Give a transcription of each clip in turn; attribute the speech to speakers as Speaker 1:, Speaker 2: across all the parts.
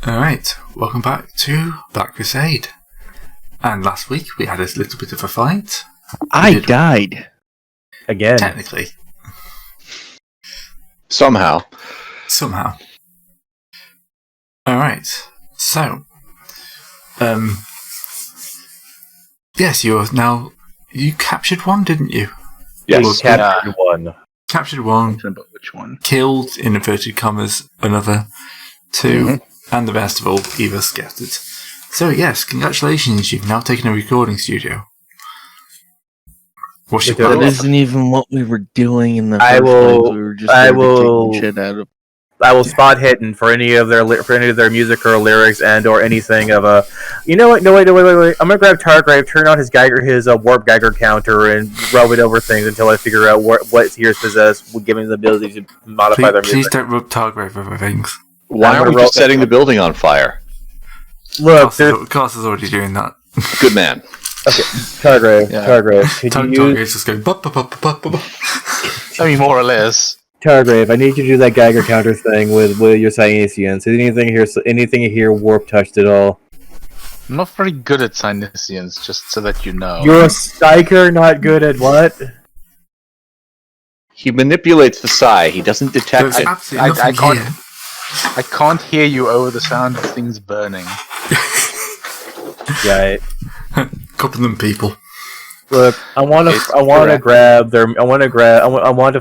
Speaker 1: Alright, welcome back to Black Crusade. And last week we had a little bit of a fight.
Speaker 2: I died. Again.
Speaker 1: Technically.
Speaker 3: Somehow.
Speaker 1: Alright, so. Yes, you captured one, didn't you?
Speaker 3: Yes,
Speaker 2: captured one.
Speaker 1: Captured one.
Speaker 4: Which one?
Speaker 1: Killed, in inverted commas, another two. And the best of all, either scattered. So yes, congratulations, you've now taken a recording studio. What's your
Speaker 2: That
Speaker 1: plan?
Speaker 2: isn't even what we were doing in the
Speaker 5: I
Speaker 2: first
Speaker 5: will-
Speaker 2: place. We were just
Speaker 5: I
Speaker 2: there to
Speaker 5: will-
Speaker 2: take shit out of.
Speaker 5: I will spot hidden for any of their music or lyrics and or anything of a. You know what? No wait. I'm gonna grab Targrave, turn on his warp Geiger counter, and rub it over things until I figure out what heroes possess, giving them the ability to modify their
Speaker 1: Please
Speaker 5: music.
Speaker 1: don't rub Targrave over things.
Speaker 3: Why
Speaker 5: I'm
Speaker 3: are
Speaker 5: gonna
Speaker 3: we
Speaker 5: roll
Speaker 3: just setting the building on fire?
Speaker 5: Look, there's
Speaker 1: Cast is already doing that.
Speaker 3: Good man.
Speaker 5: Targrave.
Speaker 4: Yeah.
Speaker 5: Targrave, could you use
Speaker 1: Targrave's just going bup, bup, bup, bup, bup, bup.
Speaker 4: I mean, more or less.
Speaker 5: Targrave? I need you to do that Geiger counter thing with your Cyanesians. Anything here warp touched at all?
Speaker 4: I'm not very good at Cyanesians, just so that you know.
Speaker 5: You're a psyker, not good at what?
Speaker 3: He manipulates the psi. He doesn't detect
Speaker 1: There's
Speaker 3: it.
Speaker 1: absolutely
Speaker 4: I
Speaker 1: nothing
Speaker 4: can't-
Speaker 1: here.
Speaker 4: I can't hear you over the sound of things burning.
Speaker 5: Right.
Speaker 1: Couple of them people.
Speaker 5: Look, I want to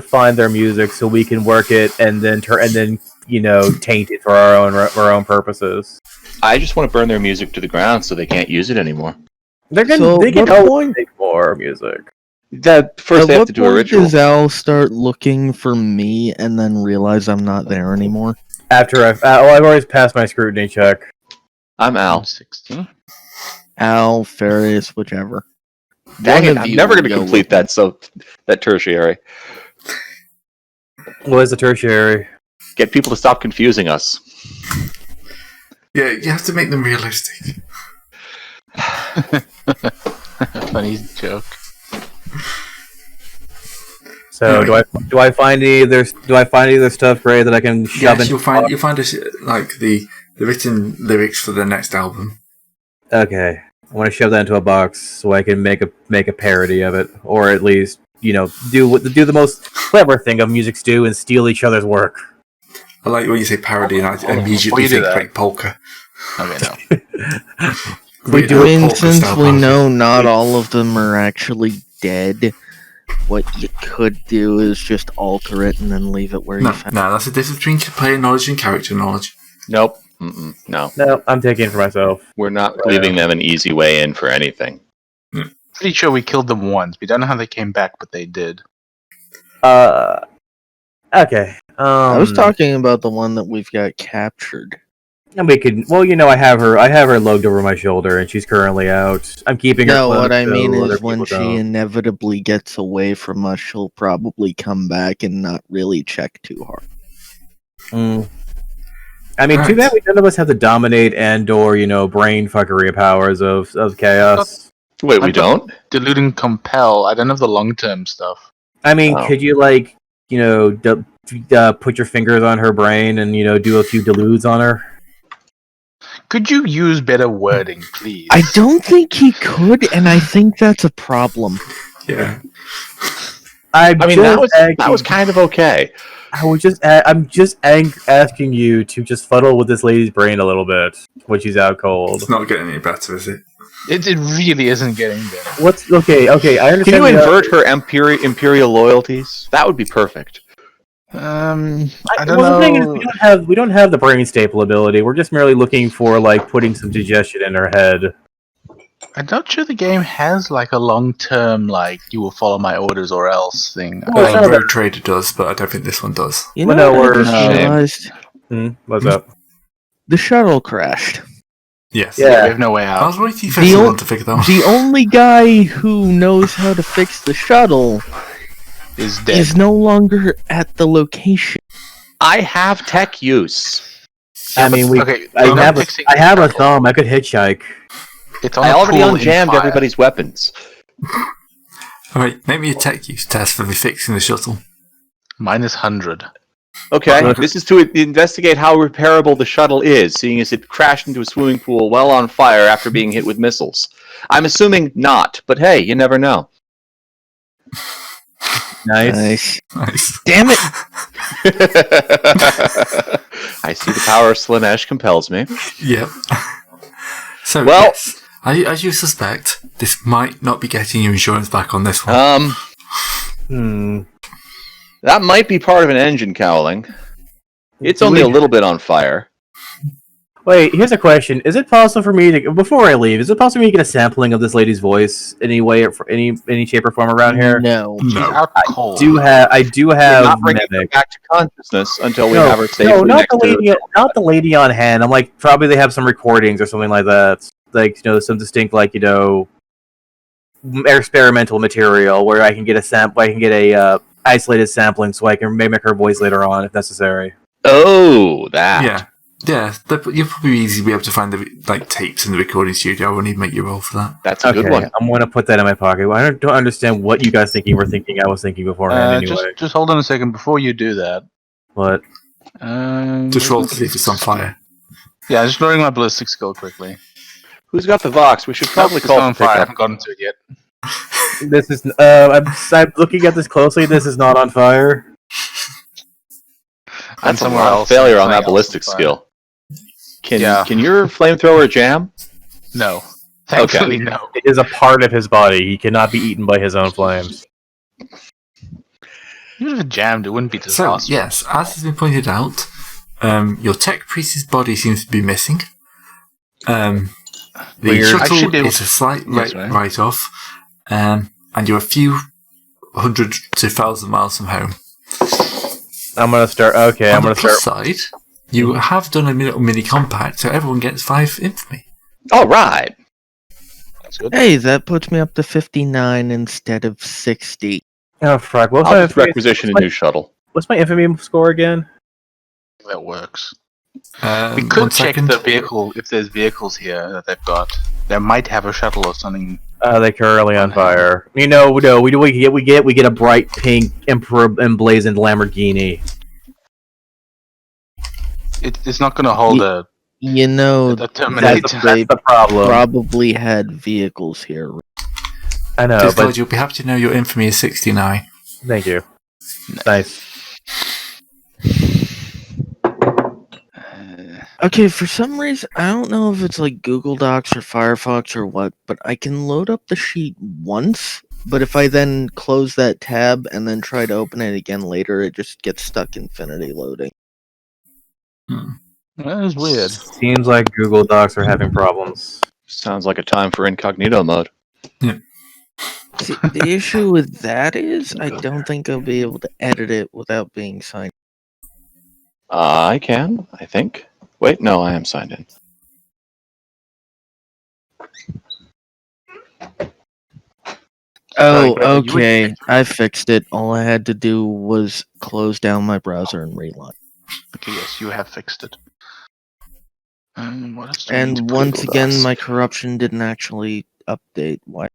Speaker 5: find their music so we can work it and then taint it for our own purposes.
Speaker 3: I just want to burn their music to the ground so they can't use it anymore.
Speaker 5: They can
Speaker 2: what
Speaker 5: always
Speaker 2: point-
Speaker 5: make more music.
Speaker 3: That first they
Speaker 2: At
Speaker 3: have
Speaker 2: what
Speaker 3: to do a
Speaker 2: point
Speaker 3: ritual.
Speaker 2: does Al start looking for me and then realize I'm not there anymore?
Speaker 5: After I've already passed my scrutiny check.
Speaker 3: I'm Al.
Speaker 4: 16.
Speaker 2: Al, Farius, whichever.
Speaker 3: Dang
Speaker 2: One
Speaker 3: it!
Speaker 2: of
Speaker 3: I'm
Speaker 2: you
Speaker 3: never
Speaker 2: will
Speaker 3: going to
Speaker 2: go
Speaker 3: complete
Speaker 2: with
Speaker 3: that tertiary.
Speaker 5: What is the tertiary?
Speaker 3: Get people to stop confusing us.
Speaker 1: Yeah, you have to make them realistic.
Speaker 4: Funny joke.
Speaker 5: So
Speaker 1: Anyway.
Speaker 5: do I find any of their stuff, Gray, that I can shove
Speaker 1: Yes,
Speaker 5: in?
Speaker 1: you'll find the written lyrics for the next album.
Speaker 5: Okay, I want to shove that into a box so I can make a parody of it, or at least do the most clever thing of musics do and steal each other's work.
Speaker 1: I like when you say parody, and I
Speaker 4: Before
Speaker 1: immediately
Speaker 4: you do
Speaker 1: think
Speaker 4: that.
Speaker 1: Frank Polka.
Speaker 4: Okay, no.
Speaker 1: Great
Speaker 2: I mean,
Speaker 1: polka
Speaker 2: since
Speaker 1: style
Speaker 2: we
Speaker 1: parody.
Speaker 2: know not all of them are actually dead, what you could do is just alter it and then leave it where
Speaker 1: No,
Speaker 2: you found
Speaker 1: that's the difference between player knowledge and character knowledge.
Speaker 3: Nope. Mm-mm. No.
Speaker 5: No, I'm taking it for myself.
Speaker 3: We're not leaving them an easy way in for anything.
Speaker 4: Pretty sure we killed them once. We don't know how they came back, but they did.
Speaker 5: Okay.
Speaker 2: I was talking about the one that we've got captured.
Speaker 5: And we could. Well, I have her logged over my shoulder, and she's currently out. I'm keeping her.
Speaker 2: No,
Speaker 5: close
Speaker 2: what I
Speaker 5: so
Speaker 2: mean
Speaker 5: other
Speaker 2: is when
Speaker 5: people
Speaker 2: she
Speaker 5: don't.
Speaker 2: inevitably gets away from us, she'll probably come back and not really check too hard.
Speaker 5: I mean, too
Speaker 1: Right.
Speaker 5: bad none of us have the dominate and/or brain fuckery powers of chaos.
Speaker 3: Wait, we
Speaker 4: I've got-
Speaker 3: don't?
Speaker 4: Delude and compel. I don't have the long-term stuff.
Speaker 5: I mean,
Speaker 3: Wow.
Speaker 5: could you put your fingers on her brain and do a few deludes on her?
Speaker 4: Could you use better wording, please?
Speaker 2: I don't think he could, and I think that's a problem.
Speaker 1: Yeah.
Speaker 3: I mean, that was kind of okay.
Speaker 5: I'm just asking you to just fuddle with this lady's brain a little bit when she's out cold.
Speaker 1: It's not getting any better, is it?
Speaker 4: It really isn't getting better.
Speaker 5: What's okay? I understand.
Speaker 3: Can you
Speaker 5: the-
Speaker 3: invert her imperial loyalties? That would be perfect.
Speaker 4: I don't
Speaker 5: The thing is,
Speaker 4: know.
Speaker 5: we don't have the brain staple ability. We're just merely looking for putting some digestion in her head.
Speaker 4: I'm not sure the game has a long-term you will follow my orders or else thing.
Speaker 5: Well, it's not about-
Speaker 1: Road Trader does, but I don't think this one does.
Speaker 2: You
Speaker 5: Well,
Speaker 2: know
Speaker 5: no,
Speaker 2: what I
Speaker 5: we're-
Speaker 2: just
Speaker 3: no.
Speaker 2: realized?
Speaker 5: What's up?
Speaker 2: The shuttle crashed.
Speaker 1: Yes.
Speaker 5: Yeah.
Speaker 4: We have no way
Speaker 1: I
Speaker 4: out.
Speaker 1: was waiting for
Speaker 2: The
Speaker 1: someone
Speaker 2: ol-
Speaker 1: to figure that one.
Speaker 2: The only guy who knows how to fix the shuttle
Speaker 4: Is dead.
Speaker 2: is no longer at the location.
Speaker 3: I have tech use.
Speaker 5: I mean,
Speaker 4: Okay,
Speaker 5: I
Speaker 4: we're not
Speaker 5: have
Speaker 4: fixing
Speaker 5: I have a
Speaker 4: the shuttle.
Speaker 5: thumb. I could hitchhike.
Speaker 4: It's on
Speaker 3: I
Speaker 4: a
Speaker 3: already
Speaker 4: pool in
Speaker 3: unjammed
Speaker 4: fire.
Speaker 3: everybody's weapons.
Speaker 1: Alright, make me a tech use test for me fixing the shuttle.
Speaker 4: -100.
Speaker 6: Okay, this is to investigate how repairable the shuttle is, seeing as it crashed into a swimming pool well on fire after being hit with missiles. I'm assuming not, but hey, you never know.
Speaker 5: Nice.
Speaker 2: Damn it!
Speaker 6: I see the power of Slanesh compels me.
Speaker 1: Yep. So,
Speaker 6: Well-
Speaker 1: yes, as you suspect, this might not be getting your insurance back on this one.
Speaker 6: That might be part of an engine cowling. It's only a little bit on fire.
Speaker 5: Wait, here's a question. Is it possible for me to, before I leave, is it possible for me to get a sampling of this lady's voice any way, or for any shape or form around here?
Speaker 2: No.
Speaker 4: She's out cold.
Speaker 5: I do
Speaker 6: We're
Speaker 5: have
Speaker 6: not bringing her
Speaker 5: Mimic.
Speaker 6: back to consciousness until we have her safely
Speaker 5: not
Speaker 6: next
Speaker 5: the lady,
Speaker 6: to
Speaker 5: not the lady on hand. I'm like, probably they have some recordings or something like that, like some distinct, experimental material where I can get a isolated sampling, so I can mimic her voice later on if necessary.
Speaker 6: Oh, that.
Speaker 1: Yeah, you'll probably easily be able to find the tapes in the recording studio. I won't even make you roll for that.
Speaker 6: That's a good one.
Speaker 5: I'm going to put that in my pocket. I don't understand what you guys were thinking. I was thinking beforehand anyway.
Speaker 4: Just hold on a second before you do that.
Speaker 5: What?
Speaker 1: Just roll to see if it's on fire.
Speaker 4: Yeah, just lowering my ballistic skill quickly.
Speaker 6: Who's got the Vox? We should probably call
Speaker 4: on
Speaker 6: for
Speaker 4: fire. I
Speaker 6: pickup.
Speaker 4: haven't gotten to it yet.
Speaker 5: This is. I'm looking at this closely. This is not on fire.
Speaker 6: That's a
Speaker 4: somewhere
Speaker 6: lot of
Speaker 4: else.
Speaker 6: failure on
Speaker 4: Something
Speaker 6: that
Speaker 4: else
Speaker 6: ballistic
Speaker 4: on fire.
Speaker 6: skill. Can
Speaker 4: Yeah.
Speaker 6: your flamethrower jam?
Speaker 4: No. Thankfully, no.
Speaker 5: It is a part of his body. He cannot be eaten by his own flames.
Speaker 4: Even if it jammed, it wouldn't be
Speaker 1: So,
Speaker 4: disastrous.
Speaker 1: yes, as has been pointed out, your tech priest's body seems to be missing. The
Speaker 4: I should
Speaker 1: shuttle
Speaker 4: be able
Speaker 1: is
Speaker 4: to-
Speaker 1: a slight
Speaker 4: Yes, right.
Speaker 1: write-off, and you're a few 100 to 1,000 miles from home.
Speaker 5: I'm gonna start. Okay, I'm
Speaker 1: On
Speaker 5: gonna
Speaker 1: the plus
Speaker 5: start.
Speaker 1: side, you have done a little mini compact, so everyone gets 5 infamy.
Speaker 6: All right.
Speaker 4: That's good.
Speaker 2: Hey, that puts me up to 59 instead of 60.
Speaker 5: Oh fuck! What's
Speaker 6: I'll
Speaker 5: my
Speaker 6: just requisition a new shuttle.
Speaker 5: What's my infamy score again?
Speaker 4: That works. We
Speaker 1: 1
Speaker 4: could check
Speaker 1: second.
Speaker 4: the vehicle if there's vehicles here that they've got. They might have a shuttle or something.
Speaker 5: They're currently on fire. No, we get a bright pink emperor emblazoned Lamborghini.
Speaker 4: It's not going to hold a
Speaker 2: You know,
Speaker 4: Terminator.
Speaker 5: That's the problem.
Speaker 2: probably had vehicles here.
Speaker 5: I know,
Speaker 1: Just
Speaker 5: but
Speaker 1: glad you'll be happy to know your infamy is 69.
Speaker 5: thank you. Nice.
Speaker 2: Okay, for some reason, I don't know if it's like Google Docs or Firefox or what, but I can load up the sheet once, but if I then close that tab and then try to open it again later, it just gets stuck infinity loading.
Speaker 4: That is weird.
Speaker 5: Seems like Google Docs are having problems.
Speaker 6: Sounds like a time for incognito mode.
Speaker 2: See, the issue with that is I don't think I'll be able to edit it without being signed.
Speaker 6: I can, I think. Wait, no, I am signed in.
Speaker 2: Oh,
Speaker 4: Greg, you would
Speaker 2: okay.
Speaker 4: get
Speaker 2: I fixed it. All I had to do was close down my browser and relaunch.
Speaker 4: Okay, yes, you have fixed it. What else do we need to
Speaker 2: And
Speaker 4: put
Speaker 2: once
Speaker 6: Google
Speaker 2: again,
Speaker 6: Docs?
Speaker 2: my corruption didn't actually update. Why?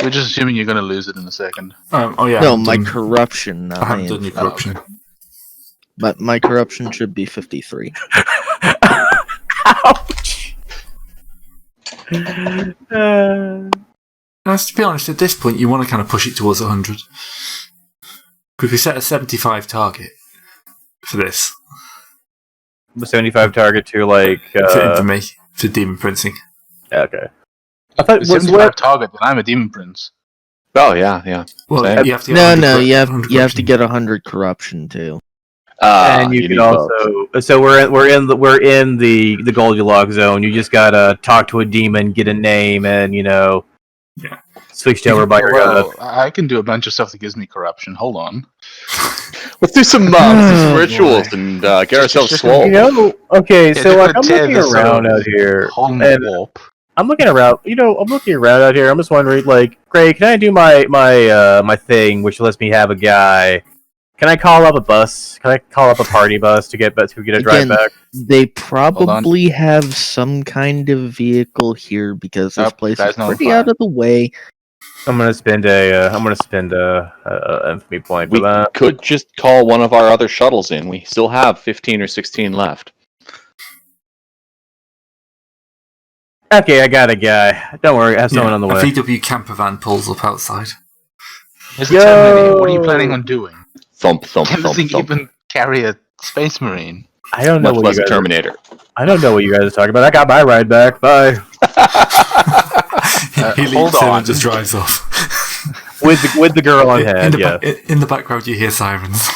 Speaker 4: We're just assuming you're going to lose it in a second.
Speaker 1: Oh yeah.
Speaker 2: No,
Speaker 1: I
Speaker 2: my
Speaker 1: haven't done-
Speaker 2: corruption, not
Speaker 1: I
Speaker 2: my
Speaker 1: haven't done your
Speaker 2: infamy.
Speaker 1: corruption.
Speaker 2: But my corruption should be 53.
Speaker 5: Ouch!
Speaker 1: Now, to be honest, at this point, you want to kind of push it towards 100. Because we set a 75 target for this.
Speaker 5: 75 target to
Speaker 1: for infamy, for demon printing.
Speaker 5: okay. I thought
Speaker 4: The 75 target, then I'm a demon prince.
Speaker 6: Oh, yeah.
Speaker 1: Well,
Speaker 6: Same.
Speaker 1: you have to get
Speaker 2: No,
Speaker 1: 100
Speaker 2: no,
Speaker 1: corrup-
Speaker 2: you have
Speaker 1: 100
Speaker 2: you have to
Speaker 1: corruption.
Speaker 2: get 100 corruption too.
Speaker 5: and you
Speaker 6: need
Speaker 5: can
Speaker 6: both.
Speaker 5: also so we're in the Goldilocks zone. You just gotta talk to a demon, get a name, and switch over by your
Speaker 4: Well, I can do a bunch of stuff that gives me corruption. Hold on.
Speaker 6: Let's do some
Speaker 2: Oh,
Speaker 6: rituals
Speaker 2: boy.
Speaker 6: and get ourselves
Speaker 4: just-
Speaker 6: swole.
Speaker 5: Okay,
Speaker 4: Yeah,
Speaker 5: so
Speaker 4: just
Speaker 5: like
Speaker 4: gonna
Speaker 5: I'm
Speaker 4: tear
Speaker 5: looking
Speaker 4: this
Speaker 5: around out here.
Speaker 4: Hole in
Speaker 5: and-
Speaker 4: the warp.
Speaker 5: I'm looking around. I'm looking around out here. I'm just wondering, Gray, can I do my thing, which lets me have a guy? Can I call up a bus? Can I call up a party bus to get a drive
Speaker 2: Again,
Speaker 5: back?
Speaker 2: They probably have some kind of vehicle here because this
Speaker 4: Nope,
Speaker 2: place
Speaker 4: guy's
Speaker 2: is
Speaker 4: not on
Speaker 2: pretty
Speaker 4: fire.
Speaker 2: out of the way.
Speaker 5: I'm gonna spend a infamy point for
Speaker 6: We
Speaker 5: that.
Speaker 6: could just call one of our other shuttles in. We still have 15 or 16 left.
Speaker 5: Okay, I got a guy. Don't worry, I have someone on the
Speaker 1: A
Speaker 5: way.
Speaker 1: VW camper van pulls up outside.
Speaker 3: Mr. Terminator, what are you planning on doing?
Speaker 6: Thump, thump,
Speaker 3: Can this
Speaker 6: thump,
Speaker 3: thing
Speaker 6: thump.
Speaker 3: even carry a space marine?
Speaker 5: I don't know
Speaker 6: Much
Speaker 5: what
Speaker 6: less
Speaker 5: you
Speaker 6: a
Speaker 5: guys.
Speaker 6: Terminator.
Speaker 5: I don't know what you guys are talking about. I got my ride back. Bye.
Speaker 1: He
Speaker 3: hold
Speaker 1: leaps in
Speaker 3: on.
Speaker 1: and just drives off.
Speaker 5: With the girl on
Speaker 1: in,
Speaker 5: hand.
Speaker 1: the
Speaker 5: Yeah.
Speaker 1: in the background, you hear sirens.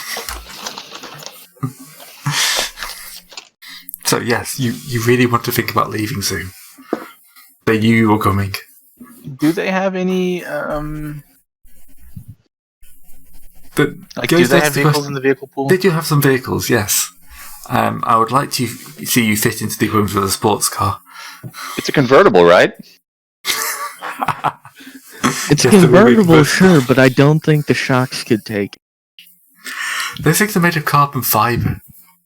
Speaker 1: So yes, you really want to think about leaving soon. They knew you were coming.
Speaker 3: Do they have any
Speaker 1: But
Speaker 3: do they have vehicles in the vehicle pool?
Speaker 1: They do have some vehicles, yes. I would like to see you fit into the equivalent of a sports car.
Speaker 6: It's a convertible, right?
Speaker 2: It's
Speaker 1: Yes, the remake
Speaker 2: convertible,
Speaker 1: version.
Speaker 2: sure, but I don't think the shocks could take it.
Speaker 1: Those things are made of carbon fibre.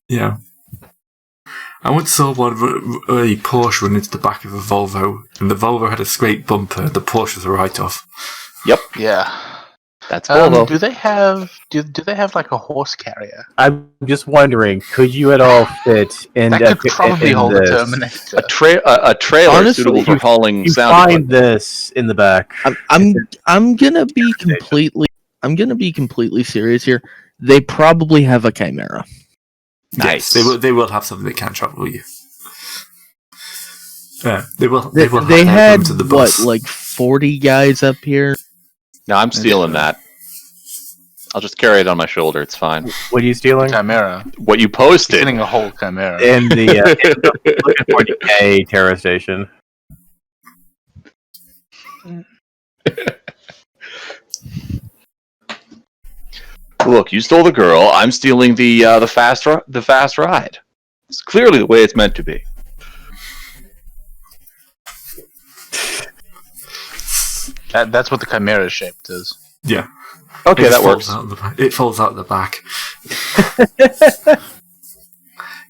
Speaker 1: Yeah. I once saw one a Porsche run into the back of a Volvo, and the Volvo had a scraped bumper. The Porsche was a write-off.
Speaker 6: Yep.
Speaker 3: Yeah.
Speaker 6: That's cool, though.
Speaker 3: Do they have like a horse carrier?
Speaker 5: I'm just wondering, could you at all fit in
Speaker 3: That could probably
Speaker 5: in
Speaker 3: hold
Speaker 5: this?
Speaker 3: a Terminator.
Speaker 6: A trailer
Speaker 2: Honestly,
Speaker 6: suitable for hauling
Speaker 5: You
Speaker 6: sound
Speaker 5: find
Speaker 6: equipment.
Speaker 5: this in the back.
Speaker 2: I'm gonna be completely serious here. They probably have a Chimera.
Speaker 6: Nice.
Speaker 1: Yes, they will have something that can travel with you. Yeah, they will.
Speaker 2: They
Speaker 1: will have
Speaker 2: had
Speaker 1: them to the bus.
Speaker 2: like 40 guys up here.
Speaker 6: No, I'm stealing that. I'll just carry it on my shoulder. It's fine.
Speaker 5: What are you stealing?
Speaker 3: Chimera.
Speaker 6: What you posted.
Speaker 3: Getting a whole Chimera.
Speaker 5: In the looking for the A terror station.
Speaker 6: Look, you stole the girl. I'm stealing the fast ride. It's clearly the way it's meant to be.
Speaker 3: That's what the Chimera is shaped is.
Speaker 1: Yeah.
Speaker 6: Okay,
Speaker 1: It
Speaker 6: that
Speaker 1: folds
Speaker 6: works.
Speaker 1: out the back. It falls out the back.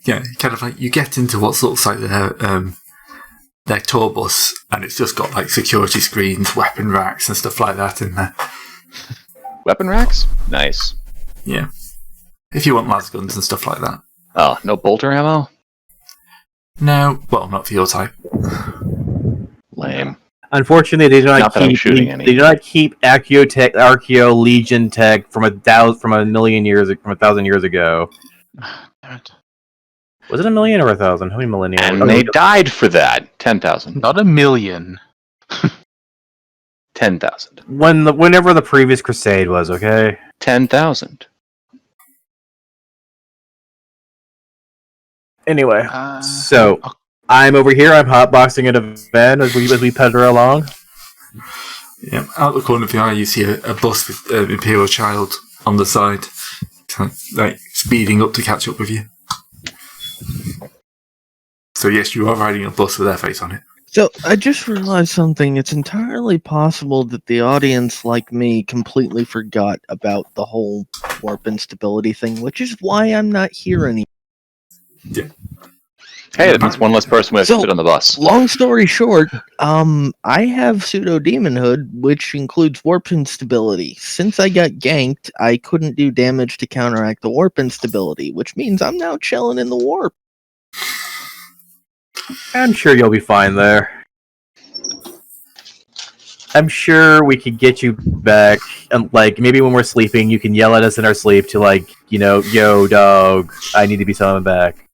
Speaker 1: Yeah, kind of like you get into what looks like their tour bus, and it's just got like security screens, weapon racks, and stuff like that in there.
Speaker 6: Weapon racks? Nice.
Speaker 1: Yeah, if you want las guns and stuff like that.
Speaker 6: Oh, no bolter ammo?
Speaker 1: No, well, not for your type.
Speaker 6: Lame.
Speaker 5: Unfortunately, they do not
Speaker 6: Not that I'm
Speaker 5: keep
Speaker 6: shooting any.
Speaker 5: they do not keep Archeo Legion tech from a thousand years ago.
Speaker 3: Damn it.
Speaker 5: Was it 1,000,000 or 1,000? How many millennia?
Speaker 6: And they died for that. 10,000.
Speaker 3: Not 1,000,000.
Speaker 6: 10,000.
Speaker 5: Whenever the previous Crusade was, okay.
Speaker 6: 10,000.
Speaker 5: Anyway,
Speaker 3: Uh,
Speaker 5: so
Speaker 3: okay.
Speaker 5: I'm over here. I'm hotboxing at a van as we pedal along.
Speaker 1: Yeah, out the corner of your eye, you see a bus with an Imperial child on the side, kind of, like speeding up to catch up with you. So yes, you are riding a bus with their face on it.
Speaker 2: So I just realized something. It's entirely possible that the audience, like me, completely forgot about the whole warp instability thing, which is why I'm not here anymore.
Speaker 6: Hey, that means one less person we have to fit on the bus.
Speaker 2: Long story short, I have pseudo demonhood, which includes warp instability. Since I got ganked, I couldn't do damage to counteract the warp instability, which means I'm now chilling in the warp.
Speaker 5: I'm sure you'll be fine there. I'm sure we could get you back, and like maybe when we're sleeping, you can yell at us in our sleep to like, yo, dog, I need to be summoned back.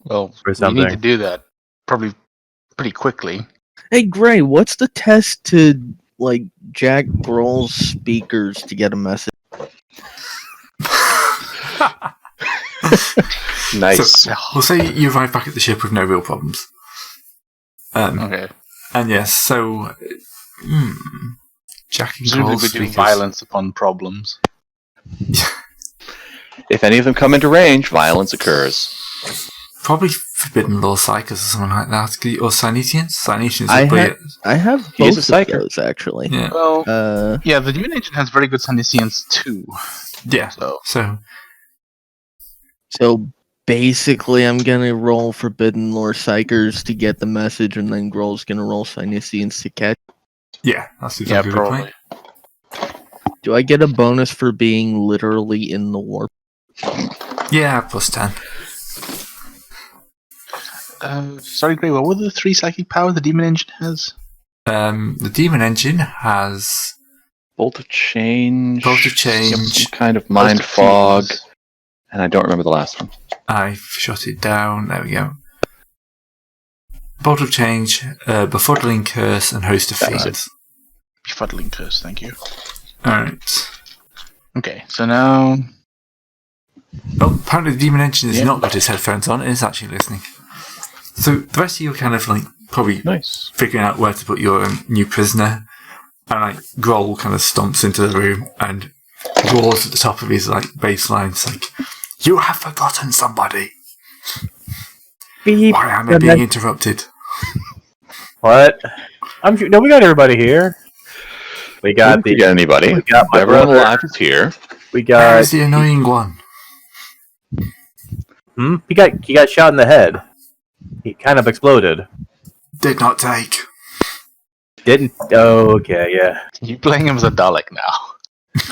Speaker 3: Well,
Speaker 5: Or
Speaker 3: we
Speaker 5: something.
Speaker 3: need to do that probably pretty quickly.
Speaker 2: Hey, Gray, what's the test to, like, Jack Grohl's speakers to get a message?
Speaker 6: Nice.
Speaker 1: So, we'll say you arrive back at the ship with no real problems.
Speaker 3: Okay.
Speaker 1: And yes, so Jack and
Speaker 3: Presumably
Speaker 1: Cole's
Speaker 3: we do
Speaker 1: speakers.
Speaker 3: violence upon problems.
Speaker 6: If any of them come into range, violence occurs.
Speaker 1: Probably Forbidden Law Psychers or something like that, or Cynetians. Cynetians
Speaker 2: I
Speaker 1: are brilliant.
Speaker 2: I have
Speaker 6: He is
Speaker 2: both
Speaker 6: a
Speaker 2: of
Speaker 6: psyker.
Speaker 2: those, actually.
Speaker 1: Yeah,
Speaker 3: Well, yeah, the Dune Agent has very good Sunniscience too.
Speaker 1: yeah.
Speaker 3: So
Speaker 2: So basically, I'm gonna roll Forbidden Lore Psychers to get the message, and then Grohl's gonna roll Cynesians to catch.
Speaker 1: Yeah, that's
Speaker 4: Yeah,
Speaker 1: exactly
Speaker 4: probably.
Speaker 2: Do I get a bonus for being literally in the warp?
Speaker 1: Yeah, plus 10.
Speaker 4: Sorry, Gray, what were the 3 psychic power the demon engine has?
Speaker 1: The demon engine has
Speaker 6: Bolt of change.
Speaker 1: Some
Speaker 6: kind of mind fog.
Speaker 4: Fuse.
Speaker 6: And I don't remember the last one.
Speaker 1: I've shot it down. There we go. Bolt of change, befuddling curse, and host of
Speaker 6: That was
Speaker 1: fiends.
Speaker 4: Befuddling curse, thank you.
Speaker 1: Alright.
Speaker 4: Okay, so now...
Speaker 1: Oh, apparently the demon engine has
Speaker 6: Yeah.
Speaker 1: not got his headphones on, it is actually listening. So the rest of you are kind of like probably
Speaker 6: Nice.
Speaker 1: figuring out where to put your new prisoner. And like Grohl kind of stomps into the room and roars at the top of his like bass line. It's like, "You have forgotten somebody.
Speaker 5: Beep.
Speaker 1: Why am I being interrupted?"
Speaker 5: What? No, we got everybody here. We got
Speaker 6: Didn't forget anybody.
Speaker 5: We got my
Speaker 6: Everyone
Speaker 5: brother.
Speaker 6: alive is here.
Speaker 5: We
Speaker 1: Where is
Speaker 5: got.
Speaker 1: the annoying one?
Speaker 5: He got shot in the head. He kind of exploded.
Speaker 1: Did not take.
Speaker 5: Didn't. Oh, okay, yeah.
Speaker 4: You're playing him as a Dalek now.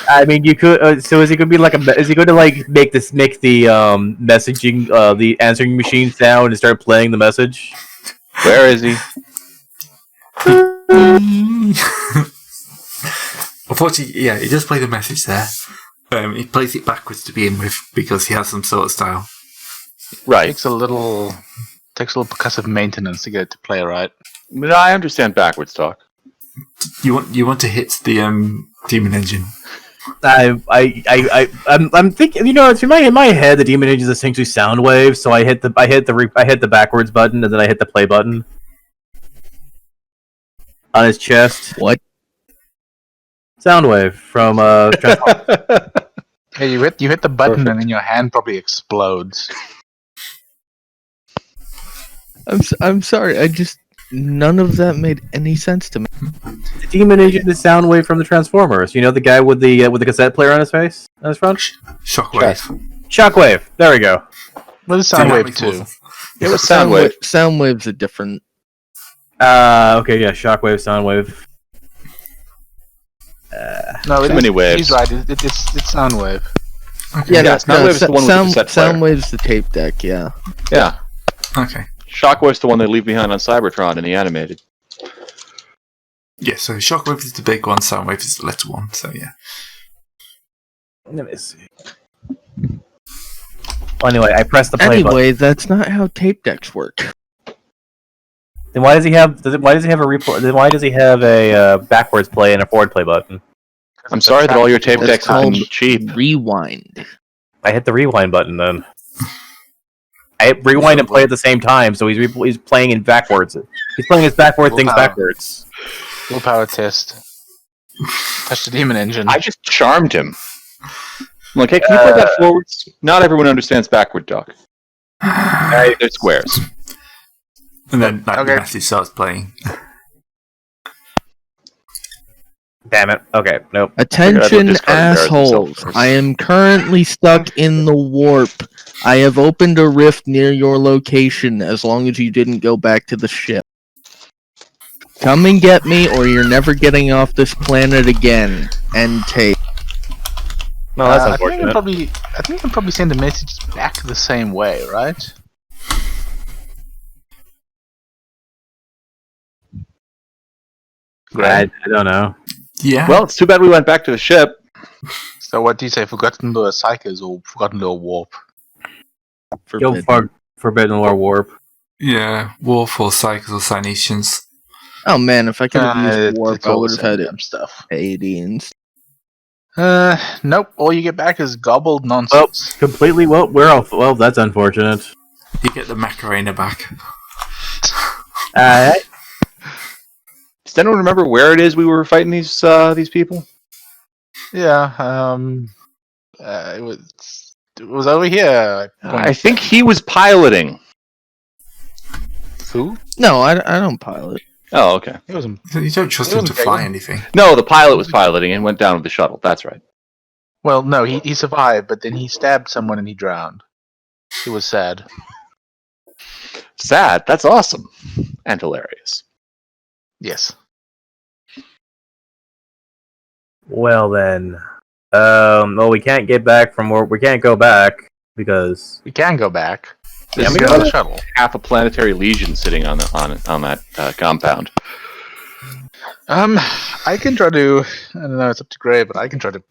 Speaker 5: I mean, you could. So is he going to be like a? Is he going to like make the messaging, the answering machine sound and start playing the message?
Speaker 6: Where is he?
Speaker 1: Unfortunately, yeah, he does play the message there. He plays it backwards to begin with because he has some sort of style.
Speaker 6: Right.
Speaker 4: Takes a little percussive maintenance to get it to play right.
Speaker 6: But I understand backwards talk.
Speaker 1: You want to hit the demon engine.
Speaker 5: I'm thinking. You know, it's in my head. The demon engine is essentially sound waves. So I hit the backwards button and then I hit the play button on his chest.
Speaker 2: What?
Speaker 5: Soundwave from
Speaker 4: Yeah, you hit the button and then your hand probably explodes.
Speaker 2: I'm sorry. None of that made any sense to me.
Speaker 5: The demon engine is Soundwave from the Transformers. You know the guy with the cassette player on his face, on his front.
Speaker 1: Shockwave.
Speaker 5: Shockwave. There we go.
Speaker 4: What is Soundwave 2?
Speaker 6: It was Soundwave.
Speaker 2: Soundwave's a different.
Speaker 5: Okay, yeah, Shockwave, Soundwave.
Speaker 4: No,
Speaker 6: Too many waves.
Speaker 4: He's right. It's Soundwave.
Speaker 2: Yeah,
Speaker 6: Yeah, Soundwave's the one with the cassette player.
Speaker 2: Soundwave's the tape deck. Yeah.
Speaker 6: Yeah.
Speaker 1: Okay.
Speaker 6: Shockwave's the one they leave behind on Cybertron in the animated.
Speaker 1: Yeah, so Shockwave is the big one, Soundwave is the little one, so yeah.
Speaker 5: Let me see. Well, anyway, I pressed the play button.
Speaker 2: Anyway, that's not how tape decks work.
Speaker 5: Then why does he have a replay? Then why does he have a backwards play and a forward play button?
Speaker 6: I'm sorry that all your tape
Speaker 2: That's
Speaker 6: decks have been
Speaker 2: called
Speaker 6: cheap.
Speaker 2: rewind.
Speaker 5: I hit the rewind button then. I rewind and play at the same time, so he's playing in backwards. He's playing his backward things backwards.
Speaker 4: Willpower test. Touch the demon engine.
Speaker 6: I just charmed him. I'm like, hey, can you play that forwards? Not everyone understands backward talk. They're squares.
Speaker 1: And then the
Speaker 4: Okay.
Speaker 1: message starts playing.
Speaker 5: Damn it. Okay, nope.
Speaker 2: Attention,
Speaker 6: Discard embarrass himself
Speaker 2: assholes.
Speaker 6: first.
Speaker 2: I am currently stuck in the warp. I have opened a rift near your location as long as you didn't go back to the ship. Come and get me or you're never getting off this planet again. End tape.
Speaker 5: No, that's
Speaker 4: I
Speaker 5: unfortunate.
Speaker 4: think I can probably send a message back the same way, right?
Speaker 5: I don't know.
Speaker 1: Yeah.
Speaker 6: Well, it's too bad we went back to the ship.
Speaker 4: So what do you say? Forgotten Lure Psychos or Forgotten Lure Warp?
Speaker 5: Go Forbidden Lore Warp.
Speaker 1: Yeah, Wolf or Cycles or Cynetians.
Speaker 2: Oh man, if I could have used warp,
Speaker 4: it's
Speaker 2: I
Speaker 4: all
Speaker 2: would
Speaker 4: the
Speaker 2: have had
Speaker 4: same
Speaker 2: it
Speaker 4: damn stuff.
Speaker 2: 80 and
Speaker 4: Nope. All you get back is gobbled
Speaker 5: Well,
Speaker 4: nonsense.
Speaker 5: completely. Well, we're off. Well, that's unfortunate.
Speaker 1: You get the Macarena back.
Speaker 5: Alright.
Speaker 6: Does anyone remember where it is we were fighting these people?
Speaker 4: Yeah. It was over here.
Speaker 6: I think he was piloting.
Speaker 4: Who?
Speaker 2: no, I don't pilot.
Speaker 6: Oh, okay.
Speaker 4: It wasn't.
Speaker 1: You don't trust him to fly anything.
Speaker 6: No, the pilot was piloting and went down with the shuttle. That's right.
Speaker 4: Well, no, he survived, but then he stabbed someone and he drowned. It was sad.
Speaker 6: Sad. That's awesome. And hilarious.
Speaker 4: Yes.
Speaker 5: Well then, well we can't get back from where we can't go back because
Speaker 4: We can go back.
Speaker 6: This
Speaker 4: There's
Speaker 6: is
Speaker 4: another
Speaker 6: got
Speaker 4: shuttle.
Speaker 6: half a planetary legion sitting on that compound.
Speaker 4: I can try to. I don't know. It's up to Gray, but I can try to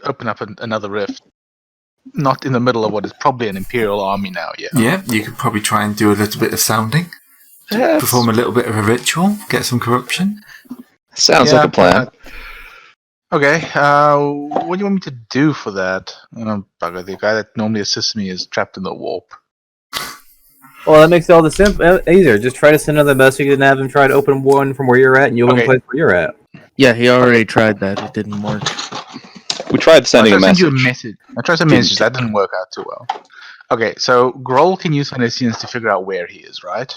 Speaker 4: open up another rift. Not in the middle of what is probably an Imperial army now. Yeah.
Speaker 1: Yeah, you could probably try and do a little bit of sounding. Perform a little bit of a ritual, get some corruption.
Speaker 6: Sounds like a plan.
Speaker 4: Okay, what do you want me to do for that? Bugger, the guy that normally assists me is trapped in the warp.
Speaker 5: well that makes it all the easier. Just try to send another message and have him try to open one from where you're at, and you'll open a place where you're at.
Speaker 2: Yeah, he already tried that. It didn't work.
Speaker 6: We tried sending a message.
Speaker 4: I tried to send a message. That didn't work out too well. Okay, so Grohl can use omniscience to figure out where he is, right?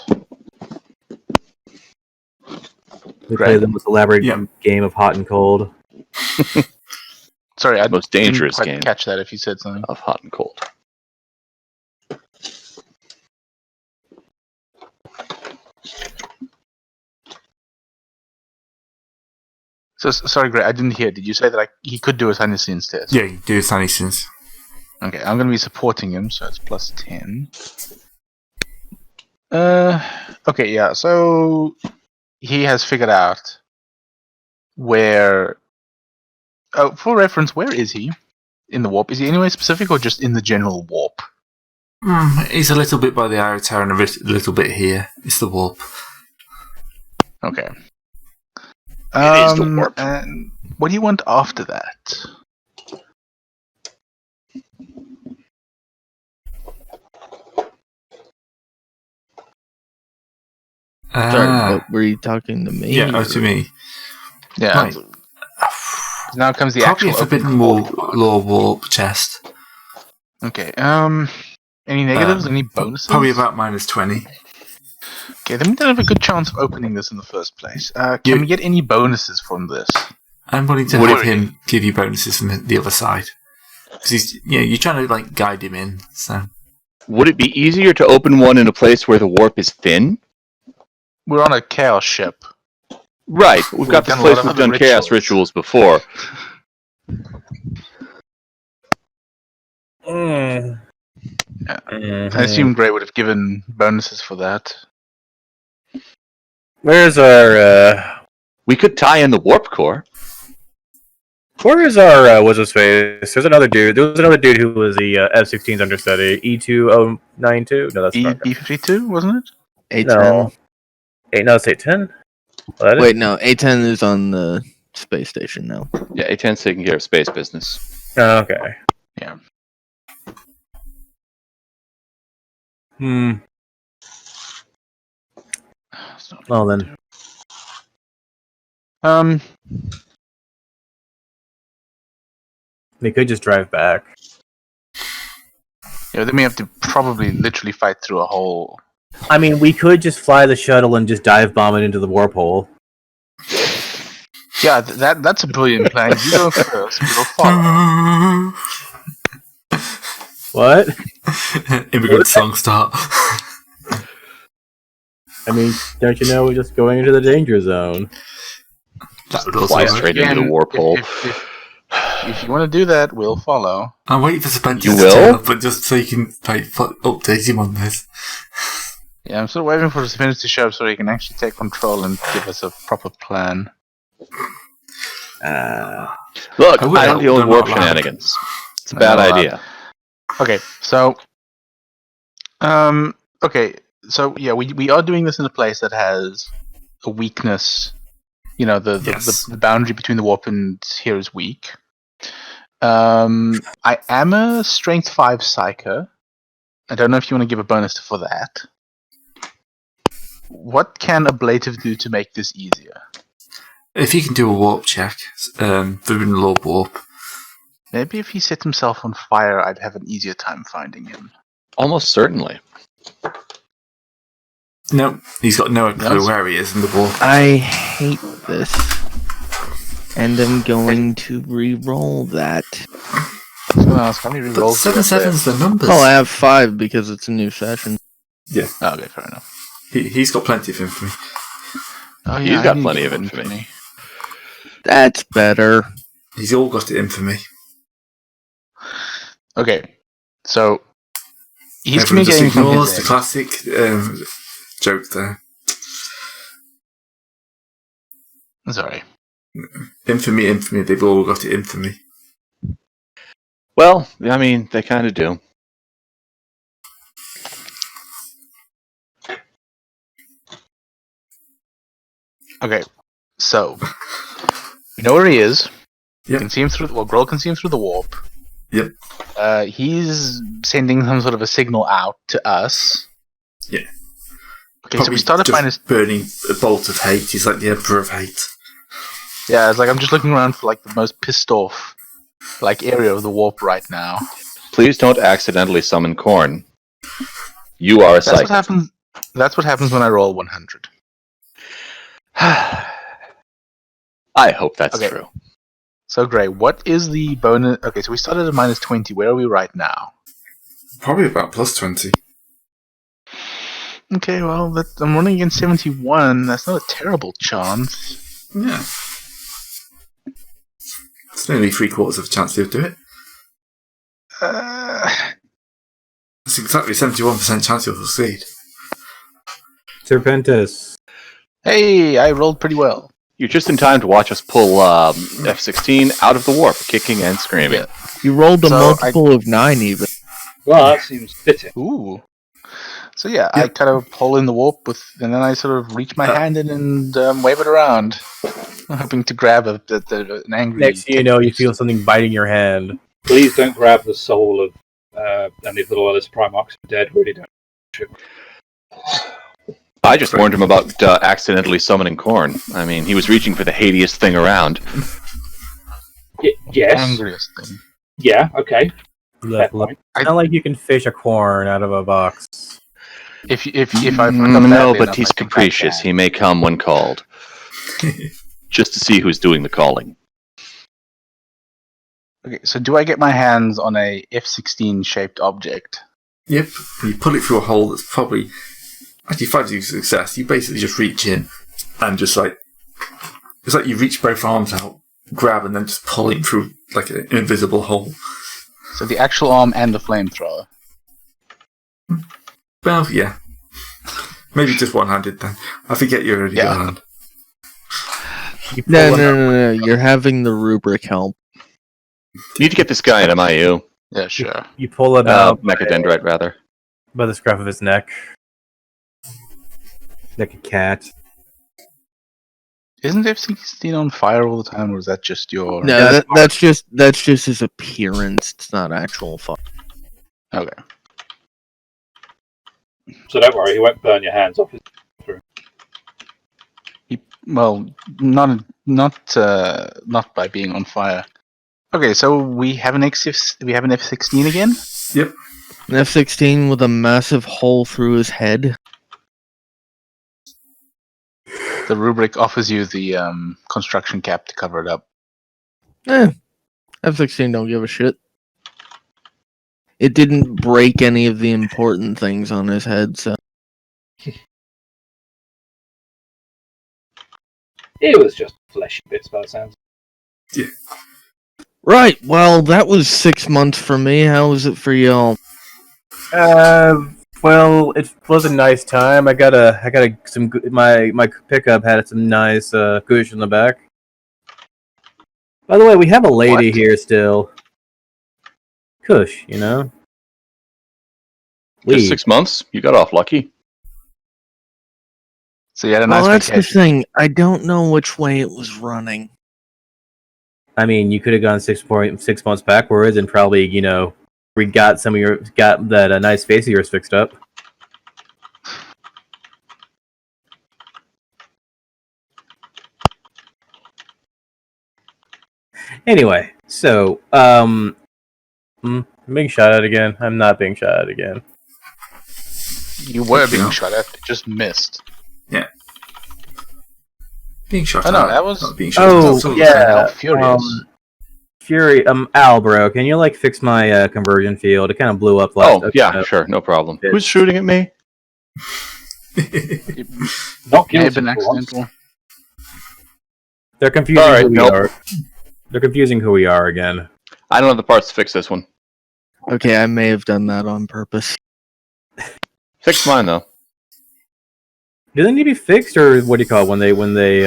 Speaker 5: We play the most elaborate game of hot and cold.
Speaker 4: Sorry, I
Speaker 6: Most dangerous
Speaker 4: didn't quite
Speaker 6: game
Speaker 4: catch that if you said something.
Speaker 6: of hot and cold.
Speaker 4: So sorry, Gray, I didn't hear. Did you say that he could do a omniscience test?
Speaker 1: Yeah, you do Sannisons.
Speaker 4: Okay, I'm going to be supporting him, so it's plus 10. Okay, yeah, so he has figured out where... Oh, for reference, where is he in the warp? Is he anywhere specific or just in the general warp?
Speaker 1: He's a little bit by the Iotar and a little bit here. It's the warp.
Speaker 4: Okay.
Speaker 6: It is the warp.
Speaker 4: And what do you want after that?
Speaker 2: Sorry, but were you talking to me?
Speaker 1: Yeah, to me.
Speaker 4: Yeah.
Speaker 1: Right.
Speaker 4: Now comes the
Speaker 1: Probably a
Speaker 4: actual
Speaker 1: Forbidden Law warp chest.
Speaker 4: Okay. Any negatives? Any bonuses?
Speaker 1: Probably about -20.
Speaker 4: Okay, then we don't have a good chance of opening this in the first place. Can we get any bonuses from this?
Speaker 1: I'm willing to have him give you bonuses from the other side. Because you're trying to guide him in. So
Speaker 6: Would it be easier to open one in a place where the warp is thin?
Speaker 4: We're on a chaos ship.
Speaker 6: Right, but we've got this
Speaker 4: done a
Speaker 6: place
Speaker 4: lot of
Speaker 6: we've
Speaker 4: other
Speaker 6: done chaos rituals before.
Speaker 4: I assume Gray would have given bonuses for that.
Speaker 5: Where's our
Speaker 6: We could tie in the warp core.
Speaker 5: where is our what's his face? There was another dude who was the F-16's understudy, E2092. No, that's not
Speaker 4: E52, wasn't it?
Speaker 2: A10.
Speaker 5: No. It's 810. Well,
Speaker 2: Wait, no, A10 is on the space station now.
Speaker 6: Yeah, A10's taking care of space business.
Speaker 5: Oh, okay.
Speaker 4: Yeah.
Speaker 5: Well then. We could just drive back.
Speaker 4: Yeah, then we have to probably literally fight through a whole...
Speaker 5: I mean, we could just fly the shuttle and just dive bomb it into the warp hole.
Speaker 4: Yeah, that's a brilliant plan. You go first, we'll follow.
Speaker 5: What?
Speaker 1: Immigrant song start.
Speaker 5: I mean, don't you know we're just going into the danger zone?
Speaker 1: That would also
Speaker 6: Fly
Speaker 1: work.
Speaker 6: straight into the warp hole.
Speaker 4: If you want to do that, we'll follow.
Speaker 1: I'm waiting for Spencer
Speaker 6: You
Speaker 1: to
Speaker 6: will?
Speaker 1: turn up, but just so you can update him on this.
Speaker 4: Yeah, I'm still waiting for Spencer to show up so he can actually take control and give us a proper plan.
Speaker 6: Look,
Speaker 1: I would
Speaker 6: I don't
Speaker 1: help,
Speaker 6: deal with
Speaker 1: but
Speaker 6: warp
Speaker 1: not allowed.
Speaker 6: shenanigans. It's a bad
Speaker 4: Not allowed.
Speaker 6: idea.
Speaker 4: Okay, so... yeah, we are doing this in a place that has a weakness. You know, the boundary between the warp and here is weak. I am a Strength 5 Psyker. I don't know if you want to give a bonus for that. What can Ablative do to make this easier?
Speaker 1: If you can do a warp check, Forbidden Law warp.
Speaker 4: Maybe if he set himself on fire, I'd have an easier time finding him.
Speaker 6: Almost certainly.
Speaker 1: No, he's got no clue
Speaker 4: Yes.
Speaker 1: where he is in the warp.
Speaker 2: I hate this. And I'm going to re-roll that.
Speaker 4: Someone else, how many
Speaker 1: But
Speaker 4: rerolls do you have
Speaker 1: 7/7's the numbers.
Speaker 2: Oh, I have 5 because it's a new session.
Speaker 1: Yeah,
Speaker 4: there? Okay, fair enough.
Speaker 1: he's got plenty of infamy.
Speaker 4: Oh,
Speaker 6: He's
Speaker 4: I
Speaker 6: got
Speaker 4: need
Speaker 6: plenty
Speaker 4: to
Speaker 6: of
Speaker 4: get
Speaker 6: infamy.
Speaker 2: That's better.
Speaker 1: He's all got it in for me.
Speaker 4: Okay, so he's
Speaker 1: Everyone just
Speaker 4: communicating from
Speaker 1: ignores
Speaker 4: his
Speaker 1: the
Speaker 4: end.
Speaker 1: classic joke there.
Speaker 4: Sorry.
Speaker 1: Infamy, they've all got it in for me.
Speaker 6: Well, I mean, they kind of do.
Speaker 4: Okay, so we know where he is.
Speaker 1: Yep.
Speaker 4: Can see him through. Well, Grohl can see him through the warp.
Speaker 1: Yep.
Speaker 4: He's sending some sort of a signal out to us.
Speaker 1: Yeah.
Speaker 4: Okay, so we started
Speaker 1: just
Speaker 4: minus.
Speaker 1: burning a bolt of hate. He's like the Emperor of Hate.
Speaker 4: Yeah, it's like I'm just looking around for like the most pissed off area of the warp right now.
Speaker 6: Please don't accidentally summon Korn. You are a
Speaker 4: That's what
Speaker 6: psychic.
Speaker 4: happens. That's what happens when I roll 100.
Speaker 6: I hope that's
Speaker 4: Okay.
Speaker 6: true.
Speaker 4: So, Gray, what is the bonus? Okay, so we started at minus 20. Where are we right now?
Speaker 1: Probably about plus 20.
Speaker 4: Okay, well, I'm running against 71. That's not a terrible chance.
Speaker 1: Yeah. It's nearly 3/4 of a chance he'll do it. It's exactly 71% chance he'll succeed.
Speaker 5: Serpentis.
Speaker 4: Hey, I rolled pretty well.
Speaker 6: You're just in time to watch us pull F-16 out of the warp, kicking and screaming.
Speaker 4: Yeah.
Speaker 2: You rolled a
Speaker 4: So
Speaker 2: multiple of 9 even.
Speaker 3: Well, that seems fitting.
Speaker 4: Ooh. So yeah, I kind of pull in the warp and then I sort of reach my hand in and wave it around, hoping to grab an angry.
Speaker 5: Next thing you know, you feel something biting your hand.
Speaker 3: Please don't grab the soul of any of the Loyalist Primarchs who are dead. Really don't.
Speaker 6: I just warned him about accidentally summoning Korn. I mean, he was reaching for the hatiest thing around.
Speaker 3: Yes.
Speaker 4: Angriest thing.
Speaker 3: Yeah. Okay.
Speaker 5: Look,
Speaker 3: point.
Speaker 5: it's not like you can fish a corn out of a box.
Speaker 4: If I fuck up
Speaker 6: No,
Speaker 4: badly
Speaker 6: but
Speaker 4: enough,
Speaker 6: he's
Speaker 4: I think I
Speaker 6: capricious.
Speaker 4: can.
Speaker 6: He may come when called. Just to see who's doing the calling.
Speaker 4: Okay, so do I get my hands on a F-16 shaped object?
Speaker 1: Yep. You pull it through a hole that's probably... Actually, 5 to success. You basically just reach in and just like... It's like you reach both arms out, grab, and then just pull it through like an invisible hole.
Speaker 4: So the actual arm and the flamethrower.
Speaker 1: Well, yeah. Maybe just one-handed then. I forget you're already got a hand.
Speaker 2: No. You're having the rubric help.
Speaker 6: Need to get this guy an MIU.
Speaker 4: Yeah, sure.
Speaker 5: You pull it out
Speaker 6: Mechadendrite, rather.
Speaker 5: by the scruff of his neck. Like a cat.
Speaker 4: Isn't F-16 on fire all the time, or is that just your...
Speaker 2: No, that's just his appearance. It's not actual fun.
Speaker 4: Okay.
Speaker 3: So don't worry, he won't burn your hands off.
Speaker 4: Well, not by being on fire. Okay, so we have an F-16 again?
Speaker 1: Yep.
Speaker 2: An F-16 with a massive hole through his head.
Speaker 4: The rubric offers you the construction cap to cover it up.
Speaker 2: F-16 don't give a shit. It didn't break any of the important things on his head, so...
Speaker 3: It was just fleshy bits by the sounds.
Speaker 1: Yeah.
Speaker 2: Right, well, that was 6 months for me. How was it for y'all?
Speaker 5: Well, it was a nice time. I got some my pickup had some nice cushion in the back. By the way, we have a lady
Speaker 4: What?
Speaker 5: here still. Cush, you know.
Speaker 6: Just
Speaker 5: Lee.
Speaker 6: 6 months? You got off lucky.
Speaker 4: So you had a
Speaker 2: Well,
Speaker 4: nice
Speaker 2: that's the
Speaker 4: vacation.
Speaker 2: thing. I don't know which way it was running.
Speaker 5: I mean, you could have gone 6 months backwards and probably, you know, got that nice face of yours fixed up. Anyway, so I'm being shot at again. I'm not being shot at again.
Speaker 4: You were being
Speaker 1: No.
Speaker 4: shot at, but just missed.
Speaker 1: Being shot
Speaker 4: Oh, no,
Speaker 1: at.
Speaker 4: that was-
Speaker 1: Not being shot
Speaker 5: Oh,
Speaker 1: at. That's all
Speaker 5: yeah.
Speaker 4: How furious.
Speaker 5: Fury, Al, bro, can you like fix my conversion field? It kind of blew up last.
Speaker 6: Oh, yeah, sure, no problem.
Speaker 5: It-
Speaker 6: Who's shooting at me?
Speaker 4: It
Speaker 3: Not
Speaker 4: may have
Speaker 3: guilty
Speaker 4: been
Speaker 3: for once.
Speaker 4: accidental.
Speaker 5: They're confusing
Speaker 6: All right,
Speaker 5: who we
Speaker 6: nope.
Speaker 5: are. They're confusing who we are again.
Speaker 6: I don't have the parts to fix this one.
Speaker 2: Okay, I may have done that on purpose.
Speaker 6: Fix mine though.
Speaker 5: Do they need to be fixed, or what do you call it when they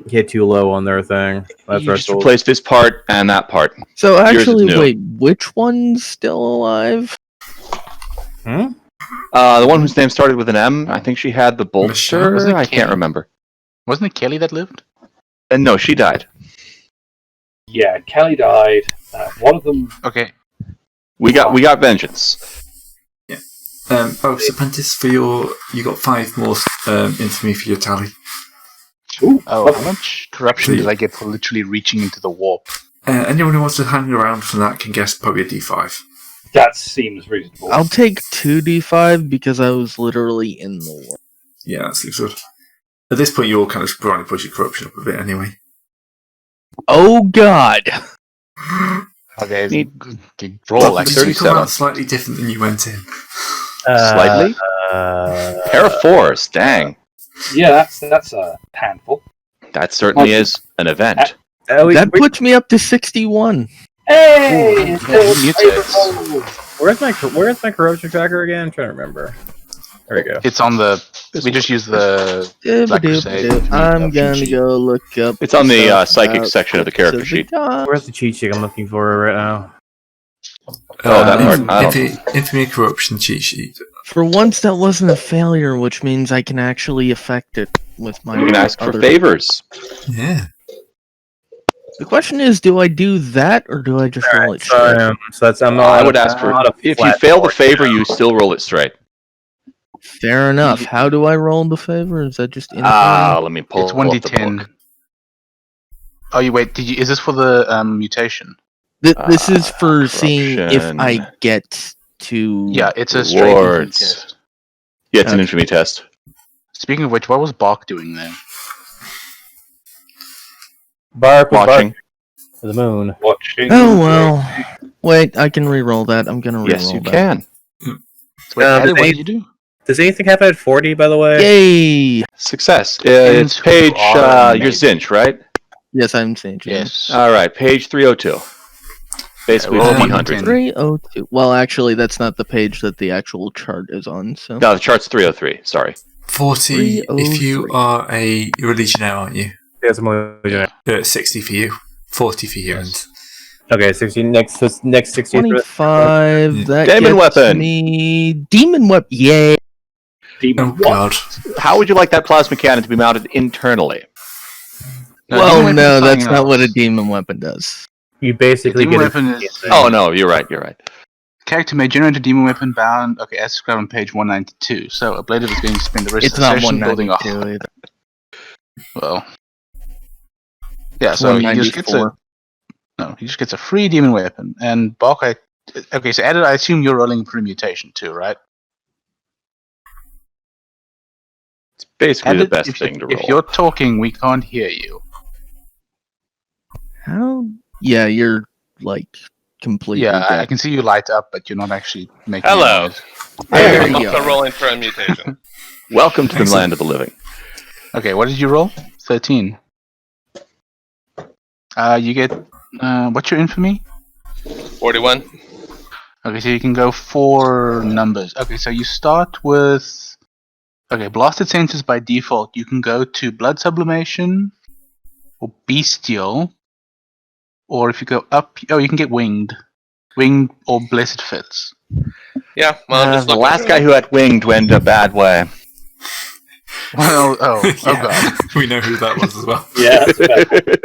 Speaker 5: hit too low on their thing?
Speaker 6: You just replace this part and that part.
Speaker 2: So
Speaker 6: Yours is
Speaker 2: actually,
Speaker 6: new.
Speaker 2: wait, which one's still alive?
Speaker 5: Hmm?
Speaker 6: The one whose name started with an M. I think she had the
Speaker 1: Michelle,
Speaker 6: bolster.
Speaker 4: was it
Speaker 6: I can't
Speaker 4: Kate?
Speaker 6: remember.
Speaker 4: Wasn't it Kelly that lived?
Speaker 6: And no, she died.
Speaker 3: Yeah, Kelly died. One of them.
Speaker 4: Okay.
Speaker 6: We got vengeance.
Speaker 1: Serpentis, you got 5 more infamy for your tally.
Speaker 3: Ooh,
Speaker 4: Oh, how much corruption did I get for literally reaching into the warp?
Speaker 1: Anyone who wants to hang around from that can guess probably a D5.
Speaker 3: that seems reasonable.
Speaker 2: I'll take 2d5 because I was literally in the war.
Speaker 1: Yeah, that seems good. At this point, you're all kind of trying to push your corruption up a bit anyway.
Speaker 2: Oh god!
Speaker 4: Okay,
Speaker 6: Neat.
Speaker 4: good roll.
Speaker 6: Well,
Speaker 4: Like
Speaker 1: Did you come
Speaker 6: 37.
Speaker 1: out slightly different than you went in?
Speaker 6: Slightly? Pair of 4s. Dang.
Speaker 3: Yeah, that's a handful.
Speaker 6: That certainly is an event.
Speaker 2: That puts me up to 61.
Speaker 3: Hey!
Speaker 5: Where's my corruption tracker again? I'm trying to remember. There we go.
Speaker 4: it's on the. We just use the. Black Crusade.
Speaker 2: I'm gonna go look up.
Speaker 6: It's on the
Speaker 2: stuff
Speaker 6: psychic
Speaker 2: about
Speaker 6: section of the character sheet.
Speaker 5: Where's the cheat sheet I'm looking for right now?
Speaker 6: That part. I don't-
Speaker 1: Infamy corruption cheat sheet.
Speaker 2: For once, that wasn't a failure, which means I can actually affect it with my.
Speaker 6: You can ask for
Speaker 2: other-
Speaker 6: favors.
Speaker 1: Yeah.
Speaker 2: The question is, do I do that or do I just roll it
Speaker 5: So,
Speaker 2: straight?
Speaker 5: so that's I'm
Speaker 6: I would ask for.
Speaker 5: not a
Speaker 6: If you
Speaker 5: flat
Speaker 6: fail the
Speaker 5: board.
Speaker 6: favor, you still roll it straight.
Speaker 2: Fair enough. How do I roll the favor? Is that just
Speaker 6: Let me pull
Speaker 4: It's
Speaker 6: up the
Speaker 4: 1d10.
Speaker 6: book.
Speaker 4: Oh, you wait. Is this for the mutation?
Speaker 2: This is for seeing if
Speaker 6: corruption.
Speaker 2: I get to.
Speaker 4: Yeah, it's a straight infamy
Speaker 6: Rewards.
Speaker 4: test.
Speaker 6: Yeah, it's an
Speaker 2: Okay.
Speaker 6: infamy test.
Speaker 4: Speaking of which, what was Bark doing there?
Speaker 5: Bark was
Speaker 6: Watching.
Speaker 5: bark for the moon.
Speaker 3: Watching.
Speaker 2: Oh well. Wait, I can re-roll that. I'm gonna re-roll
Speaker 6: Yes, you
Speaker 2: that.
Speaker 6: can.
Speaker 4: So wait,
Speaker 5: Um,
Speaker 4: Adam, what
Speaker 5: they-
Speaker 4: did you do?
Speaker 5: Does anything happen at 40, by the way?
Speaker 2: Yay!
Speaker 6: Success.
Speaker 4: And
Speaker 6: It's page.
Speaker 4: who are
Speaker 6: Your
Speaker 4: amazing.
Speaker 6: Zinch, right?
Speaker 2: Yes, I'm saying.
Speaker 4: Yes.
Speaker 6: All right, page 302. Basically,
Speaker 4: roll
Speaker 6: the
Speaker 4: 1d10.
Speaker 6: D100.
Speaker 2: 302. Well, actually, that's not the page that the actual chart is on. So.
Speaker 6: No, the chart's 303. Sorry.
Speaker 1: 40 if you
Speaker 2: 303.
Speaker 1: are you're a legionnaire, aren't you?
Speaker 5: Yes, I'm only-
Speaker 1: 60 for you. 40 for humans.
Speaker 5: Okay, 60 next 60.
Speaker 2: 25. That
Speaker 6: Demon
Speaker 2: gets
Speaker 6: weapon.
Speaker 2: me demon weapon. Yay!
Speaker 3: Demon
Speaker 1: Oh
Speaker 3: what?
Speaker 1: god.
Speaker 6: How would you like that plasma cannon to be mounted internally?
Speaker 4: No,
Speaker 2: Well,
Speaker 4: demon weapon's
Speaker 2: no, that's
Speaker 4: something
Speaker 2: not what a
Speaker 4: else.
Speaker 2: demon weapon does.
Speaker 5: You basically
Speaker 4: Demon
Speaker 5: get
Speaker 4: weapon
Speaker 5: a
Speaker 4: is.
Speaker 6: Oh no, you're right. You're right.
Speaker 4: Character may generate a demon weapon bound. Okay, as described on page 192. So, a Ablative is going to spend the rest
Speaker 2: It's
Speaker 4: of the
Speaker 2: not
Speaker 4: session building a.
Speaker 2: 192 either.
Speaker 4: Well. Yeah, so he just gets a.
Speaker 2: 194.
Speaker 4: No, he just gets a free demon weapon. And Bark, okay, so Added, I assume you're rolling for mutation too, right?
Speaker 6: It's basically
Speaker 4: Added,
Speaker 6: the best
Speaker 4: if,
Speaker 6: thing to
Speaker 4: if
Speaker 6: roll.
Speaker 4: you're talking, we can't hear you.
Speaker 2: How? Yeah, you're like completely.
Speaker 4: Yeah, I
Speaker 2: dead.
Speaker 4: can see you light up, but you're not actually making.
Speaker 7: Hello.
Speaker 4: noise.
Speaker 2: There
Speaker 7: I'm
Speaker 2: you
Speaker 7: also
Speaker 2: go.
Speaker 7: rolling for a mutation.
Speaker 6: Welcome to the
Speaker 1: Excellent.
Speaker 6: land of the living.
Speaker 4: Okay, what did you roll? 13. You get. What's your infamy?
Speaker 7: 41.
Speaker 4: Okay, so you can go 4 numbers. Okay, so you start with. Okay, blasted senses by default. You can go to blood sublimation, or bestial, or if you go up, you can get winged, or blessed fits.
Speaker 7: Yeah, well, I'm just
Speaker 6: The
Speaker 7: looking
Speaker 6: last
Speaker 7: for
Speaker 6: guy
Speaker 7: it.
Speaker 6: who had winged went a bad way.
Speaker 4: Well, oh
Speaker 1: Yeah,
Speaker 4: god.
Speaker 1: we know who that was as well.
Speaker 3: Yeah, that's better.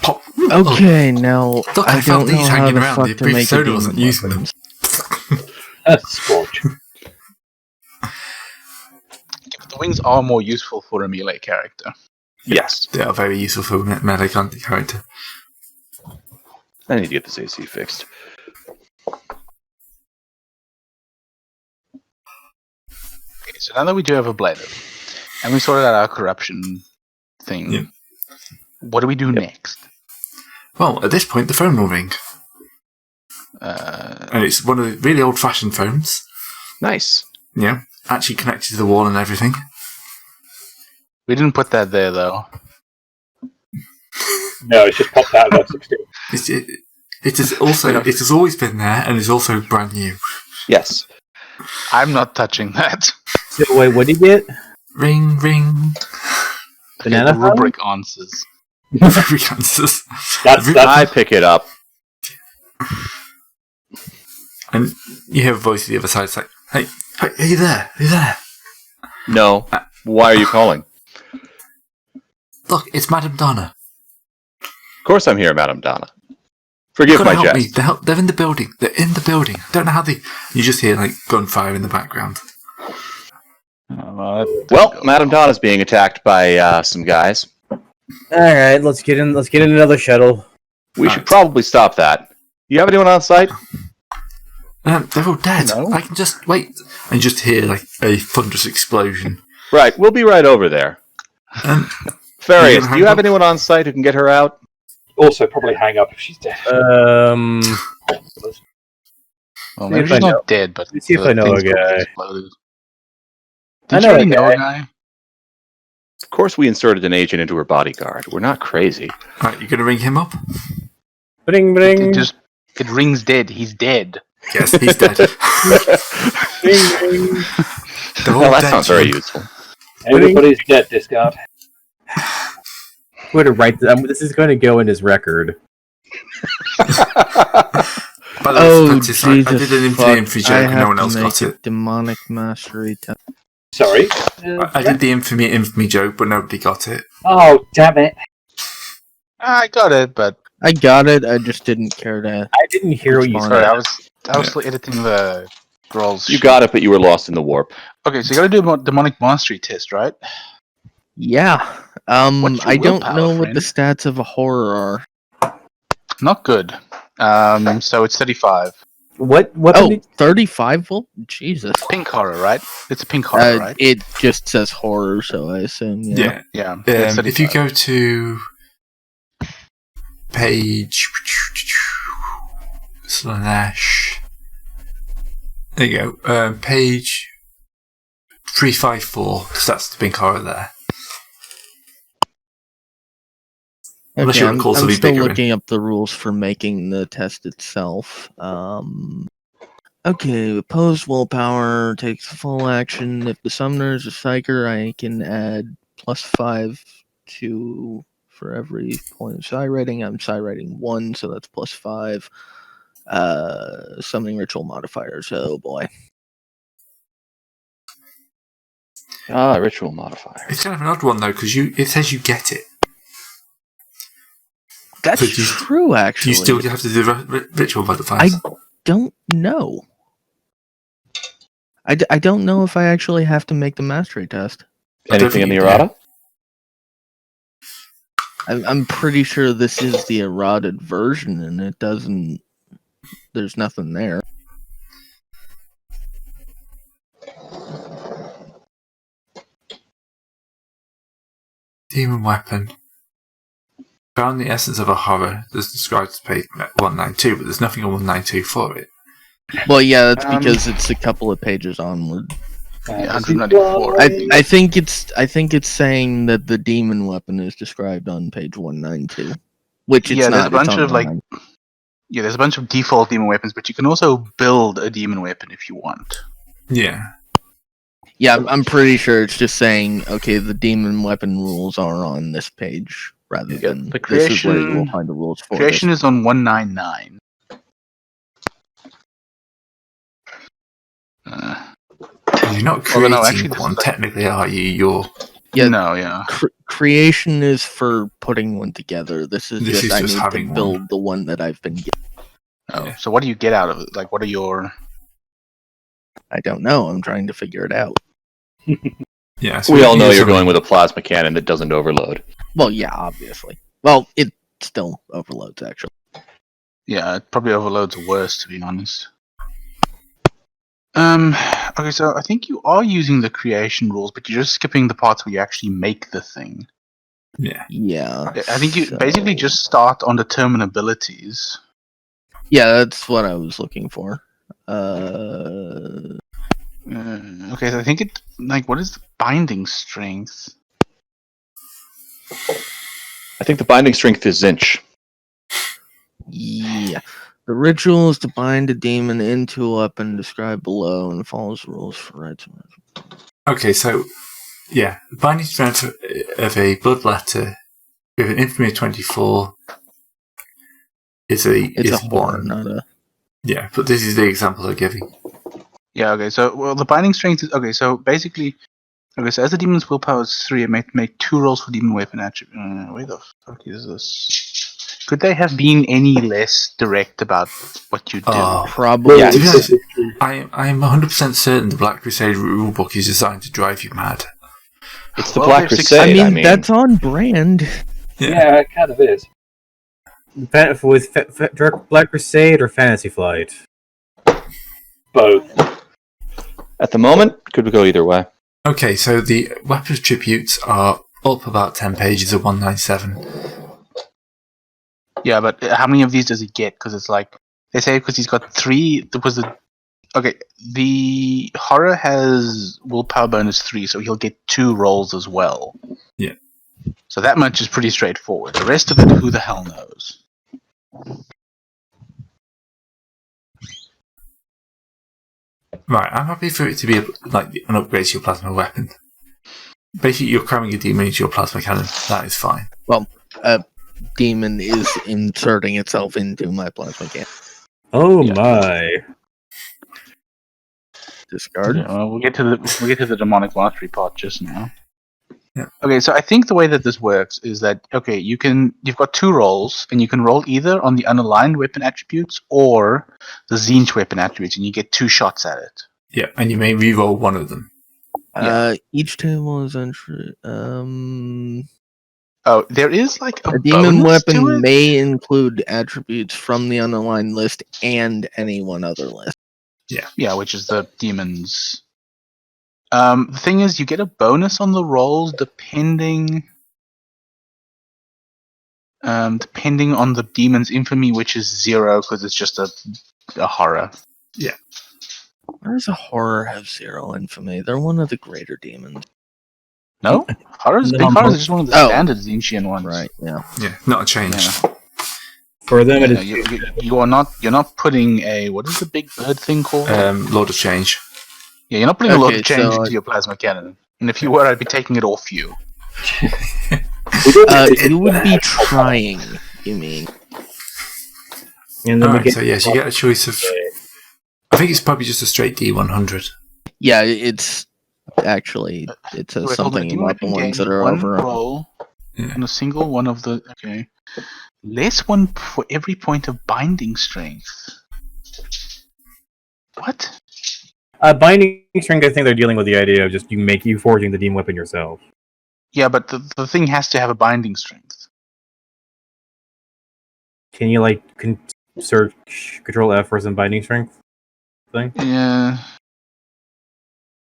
Speaker 1: Pop.
Speaker 2: Okay, now
Speaker 1: Look,
Speaker 2: I
Speaker 1: I found
Speaker 2: don't know
Speaker 1: these
Speaker 2: how
Speaker 1: hanging
Speaker 2: the
Speaker 1: around.
Speaker 2: fuck
Speaker 1: The
Speaker 2: to
Speaker 1: brief
Speaker 2: make a
Speaker 1: soda
Speaker 2: demon
Speaker 1: wasn't using them.
Speaker 2: weapon.
Speaker 3: Scorch.
Speaker 4: The wings are more useful for a melee character.
Speaker 6: Yes.
Speaker 1: They are very useful for a melee character.
Speaker 6: I need to get this AC fixed.
Speaker 4: Okay, so now that we do have a Ablative, and we sorted out our corruption thing,
Speaker 1: Yeah.
Speaker 4: what do we do next?
Speaker 1: Well, at this point, the phone will ring. And it's one of the really old-fashioned phones.
Speaker 6: Nice.
Speaker 1: Yeah, actually connected to the wall and everything.
Speaker 4: We didn't put that there though.
Speaker 3: No, it's just popped out of F16.
Speaker 1: It has always been there, and is also brand new.
Speaker 6: Yes.
Speaker 4: I'm not touching that.
Speaker 5: So, wait, what did you get?
Speaker 1: Ring, ring.
Speaker 4: Okay,
Speaker 5: Banana
Speaker 4: the rubric answers.
Speaker 1: Rubric answers.
Speaker 3: That's
Speaker 6: I pick it up.
Speaker 1: And you hear a voice at the other side. It's like, hey, are you there? Are you there?
Speaker 6: No. Why are you calling?
Speaker 1: Look, it's Madame Donna.
Speaker 6: Of course I'm here, Madame Donna. Forgive my
Speaker 1: Help me.
Speaker 6: jest.
Speaker 1: They're in the building. They're in the building. Don't know how they... You just hear, like, gunfire in the background.
Speaker 6: Well, Madame Donna's being attacked by some guys.
Speaker 5: Alright, let's get in another shuttle.
Speaker 6: We should probably stop that. You have anyone on site?
Speaker 1: They're all dead.
Speaker 4: No.
Speaker 1: I can just... Wait. And you just hear, like, a thunderous explosion.
Speaker 6: Right, we'll be right over there. Farius, do you have anyone on site who can get her out?
Speaker 3: also probably hang up if she's dead.
Speaker 4: Well, maybe
Speaker 5: if
Speaker 4: she's
Speaker 5: I know.
Speaker 4: not dead, but
Speaker 5: Let's see if
Speaker 4: the
Speaker 5: I know a
Speaker 4: thing's probably
Speaker 5: guy.
Speaker 4: exploded.
Speaker 5: I
Speaker 4: Did
Speaker 5: know
Speaker 4: you
Speaker 5: a
Speaker 4: already know a
Speaker 5: guy.
Speaker 4: guy?
Speaker 6: Of course we inserted an agent into her bodyguard. We're not crazy.
Speaker 1: Right, you going to ring him up?
Speaker 5: Bring, bring.
Speaker 4: It rings dead. He's dead.
Speaker 1: Yes, he's dead.
Speaker 5: Bring, bring.
Speaker 1: They're all
Speaker 6: Well, that
Speaker 1: dead,
Speaker 6: sounds very
Speaker 1: Jim.
Speaker 6: useful.
Speaker 3: Everybody's dead, discard.
Speaker 5: I'm going to write this is going to go in his record.
Speaker 1: By the way,
Speaker 2: Oh,
Speaker 1: Prentice, I did an
Speaker 2: fuck.
Speaker 1: infamy
Speaker 2: I
Speaker 1: joke and
Speaker 2: have
Speaker 1: no one
Speaker 2: to
Speaker 1: else
Speaker 2: make
Speaker 1: got
Speaker 2: a
Speaker 1: it.
Speaker 2: demonic mastery test.
Speaker 3: Sorry.
Speaker 1: I did the infamy joke, but nobody got it.
Speaker 3: Oh, damn it.
Speaker 4: I got it, but
Speaker 2: I got it. I just didn't care to.
Speaker 5: I didn't hear what you
Speaker 2: Sorry,
Speaker 4: sorry,
Speaker 5: said.
Speaker 4: I was still editing the rolls.
Speaker 6: You got it, but you were lost in the warp.
Speaker 4: Okay, so you got to do a demonic mastery test, right?
Speaker 2: Yeah.
Speaker 4: What's your
Speaker 2: I don't
Speaker 4: willpower,
Speaker 2: know what
Speaker 4: friend?
Speaker 2: the stats of a horror are.
Speaker 4: Not good. So it's 35.
Speaker 5: What
Speaker 2: Oh,
Speaker 5: did
Speaker 2: 35 volt? Jesus.
Speaker 4: Pink horror, right? It's a pink horror, right?
Speaker 2: It just says horror, so I assume. Yeah.
Speaker 1: Yeah.
Speaker 4: Yeah.
Speaker 1: If you go to page slash, there you go. Page 354. Because that's the pink horror there. Unless
Speaker 2: Okay,
Speaker 1: you
Speaker 2: I'm
Speaker 1: recall something
Speaker 2: still
Speaker 1: bigger in.
Speaker 2: looking up the rules for making the test itself. Okay, opposed willpower takes full action. If the summoner is a psyker, I can add +5 to for every point of psi rating. I'm psi rating 1, so that's +5. Summoning ritual modifiers. Oh boy.
Speaker 6: Ah, ritual modifier.
Speaker 1: It's kind of an odd one though, because it says you get it.
Speaker 2: That's
Speaker 1: So do you-
Speaker 2: true, actually.
Speaker 1: You still have to do ritual modifiers.
Speaker 2: I don't know. I don't know if I actually have to make the mastery test.
Speaker 1: I don't
Speaker 6: Anything in the
Speaker 1: think-
Speaker 6: errata?
Speaker 2: I'm pretty sure this is the eroded version, and it doesn't. There's nothing there.
Speaker 1: Demon weapon. Found the essence of a horror that's described as page 192, but there's nothing on 192 for it.
Speaker 2: Well, yeah, that's because it's a couple of pages onward.
Speaker 4: Yeah, 194.
Speaker 2: I think it's saying that the demon weapon is described on page 192, which it's
Speaker 4: Yeah,
Speaker 2: not.
Speaker 4: there's a bunch
Speaker 2: it's on
Speaker 4: of, like,
Speaker 2: 192.
Speaker 4: Yeah, there's a bunch of default demon weapons, but you can also build a demon weapon if you want.
Speaker 1: Yeah.
Speaker 2: Yeah, I'm pretty sure it's just saying, okay, the demon weapon rules are on this page rather
Speaker 6: Yeah,
Speaker 2: than
Speaker 4: the
Speaker 2: this is where you will
Speaker 4: creation-
Speaker 2: find the rules for
Speaker 4: Creation is on 199.
Speaker 1: You're not
Speaker 4: Although,
Speaker 1: creating
Speaker 4: no, actually, this
Speaker 1: one,
Speaker 4: is like-
Speaker 1: technically, are you? You're...
Speaker 2: Yeah.
Speaker 4: No, yeah.
Speaker 2: creation is for putting one together. This is
Speaker 1: This
Speaker 2: just
Speaker 1: is
Speaker 2: I
Speaker 1: just
Speaker 2: need
Speaker 1: having
Speaker 2: to
Speaker 1: one.
Speaker 2: build the one that I've been given.
Speaker 4: Oh,
Speaker 1: Yeah.
Speaker 4: so what do you get out of it? Like, what are your...
Speaker 2: I don't know. I'm trying to figure it out.
Speaker 1: Yeah, so
Speaker 6: We
Speaker 1: if
Speaker 6: all
Speaker 1: you
Speaker 6: know
Speaker 1: use
Speaker 6: you're
Speaker 1: something-
Speaker 6: going with a plasma cannon that doesn't overload.
Speaker 2: Well, yeah, obviously. Well, it still overloads actually.
Speaker 4: Yeah, it probably overloads worse, to be honest. Okay, so I think you are using the creation rules, but you're just skipping the parts where you actually make the thing.
Speaker 1: Yeah.
Speaker 2: Yeah.
Speaker 4: I think you
Speaker 2: so-
Speaker 4: basically just start on determine abilities.
Speaker 2: Yeah, that's what I was looking for.
Speaker 4: Okay, so I think it... Like, what is the binding strength?
Speaker 6: I think the binding strength is Zinch.
Speaker 2: Yeah. The ritual is to bind a demon into a weapon described below and follows the rules for rites.
Speaker 1: Okay, so yeah, the binding strength of a blood letter with an infamy of 24 is
Speaker 2: It's
Speaker 1: is
Speaker 2: a horror,
Speaker 1: 1.
Speaker 2: not a.
Speaker 1: Yeah, but this is the example I'm giving.
Speaker 4: Yeah, okay, so, the binding strength is... Okay, so basically... Okay, so as the demon's willpower is 3, it make 2 rolls for demon weapon attribute. Where the fuck is this? Could they have been any less direct about what you do?
Speaker 1: Oh,
Speaker 2: Probably.
Speaker 6: Yeah,
Speaker 1: to be honest, I am 100% certain the Black Crusade rulebook is designed to drive you mad.
Speaker 6: It's the
Speaker 4: Well,
Speaker 6: Black
Speaker 4: there's
Speaker 6: Crusade.
Speaker 2: I mean, that's on brand.
Speaker 3: Yeah, it kind of is.
Speaker 5: With Black Crusade or Fantasy Flight?
Speaker 3: Both.
Speaker 6: At the moment, could go either way.
Speaker 1: Okay, so the weapons tributes are up about 10 pages of 197.
Speaker 4: Yeah, but how many of these does he get? Because it's like... They say because he's got 3... Okay, the horror has willpower bonus 3, so he'll get 2 rolls as well.
Speaker 1: Yeah.
Speaker 4: So that much is pretty straightforward. The rest of it, who the hell knows?
Speaker 1: Right, I'm happy for it to be like an upgrade to your plasma weapon. Basically, you're cramming a demon into your plasma cannon. That is fine.
Speaker 2: Demon is inserting itself into my plasma cannon.
Speaker 5: Oh
Speaker 4: Yeah.
Speaker 5: my.
Speaker 2: Discard.
Speaker 4: Yeah, well, we'll get to the demonic mastery part just now.
Speaker 1: Yeah.
Speaker 4: Okay, so I think the way that this works is that you've got 2 rolls, and you can roll either on the unaligned weapon attributes or the Zinch weapon attributes, and you get 2 shots at it.
Speaker 1: Yeah, and you may re-roll one of them.
Speaker 2: Each table is entry.
Speaker 4: Oh, there is like a
Speaker 2: A demon
Speaker 4: bonus to
Speaker 2: weapon
Speaker 4: it?
Speaker 2: may include attributes from the unaligned list and any one other list.
Speaker 4: Yeah, which is the demons. The thing is, you get a bonus on the rolls depending on the demon's infamy, which is 0 because it's just a horror.
Speaker 2: Why does a horror have 0 infamy? They're one of the greater demons.
Speaker 4: No, horrors. Big
Speaker 5: No,
Speaker 4: horrors are just one of the
Speaker 2: Oh.
Speaker 4: standard Zinchian ones.
Speaker 2: Right, yeah.
Speaker 1: Yeah, not a change.
Speaker 4: Yeah.
Speaker 5: For them, it
Speaker 4: Yeah,
Speaker 5: is.
Speaker 4: you're not putting a, what is the big bird thing called?
Speaker 1: Lord of Change.
Speaker 4: Yeah, you're not putting a lot
Speaker 2: okay,
Speaker 4: of change
Speaker 2: so,
Speaker 4: into your plasma cannon. And if you were, I'd be taking it off you.
Speaker 2: You would be trying, you mean.
Speaker 5: And then we
Speaker 1: Alright,
Speaker 5: get
Speaker 1: so yes, you get a choice of... I think it's probably just a straight D100.
Speaker 2: Yeah, it's actually, it says
Speaker 4: Wait, hold on.
Speaker 2: something
Speaker 4: Demon
Speaker 2: about the
Speaker 4: weapon
Speaker 2: ones that
Speaker 4: gains
Speaker 2: are
Speaker 4: 1
Speaker 2: over.
Speaker 4: roll
Speaker 1: Yeah.
Speaker 4: on a single one of the... Okay. Less 1 for every point of binding strength. What?
Speaker 5: binding strength. I think they're dealing with the idea of just you forging the demon weapon yourself.
Speaker 4: Yeah, but the thing has to have a binding strength.
Speaker 5: Can you search Control F for some binding strength thing?
Speaker 4: Yeah.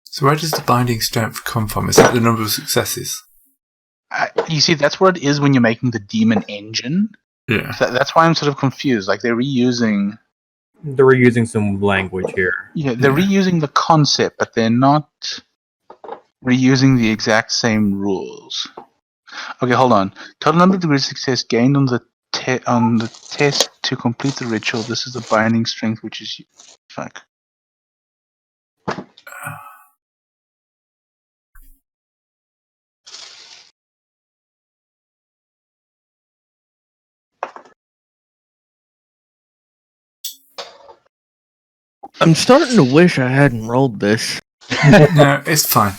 Speaker 1: So where does the binding strength come from? Is that the number of successes?
Speaker 4: You see, that's where it is when you're making the demon engine.
Speaker 1: Yeah.
Speaker 4: That's why I'm sort of confused. Like, they're reusing...
Speaker 5: They're reusing some language here.
Speaker 4: Yeah, they're
Speaker 1: Yeah.
Speaker 4: reusing the concept, but they're not reusing the exact same rules. Okay, hold on. Total number of degrees of success gained on the test to complete the ritual. This is the binding strength, which is... Fuck.
Speaker 2: I'm starting to wish I hadn't rolled this.
Speaker 1: No, it's fine.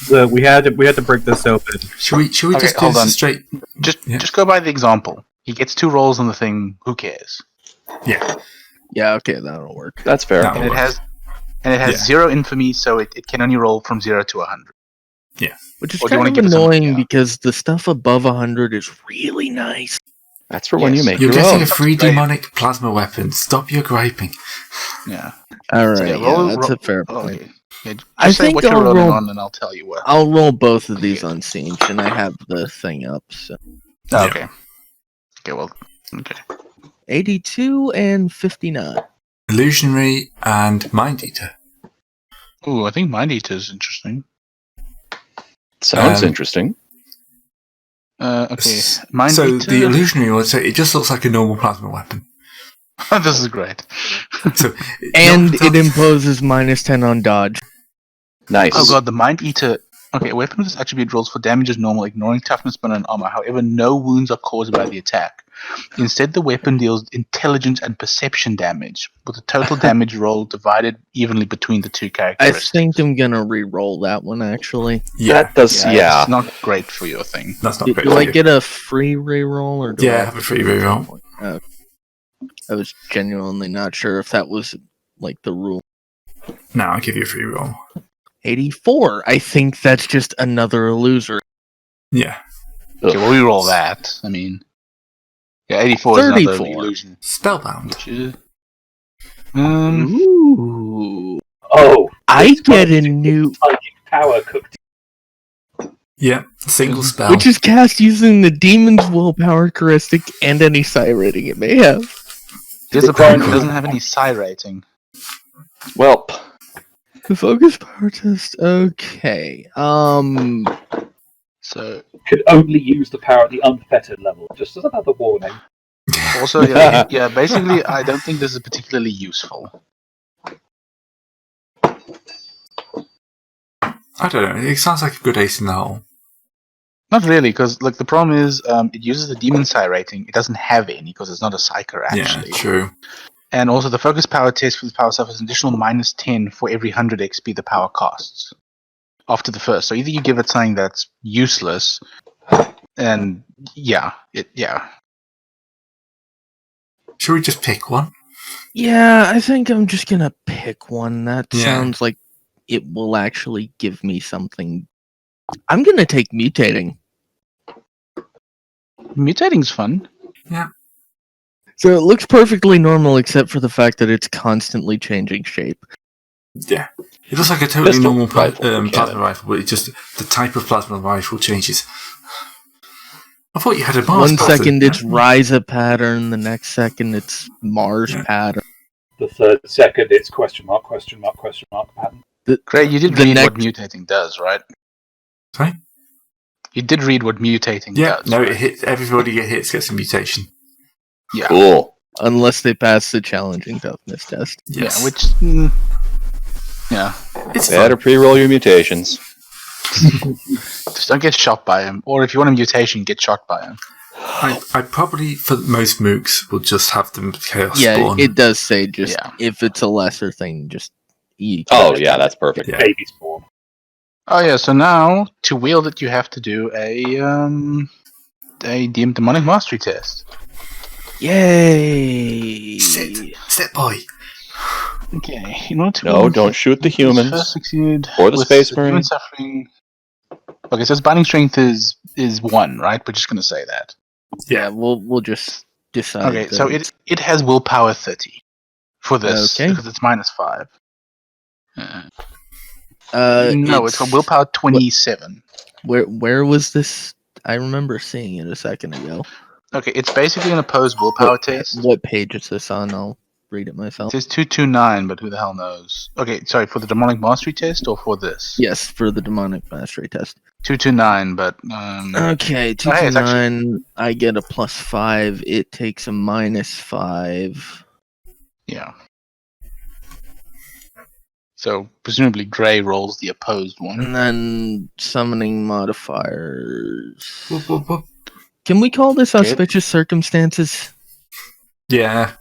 Speaker 5: So we had to break this open.
Speaker 1: Should we
Speaker 4: Okay,
Speaker 1: just do
Speaker 4: hold
Speaker 1: this
Speaker 4: on.
Speaker 1: straight? Yeah.
Speaker 4: Just go by the example. He gets 2 rolls on the thing. Who cares?
Speaker 1: Yeah.
Speaker 2: Yeah, okay, that'll work.
Speaker 6: That's fair.
Speaker 1: No.
Speaker 4: And it has 0 infamy, so it can only roll from 0 to 100.
Speaker 2: Which is
Speaker 4: Or do you wanna
Speaker 2: kind of
Speaker 4: give us some-
Speaker 2: annoying
Speaker 4: yeah.
Speaker 2: because the stuff above 100 is really nice.
Speaker 6: That's for when you
Speaker 4: Yes.
Speaker 6: make
Speaker 1: You're
Speaker 6: your
Speaker 1: getting
Speaker 6: own.
Speaker 1: a free
Speaker 4: Great.
Speaker 1: demonic plasma weapon. Stop your griping.
Speaker 4: Yeah.
Speaker 2: Alright,
Speaker 4: roll-
Speaker 2: that's
Speaker 4: roll-
Speaker 2: a fair
Speaker 4: Oh,
Speaker 2: point.
Speaker 4: okay. Yeah, just
Speaker 2: I
Speaker 4: say
Speaker 2: think
Speaker 4: what you're
Speaker 2: I'll
Speaker 4: rolling
Speaker 2: roll-
Speaker 4: on, and I'll tell you what.
Speaker 2: I'll roll both of these on Siege, and I have the thing up, so.
Speaker 4: Oh,
Speaker 1: Yeah.
Speaker 4: okay. Okay, well, okay.
Speaker 2: 82 and 59.
Speaker 1: Illusionary and Mind Eater.
Speaker 4: Ooh, I think Mind Eater is interesting.
Speaker 6: Sounds
Speaker 1: Um,
Speaker 6: interesting.
Speaker 4: Okay. Mind
Speaker 1: So
Speaker 4: Eater.
Speaker 1: the illusionary would say it just looks like a normal plasma weapon.
Speaker 4: This is great.
Speaker 1: So
Speaker 2: And
Speaker 1: no,
Speaker 2: it imposes -10 on dodge.
Speaker 6: Nice.
Speaker 4: Oh god, the Mind Eater. Okay, a weapon with this attribute rolls for damage as normal, ignoring toughness, spin, and armor. However, no wounds are caused by the attack. Instead, the weapon deals intelligence and perception damage, with the total damage roll divided evenly between the two
Speaker 2: I
Speaker 4: characteristics.
Speaker 2: think I'm gonna re-roll that one actually.
Speaker 1: yeah,
Speaker 6: That does, yeah.
Speaker 4: It's not great for your thing.
Speaker 1: that's not
Speaker 2: Do,
Speaker 1: great.
Speaker 2: do
Speaker 1: for
Speaker 2: I
Speaker 1: you.
Speaker 2: get a free re-roll or do
Speaker 1: Yeah,
Speaker 2: I
Speaker 1: have a free reroll.
Speaker 2: Oh. I was genuinely not sure if that was like the rule.
Speaker 1: No, I'll give you a free roll.
Speaker 2: 84. I think that's just another loser.
Speaker 1: Yeah,
Speaker 4: Okay, well, we roll that. I mean, yeah, 84 is another
Speaker 2: 34.
Speaker 4: illusion.
Speaker 1: spellbound.
Speaker 4: Which is,
Speaker 2: Ooh.
Speaker 3: Oh,
Speaker 2: I
Speaker 3: it's got
Speaker 2: get a new,
Speaker 3: psychic power cooked.
Speaker 1: Yeah, single spell.
Speaker 2: which is cast using the demon's willpower characteristic and any psi rating it may have.
Speaker 4: there's a point that doesn't have any psi rating.
Speaker 6: Well,
Speaker 2: The focus power test. Okay.
Speaker 4: So,
Speaker 3: Could only use the power at the unfettered level. Just as another warning.
Speaker 4: also, yeah, basically, I don't think this is particularly useful.
Speaker 1: I don't know. It sounds like a good ace in the hole.
Speaker 4: Not really, because like the problem is, it uses the demon psi rating. It doesn't have any because it's not a psyker actually.
Speaker 1: Yeah, true.
Speaker 4: And also, the focus power test for the power suffers an additional -10 for every 100 XP the power costs after the first. So either you give it something that's useless, and yeah.
Speaker 1: Should we just pick one?
Speaker 2: Yeah, I think I'm just gonna pick one. That
Speaker 1: Yeah.
Speaker 2: sounds like it will actually give me something. I'm gonna take mutating.
Speaker 4: Mutating's fun.
Speaker 2: So it looks perfectly normal except for the fact that it's constantly changing shape.
Speaker 1: Yeah. It looks like a totally
Speaker 6: Pistol
Speaker 1: normal
Speaker 6: rifle,
Speaker 1: plasma
Speaker 6: cannon.
Speaker 1: rifle, but it's just the type of plasma rifle changes. I thought you had a Mars
Speaker 2: One
Speaker 1: pattern.
Speaker 2: second it's Ryza pattern, the next second it's Mars
Speaker 1: Yeah.
Speaker 2: pattern.
Speaker 3: The third second, it's question mark pattern.
Speaker 4: Great, you did
Speaker 2: The
Speaker 4: read
Speaker 2: next-
Speaker 4: what mutating does, right?
Speaker 1: Sorry?
Speaker 4: You did read what mutating
Speaker 1: Yeah,
Speaker 4: does.
Speaker 1: no,
Speaker 4: right?
Speaker 1: it hits. Everybody gets a mutation.
Speaker 4: Yeah.
Speaker 6: cool.
Speaker 2: Unless they pass the challenging toughness test.
Speaker 1: Yes.
Speaker 4: Yeah, which. Yeah.
Speaker 1: it's
Speaker 6: Better
Speaker 1: fun.
Speaker 6: pre-roll your mutations.
Speaker 4: Just don't get shot by him. Or if you want a mutation, get shot by him.
Speaker 1: I probably, for most mooks, will just have them chaos
Speaker 2: Yeah,
Speaker 1: spawn.
Speaker 2: it does say just
Speaker 4: Yeah.
Speaker 2: if it's a lesser thing, just you
Speaker 6: Oh, yeah, that's perfect.
Speaker 1: Yeah.
Speaker 3: Baby spawn.
Speaker 4: Oh yeah, so now to wield it, you have to do a demonic mastery test.
Speaker 2: Yay!
Speaker 1: Sit, boy.
Speaker 4: Okay, in order to
Speaker 6: No,
Speaker 4: wield
Speaker 6: don't shoot the
Speaker 4: it,
Speaker 6: humans.
Speaker 4: First succeed
Speaker 6: Or the
Speaker 4: with
Speaker 6: Space
Speaker 4: demon
Speaker 6: Marine.
Speaker 4: suffering. Okay, so its binding strength is 1, right? We're just gonna say that.
Speaker 2: Yeah, we'll just decide.
Speaker 4: Okay,
Speaker 2: that
Speaker 4: so
Speaker 2: it's-
Speaker 4: it has willpower 30 for this
Speaker 2: Okay.
Speaker 4: because it's -5.
Speaker 2: uh,
Speaker 4: No, it's got willpower 27.
Speaker 2: Where was this? I remember seeing it a second ago.
Speaker 4: Okay, it's basically an opposed willpower test.
Speaker 2: What page is this on? I'll read it
Speaker 4: It
Speaker 2: myself.
Speaker 4: says 229, but who the hell knows? Okay, sorry, for the demonic mastery test or for this?
Speaker 2: Yes, for the demonic mastery test.
Speaker 4: 229, but
Speaker 2: Okay, two
Speaker 4: Oh, hey,
Speaker 2: to
Speaker 4: it's actually-
Speaker 2: 9. I get a +5. It takes a -5.
Speaker 4: yeah. So presumably Gray rolls the opposed one.
Speaker 2: And then summoning modifiers.
Speaker 1: Whoop, whoop, whoop.
Speaker 2: Can we call this
Speaker 4: Okay.
Speaker 2: auspicious circumstances?
Speaker 1: Yeah.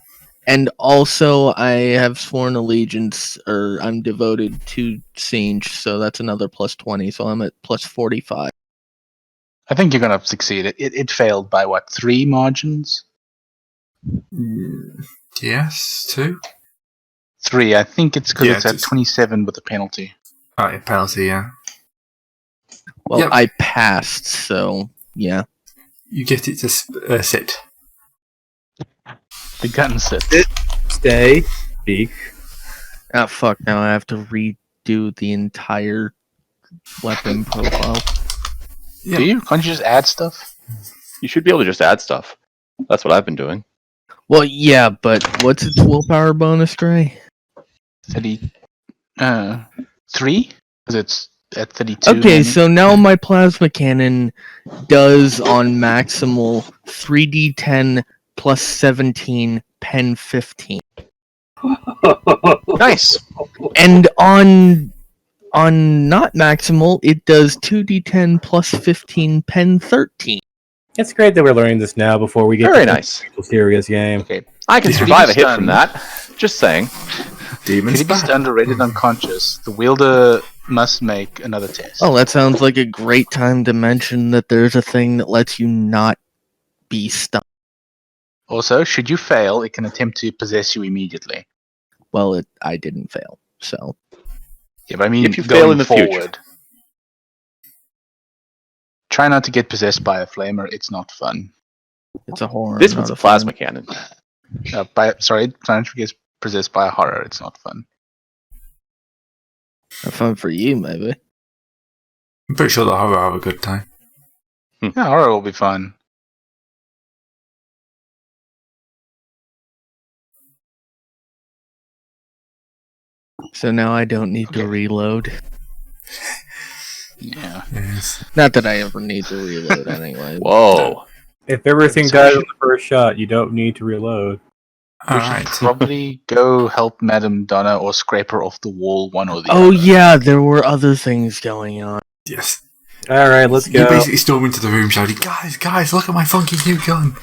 Speaker 2: And also, I have sworn allegiance, or I'm devoted to Singe, so that's another +20, so I'm at +45.
Speaker 4: I think you're gonna succeed. It failed by what, 3 margins?
Speaker 1: Yes, 2.
Speaker 4: 3. I think it's because
Speaker 1: Yeah,
Speaker 4: it's at
Speaker 1: just-
Speaker 4: 27 with a penalty.
Speaker 1: Oh, yeah, penalty, yeah.
Speaker 2: Well,
Speaker 1: Yep.
Speaker 2: I passed, so yeah.
Speaker 1: You get it to sit.
Speaker 4: The gun sit.
Speaker 5: Stay. Speak.
Speaker 2: Ah, fuck, now I have to redo the entire weapon profile.
Speaker 1: Yeah.
Speaker 4: Do you? Can't you just add stuff?
Speaker 6: You should be able to just add stuff. That's what I've been doing.
Speaker 2: Well, yeah, but what's its willpower bonus, Gray?
Speaker 4: 30. 3? Because it's at 32.
Speaker 2: Okay,
Speaker 4: maybe?
Speaker 2: so now my plasma cannon does on maximal 3d10 plus 17 pen 15.
Speaker 6: Nice.
Speaker 2: And on not maximal, it does 2d10 plus 15 pen 13.
Speaker 5: It's great that we're learning this now before we get
Speaker 6: Very
Speaker 5: to
Speaker 6: nice.
Speaker 5: the serious game.
Speaker 4: Okay.
Speaker 6: I can
Speaker 1: Yeah.
Speaker 6: survive a hit
Speaker 4: Stun.
Speaker 6: from that. Just saying.
Speaker 1: Demons
Speaker 4: If he's stunned or rated unconscious, the wielder must make another test.
Speaker 2: Oh, that sounds like a great time to mention that there's a thing that lets you not be stunned.
Speaker 4: Also, should you fail, it can attempt to possess you immediately.
Speaker 2: Well, I didn't fail, so.
Speaker 4: Yeah, but I mean,
Speaker 6: If you fail
Speaker 4: going
Speaker 6: in the
Speaker 4: forward,
Speaker 6: future.
Speaker 4: try not to get possessed by a flamer. It's not fun.
Speaker 2: It's a horror.
Speaker 6: This
Speaker 2: not
Speaker 6: one's a
Speaker 2: fun.
Speaker 6: plasma cannon.
Speaker 4: Try not to get possessed by a horror. It's not fun.
Speaker 2: Not fun for you, maybe.
Speaker 1: I'm pretty sure the horror have a good time.
Speaker 4: Yeah, horror will be fun.
Speaker 2: So now I don't need to
Speaker 4: Okay.
Speaker 2: reload.
Speaker 4: Yeah.
Speaker 1: Yes.
Speaker 2: Not that I ever need to reload anyway.
Speaker 6: Whoa.
Speaker 5: If everything
Speaker 4: So
Speaker 5: dies
Speaker 4: we
Speaker 5: on the first shot, you don't need to reload.
Speaker 4: We
Speaker 1: Alright.
Speaker 4: should probably go help Madame Donna or scrape her off the wall, one or the
Speaker 2: Oh
Speaker 4: other.
Speaker 2: yeah, there were other things going on.
Speaker 1: Yes.
Speaker 5: Alright, let's
Speaker 1: You
Speaker 5: go.
Speaker 1: basically storm into the room shouting, guys, look at my funky new gun.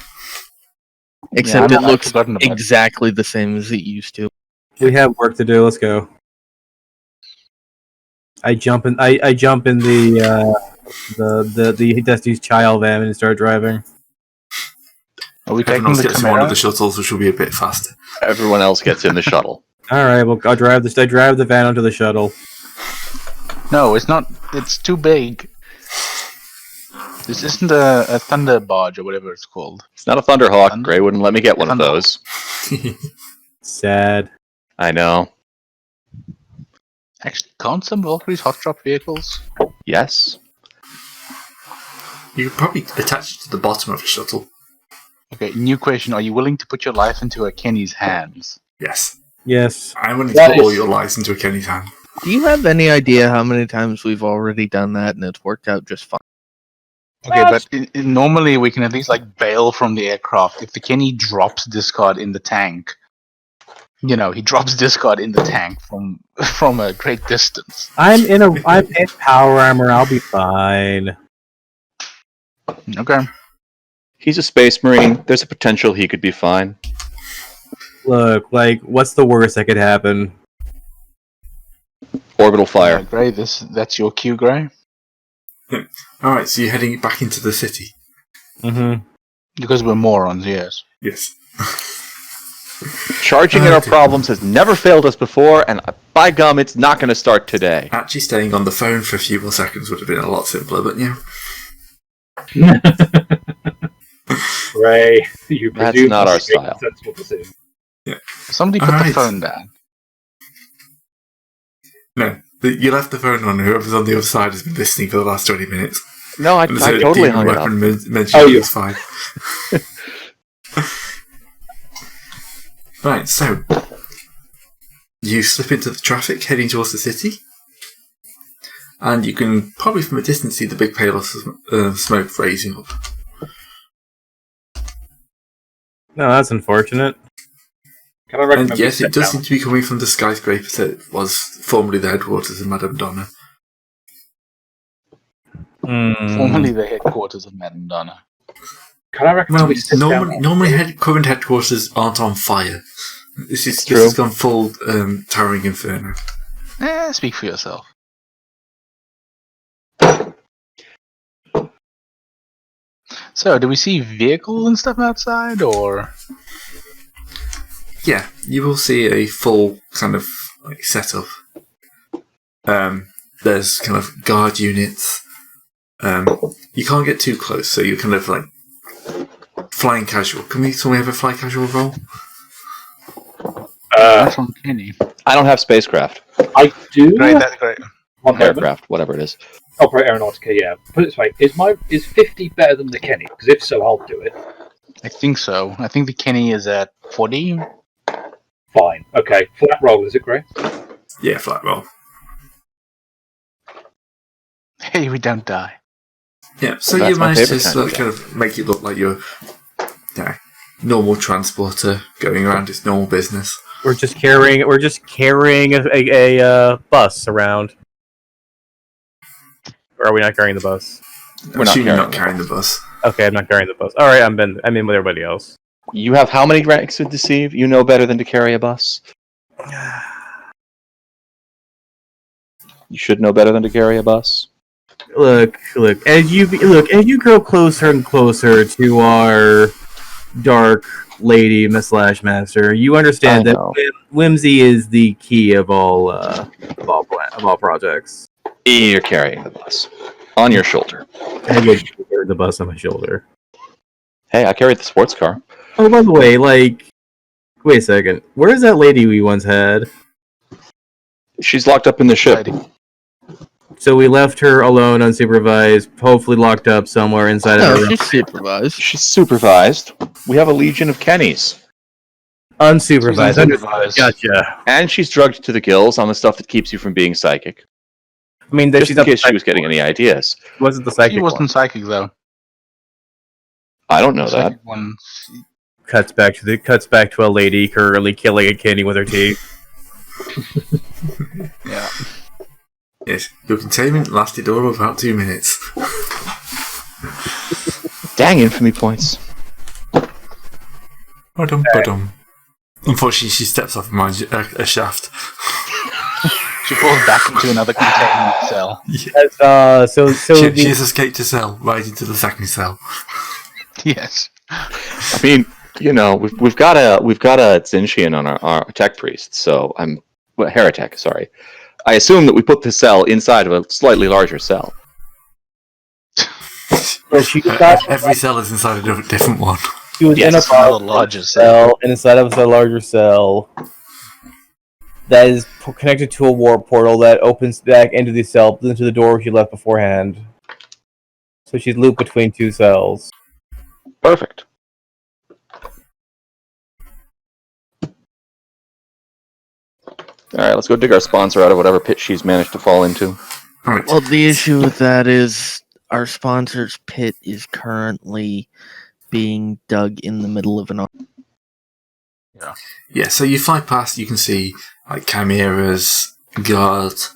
Speaker 2: Except
Speaker 4: Yeah,
Speaker 2: it
Speaker 4: I've
Speaker 2: looks
Speaker 4: forgotten about it.
Speaker 2: exactly the same as it used to.
Speaker 5: We have work to do. Let's go. I jump in the Dusty's child van and start driving.
Speaker 4: Are we taking
Speaker 1: Everyone else
Speaker 4: the
Speaker 1: gets in one of the
Speaker 4: Chimera?
Speaker 1: shuttles, which will be a bit faster.
Speaker 6: Everyone else gets in the shuttle.
Speaker 5: All right, well, I drive the van onto the shuttle.
Speaker 4: No, it's not. It's too big. This isn't a thunder barge or whatever it's called.
Speaker 6: It's not a Thunderhawk. Gray wouldn't let me get one of
Speaker 4: Thunderhawk.
Speaker 6: those.
Speaker 5: Sad.
Speaker 6: I know.
Speaker 4: Actually, can't some Valkyries hot drop vehicles?
Speaker 6: Yes.
Speaker 1: You could probably attach it to the bottom of the shuttle.
Speaker 4: Okay, new question. Are you willing to put your life into a Kenny's hands?
Speaker 1: Yes.
Speaker 5: Yes.
Speaker 1: I'm willing to
Speaker 3: That
Speaker 1: put all
Speaker 3: is-
Speaker 1: your lives into a Kenny's hand.
Speaker 2: Do you have any idea how many times we've already done that and it's worked out just fine?
Speaker 4: Okay, but normally we can at least like bail from the aircraft. If the Kenny drops discard in the tank, he drops discard in the tank from a great distance.
Speaker 5: I'm in power armor. I'll be fine.
Speaker 4: Okay.
Speaker 6: He's a space marine. There's a potential he could be fine.
Speaker 5: Look, what's the worst that could happen?
Speaker 6: Orbital fire.
Speaker 4: Gray, that's your cue, Gray.
Speaker 1: Alright, so you're heading back into the city.
Speaker 5: Mm-hmm.
Speaker 4: Because we're morons, yes.
Speaker 1: Yes.
Speaker 6: Charging in our problems has never failed us before, and by gum, it's not going to start today.
Speaker 1: Actually staying on the phone for a few more seconds would have been a lot simpler, but yeah.
Speaker 3: Ray, you
Speaker 6: That's
Speaker 3: presume
Speaker 6: not our
Speaker 3: to make a
Speaker 6: style.
Speaker 3: sensible decision.
Speaker 4: Somebody put the
Speaker 1: Alright.
Speaker 4: phone down.
Speaker 1: No, you left the phone on. Whoever's on the other side has been listening for the last 20 minutes.
Speaker 6: No, I
Speaker 1: And there's a
Speaker 6: totally
Speaker 1: demon
Speaker 6: hung it up.
Speaker 1: weapon mentioned
Speaker 3: Oh, yeah.
Speaker 1: it's fine. Right, so you slip into the traffic heading towards the city, and you can probably from a distance see the big pale of smoke raising up.
Speaker 5: No, that's unfortunate.
Speaker 3: Can I recommend
Speaker 1: And
Speaker 3: we
Speaker 1: yes,
Speaker 3: sit
Speaker 1: it does
Speaker 3: down?
Speaker 1: seem to be coming from the skyscraper that was formerly the headquarters of Madame Donna.
Speaker 4: Formerly the headquarters of Madame Donna.
Speaker 3: Can I recommend
Speaker 1: Well,
Speaker 3: we sit down?
Speaker 1: normally current headquarters aren't on fire. This
Speaker 6: true.
Speaker 1: has gone full towering inferno.
Speaker 4: Speak for yourself. So, do we see vehicles and stuff outside, or...?
Speaker 1: Yeah, you will see a full kind of setup. There's kind of guard units. You can't get too close, so you're kind of flying casual. Can we have a fly casual roll?
Speaker 4: That's on Kenny.
Speaker 6: I don't have spacecraft.
Speaker 3: I do.
Speaker 4: Great, that's great.
Speaker 3: One moment.
Speaker 6: Aircraft, whatever it is.
Speaker 3: Operate Aeronautica, yeah. Put it this way: is 50 better than the Kenny? Because if so, I'll do it.
Speaker 4: I think so. I think the Kenny is at 40.
Speaker 3: Fine. Okay. Flat roll, is it, Gray?
Speaker 1: Yeah, flat roll.
Speaker 4: Hey, we don't die.
Speaker 1: Yeah, so
Speaker 6: That's
Speaker 1: you
Speaker 6: my
Speaker 1: managed to
Speaker 6: favorite
Speaker 1: sort of
Speaker 6: kind
Speaker 1: kind of make it look like you're normal transporter going around its normal business.
Speaker 5: We're just carrying a bus around. Or are we not carrying the bus?
Speaker 6: We're not
Speaker 1: Assuming you're not
Speaker 6: carrying
Speaker 1: carrying the bus.
Speaker 5: Okay, I'm not carrying the bus. All right, I'm in with everybody else.
Speaker 6: You have how many ranks of deceive? You know better than to carry a bus. You should know better than to carry a bus.
Speaker 5: Look. As you grow closer and closer to our dark lady, Miss Master, you understand
Speaker 6: I
Speaker 5: that
Speaker 6: know.
Speaker 5: whimsy is the key of all projects.
Speaker 6: You're carrying the bus on your shoulder.
Speaker 5: I would carry the bus on my shoulder.
Speaker 6: Hey, I carried the sports car.
Speaker 5: Oh, by the way, wait a second. Where's that lady we once had?
Speaker 6: She's locked up in the ship.
Speaker 5: So we left her alone, unsupervised, hopefully locked up somewhere inside of
Speaker 2: No,
Speaker 5: her.
Speaker 2: she's supervised.
Speaker 6: She's supervised. We have a legion of Kennys.
Speaker 5: Unsupervised.
Speaker 4: She's unsupervised.
Speaker 5: Gotcha.
Speaker 6: And she's drugged to the gills on the stuff that keeps you from being psychic.
Speaker 5: I mean,
Speaker 6: Just
Speaker 5: she's
Speaker 6: in case she was getting any ideas.
Speaker 5: Wasn't the psychic
Speaker 4: She wasn't
Speaker 5: one.
Speaker 4: psychic though.
Speaker 6: I don't know
Speaker 4: The
Speaker 6: that.
Speaker 4: psychic one.
Speaker 5: Cuts back to a lady currently killing a kitty with her teeth.
Speaker 4: Yeah.
Speaker 1: Yes, your containment lasted all of about 2 minutes.
Speaker 6: Dang infamy points.
Speaker 1: Ba-dum. Unfortunately, she steps off a shaft.
Speaker 4: She falls back into another containment cell.
Speaker 1: she has escaped a cell right into the second cell.
Speaker 4: Yes.
Speaker 6: I mean, you know, we've got a Zinshian on our tech priest, so heretic. Sorry, I assume that we put the cell inside of a slightly larger cell.
Speaker 1: Every cell is inside a different one.
Speaker 5: She was in a
Speaker 4: larger
Speaker 5: cell, and inside of a larger cell that is connected to a warp portal that opens back into the cell, into the door she left beforehand. So she's looped between two cells.
Speaker 6: Perfect. All right, let's go dig our sponsor out of whatever pit she's managed to fall into.
Speaker 1: Right.
Speaker 2: Well, the issue with that is our sponsor's pit is currently being dug in the middle of an.
Speaker 1: Yeah, so you fly past, you can see like chimeras, guards,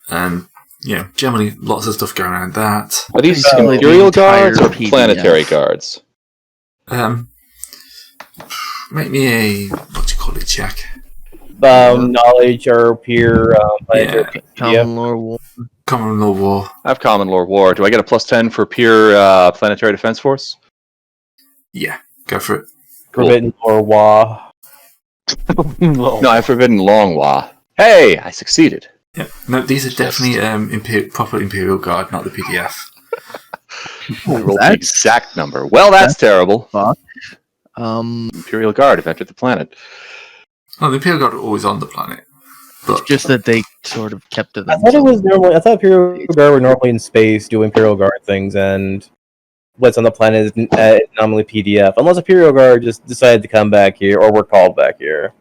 Speaker 1: and generally lots of stuff going around that.
Speaker 6: Are these
Speaker 2: Basically the
Speaker 6: Imperial
Speaker 2: entire
Speaker 6: guards or
Speaker 2: PDF.
Speaker 6: planetary guards?
Speaker 1: Make me a check.
Speaker 5: Knowledge or peer.
Speaker 2: Common lore war.
Speaker 1: Common law war.
Speaker 6: I have common lore war. Do I get a +10 for pure planetary defense force?
Speaker 1: Yeah, go for it.
Speaker 5: Forbidden or Wa.
Speaker 6: No, I have forbidden long wa. Hey, I succeeded.
Speaker 1: Yeah, no, these are definitely proper Imperial Guard, not the PDF.
Speaker 6: I rolled the
Speaker 2: That's-
Speaker 6: exact number. Well, that's terrible.
Speaker 2: Um,
Speaker 6: Imperial Guard have entered the planet.
Speaker 1: Oh, the Imperial Guard are always on the planet. But
Speaker 2: just that they sort of kept to
Speaker 5: I thought
Speaker 2: themselves.
Speaker 5: I thought Imperial Guard were normally in space doing Imperial Guard things, and what's on the planet is nominally PDF. Unless Imperial Guard just decided to come back here, or were called back here.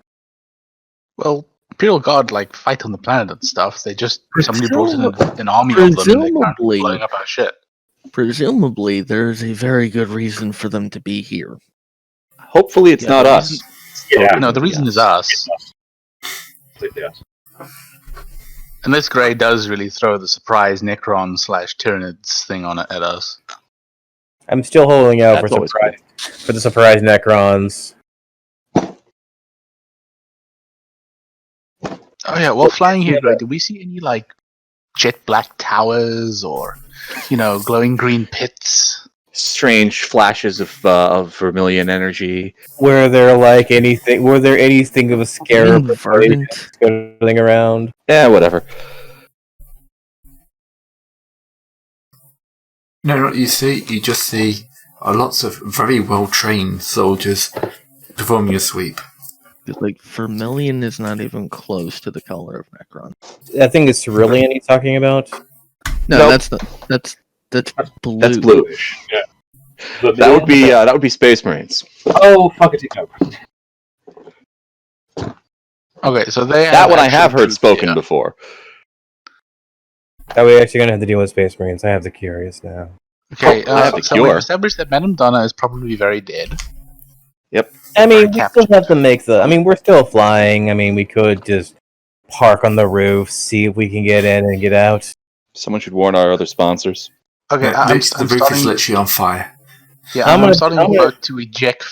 Speaker 4: Well, Imperial Guard fight on the planet and stuff. They just somebody brought in an army of them and they're
Speaker 2: Presumably-
Speaker 4: blowing up our shit.
Speaker 2: Presumably, there's a very good reason for them to be here.
Speaker 6: Hopefully, it's
Speaker 4: Yeah,
Speaker 6: not
Speaker 4: the
Speaker 6: us.
Speaker 4: reason- No, the reason is us.
Speaker 3: Yes.
Speaker 4: Unless Grey does really throw the surprise Necron / Tyranids thing on it at us.
Speaker 5: I'm still holding out
Speaker 6: That's
Speaker 5: for
Speaker 6: always
Speaker 5: the surprise Necrons.
Speaker 4: Oh yeah, while flying here, Grey, did we see any jet black towers or glowing green pits?
Speaker 6: Strange flashes of vermilion energy.
Speaker 5: Were there anything of a scarab
Speaker 2: Verdant.
Speaker 5: going around?
Speaker 6: Yeah, whatever.
Speaker 1: no, what you just see are lots of very well trained soldiers performing a sweep.
Speaker 2: Vermilion is not even close to the color of Necron.
Speaker 5: I think it's Cerulean he's talking about.
Speaker 2: No,
Speaker 6: Nope.
Speaker 2: that's not. That's blue.
Speaker 6: That's bluish.
Speaker 3: But
Speaker 6: That would be Space Marines.
Speaker 3: Oh, fuck it.
Speaker 4: Okay, so they
Speaker 6: That one I
Speaker 4: actual
Speaker 6: have heard
Speaker 4: troops
Speaker 6: spoken
Speaker 4: here.
Speaker 6: before.
Speaker 5: Are we actually gonna have to deal with Space Marines? I have the curious now.
Speaker 4: Okay,
Speaker 6: I have the
Speaker 4: so we've
Speaker 6: cure.
Speaker 4: established that Madame Donna is probably very dead.
Speaker 5: I mean, we
Speaker 4: Captured.
Speaker 5: still have to make the. I mean, we're still flying. I mean, we could just park on the roof, see if we can get in and get out.
Speaker 6: Someone should warn our other sponsors.
Speaker 4: Okay,
Speaker 1: The
Speaker 4: I'm
Speaker 1: roof is
Speaker 4: starting.
Speaker 1: literally on fire.
Speaker 4: Yeah,
Speaker 5: I'm
Speaker 4: I'm
Speaker 5: gonna-
Speaker 4: starting
Speaker 5: I'm gonna-
Speaker 4: work to eject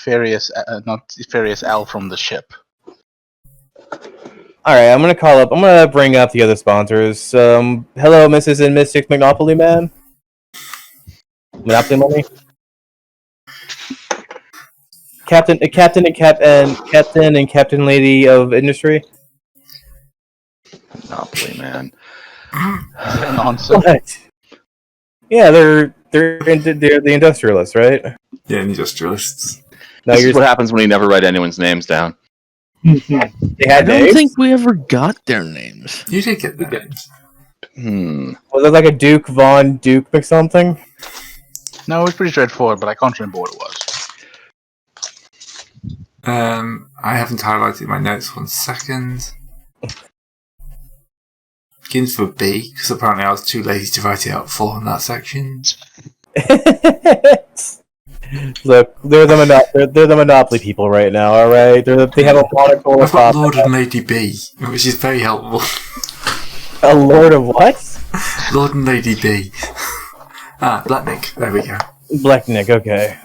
Speaker 4: not Farius Al from the ship.
Speaker 5: All right, I'm gonna bring up the other sponsors. Hello, Mrs. and Mystic Monopoly Man. Monopoly Money. Captain and Captain Lady of Industry.
Speaker 6: Monopoly, man.
Speaker 4: Nonsense.
Speaker 5: What? Yeah, they're the industrialists, right?
Speaker 1: Yeah, industrialists.
Speaker 5: No,
Speaker 6: This
Speaker 5: you're
Speaker 6: is what happens when you never write anyone's names down.
Speaker 5: they
Speaker 2: I
Speaker 5: had
Speaker 2: don't
Speaker 5: names?
Speaker 2: think we ever got their names.
Speaker 1: You did get their names.
Speaker 5: Was it like a Duke Von Duke or something?
Speaker 4: No, it's pretty straightforward, but I can't remember what it was.
Speaker 1: I haven't highlighted my notes. 1 second. Begins with B, because apparently I was too lazy to write it out for in that section.
Speaker 5: Look, they're the Monopoly people right now. All right, they have a monocle.
Speaker 1: I've got Lord and Lady B, which is very helpful.
Speaker 5: A Lord of what?
Speaker 1: Lord and Lady B. Black Nick. There we go.
Speaker 5: Black Nick. Okay.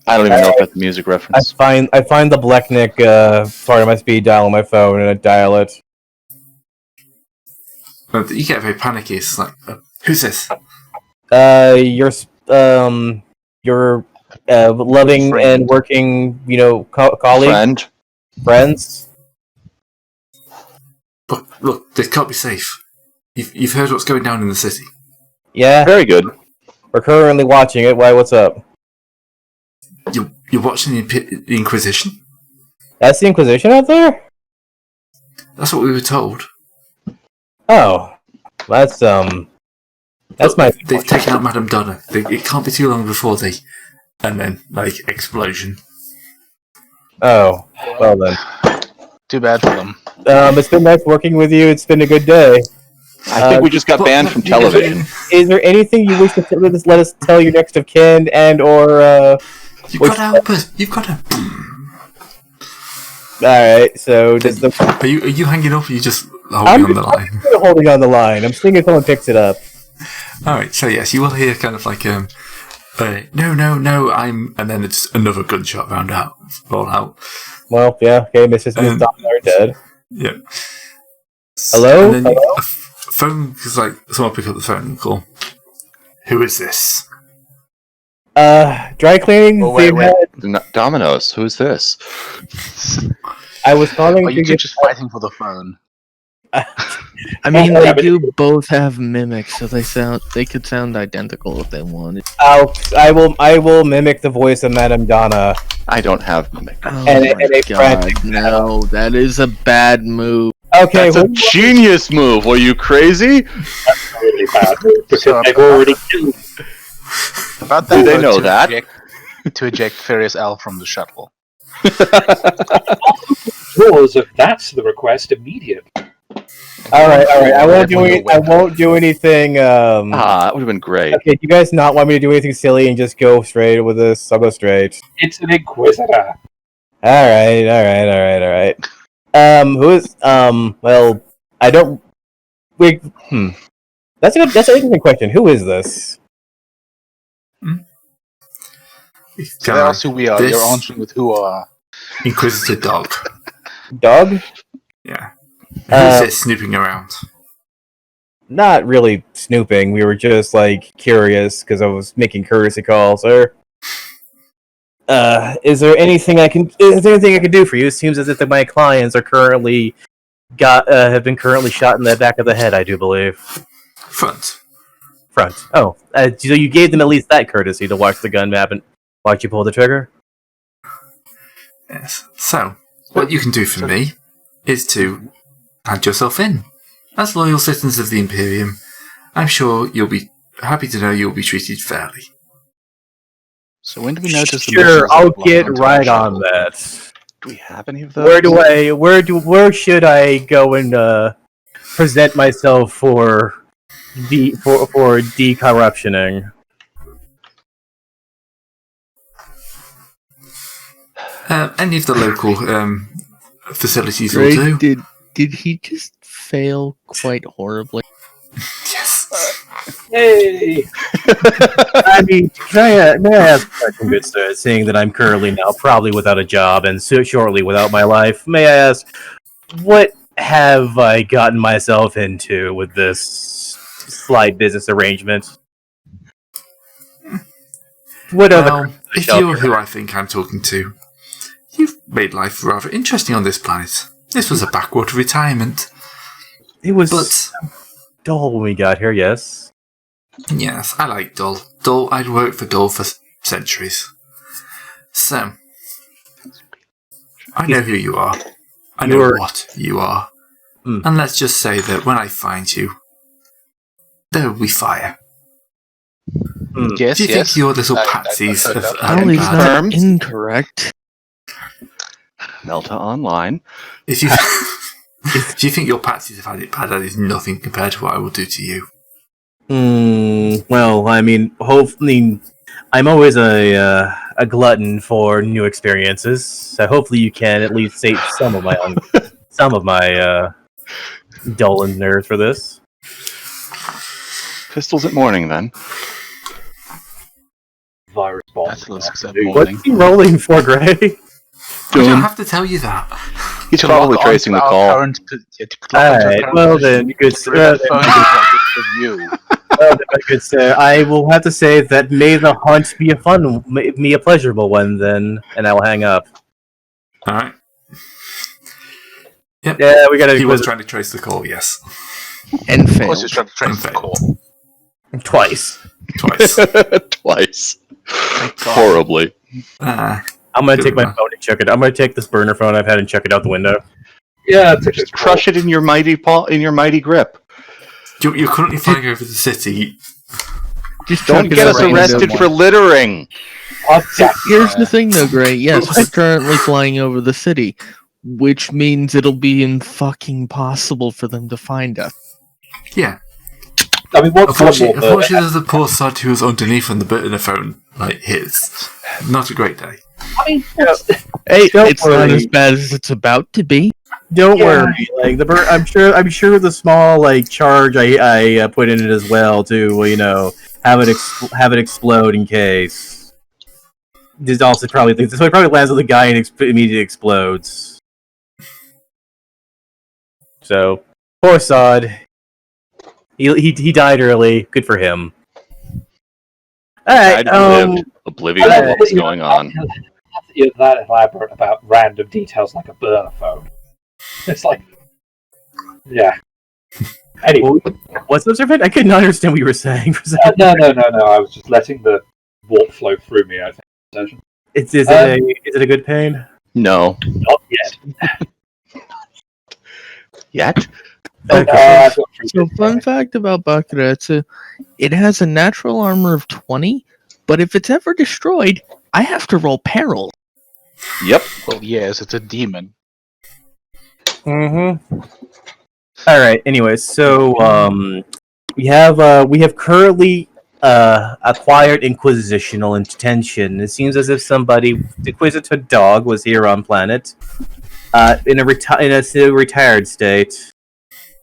Speaker 6: I don't even know if that's a music
Speaker 5: I
Speaker 6: reference.
Speaker 5: find the Black Nick part of my speed dial on my phone and I dial it.
Speaker 1: But you get very panicky. It's like, who's this?
Speaker 5: Your loving
Speaker 4: Friend.
Speaker 5: and working, colleague, friends.
Speaker 1: Look, this can't be safe. You've heard what's going down in the city.
Speaker 5: Yeah,
Speaker 6: Very good.
Speaker 5: we're currently watching it. Why? What's up?
Speaker 1: You're watching the Inquisition?
Speaker 5: That's the Inquisition out there.
Speaker 1: That's what we were told.
Speaker 5: Oh, that's my.
Speaker 1: They've taken out Madame Donna. It can't be too long before they... And then, explosion.
Speaker 5: Oh, well then.
Speaker 4: Too bad for them.
Speaker 5: It's been nice working with you. It's been a good day.
Speaker 6: I think we just got banned from television.
Speaker 5: Is there anything you wish to let us tell your next of kin and or?
Speaker 1: You've got to help us. You've got to...
Speaker 5: Alright, so does the...
Speaker 1: Are you hanging up or are you just holding on the line?
Speaker 5: I'm holding on the line. I'm seeing if someone picks it up.
Speaker 1: Alright, so yes, you will hear kind of like, no, I'm... And then it's another gunshot roll out.
Speaker 5: Well, yeah, okay, Mrs. and Miss Donna are dead.
Speaker 1: Yeah.
Speaker 5: Hello?
Speaker 1: And then
Speaker 5: Hello?
Speaker 1: a phone, because someone pick up the phone and call. Who is this?
Speaker 5: Dry cleaning?
Speaker 4: Oh, wait.
Speaker 6: Domino's. Who's this?
Speaker 5: I was calling
Speaker 4: Are
Speaker 5: to
Speaker 4: you two
Speaker 5: get...
Speaker 4: just fighting for the phone?
Speaker 2: I mean, they do both have mimics, so they could sound identical if they wanted.
Speaker 5: I will mimic the voice of Madame Donna.
Speaker 6: I don't have mimic.
Speaker 2: Oh
Speaker 5: And
Speaker 2: my
Speaker 5: a
Speaker 2: god,
Speaker 5: frantic
Speaker 2: no, that is a bad move.
Speaker 5: Okay,
Speaker 6: That's a genius move. Are you crazy?
Speaker 3: Really bad because
Speaker 4: So-
Speaker 3: they've already killed.
Speaker 4: About that,
Speaker 6: Do they
Speaker 4: vote
Speaker 6: know
Speaker 4: to
Speaker 6: that?
Speaker 4: to eject Farius Al from the shuttle.
Speaker 3: Rules if that's the request immediate.
Speaker 5: Alright. I won't do
Speaker 4: Whatever
Speaker 5: anything,
Speaker 6: That would have been great.
Speaker 5: Okay, do you guys not want me to do anything silly and just go straight with this? I'll go straight.
Speaker 3: It's an inquisitor.
Speaker 5: Alright. Who is, well, I don't... Wait, That's an interesting question. Who is this?
Speaker 4: So that's who we are.
Speaker 1: This-
Speaker 4: You're answering with who are.
Speaker 1: Inquisitor Dog.
Speaker 5: Dog?
Speaker 1: Yeah. Who's
Speaker 5: Uh,
Speaker 1: this snooping around?
Speaker 5: Not really snooping. We were just, curious, because I was making courtesy calls, sir. Is there anything I can do for you? It seems as if my clients are currently have been shot in the back of the head, I do believe.
Speaker 1: Front.
Speaker 5: Oh, so you gave them at least that courtesy to watch the gun map and watch you pull the trigger?
Speaker 1: Yes. So, what you can do for me is to hand yourself in. As loyal citizens of the Imperium, I'm sure you'll be happy to know you'll be treated fairly.
Speaker 4: So when do we notice the
Speaker 5: Sure,
Speaker 4: missiles
Speaker 5: I'll
Speaker 4: flying
Speaker 5: get
Speaker 4: onto
Speaker 5: right
Speaker 4: our
Speaker 5: on
Speaker 4: shuttle?
Speaker 5: that.
Speaker 6: Do we have any of those?
Speaker 5: Where should I go and present myself for decorruptioning.
Speaker 1: Any of the local facilities will
Speaker 2: Greg,
Speaker 1: do.
Speaker 2: did he just fail quite horribly?
Speaker 1: Yes.
Speaker 3: Yay!
Speaker 5: I mean, may I ask a question, good sir, seeing that I'm currently now probably without a job and so shortly without my life, may I ask, what have I gotten myself into with this slight business arrangement? What other...
Speaker 1: Well, if you're who I think I'm talking to, you've made life rather interesting on this planet. This was a backwater retirement.
Speaker 5: It was
Speaker 1: But,
Speaker 5: dull when we got here, yes.
Speaker 1: yes, I like Dull. Dull, I'd worked for Dull for centuries. So, I know who you are. I know what you are. And let's just say that when I find you, there will be fire.
Speaker 4: Yes,
Speaker 1: Do you think your little patsies have had
Speaker 2: Oh,
Speaker 1: it
Speaker 2: he's
Speaker 1: bad?
Speaker 2: not incorrect.
Speaker 6: Melta Online.
Speaker 1: If you, if you think your patsies have had it bad, that is nothing compared to what I will do to you.
Speaker 5: Well, I mean, hopefully, I'm always a glutton for new experiences. So hopefully, you can at least save some of my dull and nerves for this.
Speaker 6: Pistols at morning, then.
Speaker 3: Virus bomb.
Speaker 4: That's less except
Speaker 5: What's
Speaker 4: morning.
Speaker 5: he rolling for, Gray?
Speaker 1: I don't have to tell you that.
Speaker 6: He's probably tracing the call.
Speaker 5: Alright, well then, good sir. Good sir. I will have to say that may the hunt be a pleasurable one then, and I will hang up.
Speaker 1: Alright. Yep.
Speaker 5: Yeah, we gotta.
Speaker 1: He was trying to trace the call, yes.
Speaker 2: And
Speaker 4: Of
Speaker 2: failed.
Speaker 4: course, he's trying to trace the call.
Speaker 5: Twice.
Speaker 1: Twice.
Speaker 6: Twice. Horribly.
Speaker 5: I'm gonna take my phone and check it. I'm gonna take this burner phone I've had and check it out the window.
Speaker 3: Yeah,
Speaker 6: Just crush it in your mighty paw, in your mighty grip.
Speaker 1: You're currently flying over the city.
Speaker 2: Just
Speaker 6: Don't
Speaker 2: chuck it
Speaker 6: get us
Speaker 2: out the
Speaker 6: arrested
Speaker 2: window.
Speaker 6: for littering.
Speaker 2: Here's the thing, though, Gray. Yes, we're currently flying over the city, which means it'll be impossible for them to find us.
Speaker 1: Yeah.
Speaker 3: I mean, what's
Speaker 1: Unfortunately, there's the poor sod who was underneath when the burner phone hits. Not a great day.
Speaker 3: I mean,
Speaker 2: Hey,
Speaker 5: Don't
Speaker 2: it's not
Speaker 5: worry.
Speaker 2: as bad as it's about to be.
Speaker 5: Don't worry. Like I'm sure the small charge I put in it as well to have it explode in case. This also probably lands on the guy and immediately explodes. So poor Sod. He died early. Good for him. All right.
Speaker 6: Lived, oblivious of what was going on.
Speaker 3: You're that elaborate about random details like a burner phone. It's like, yeah. Anyway,
Speaker 5: What's observant? I could not understand what you were saying.
Speaker 3: no. I was just letting the warp flow through me. I think.
Speaker 5: Is it a good pain?
Speaker 6: No.
Speaker 3: Not yet.
Speaker 6: Yet?
Speaker 5: Okay.
Speaker 2: So, fun fact about Bakuretsu, it has a natural armor of 20, but if it's ever destroyed, I have to roll peril.
Speaker 6: Yep.
Speaker 4: Well, yes, it's a demon.
Speaker 5: Mm-hmm. All right. Anyways, so we have currently acquired inquisitional intention. It seems as if somebody, Inquisitor Dog, was here on planet in a retired state.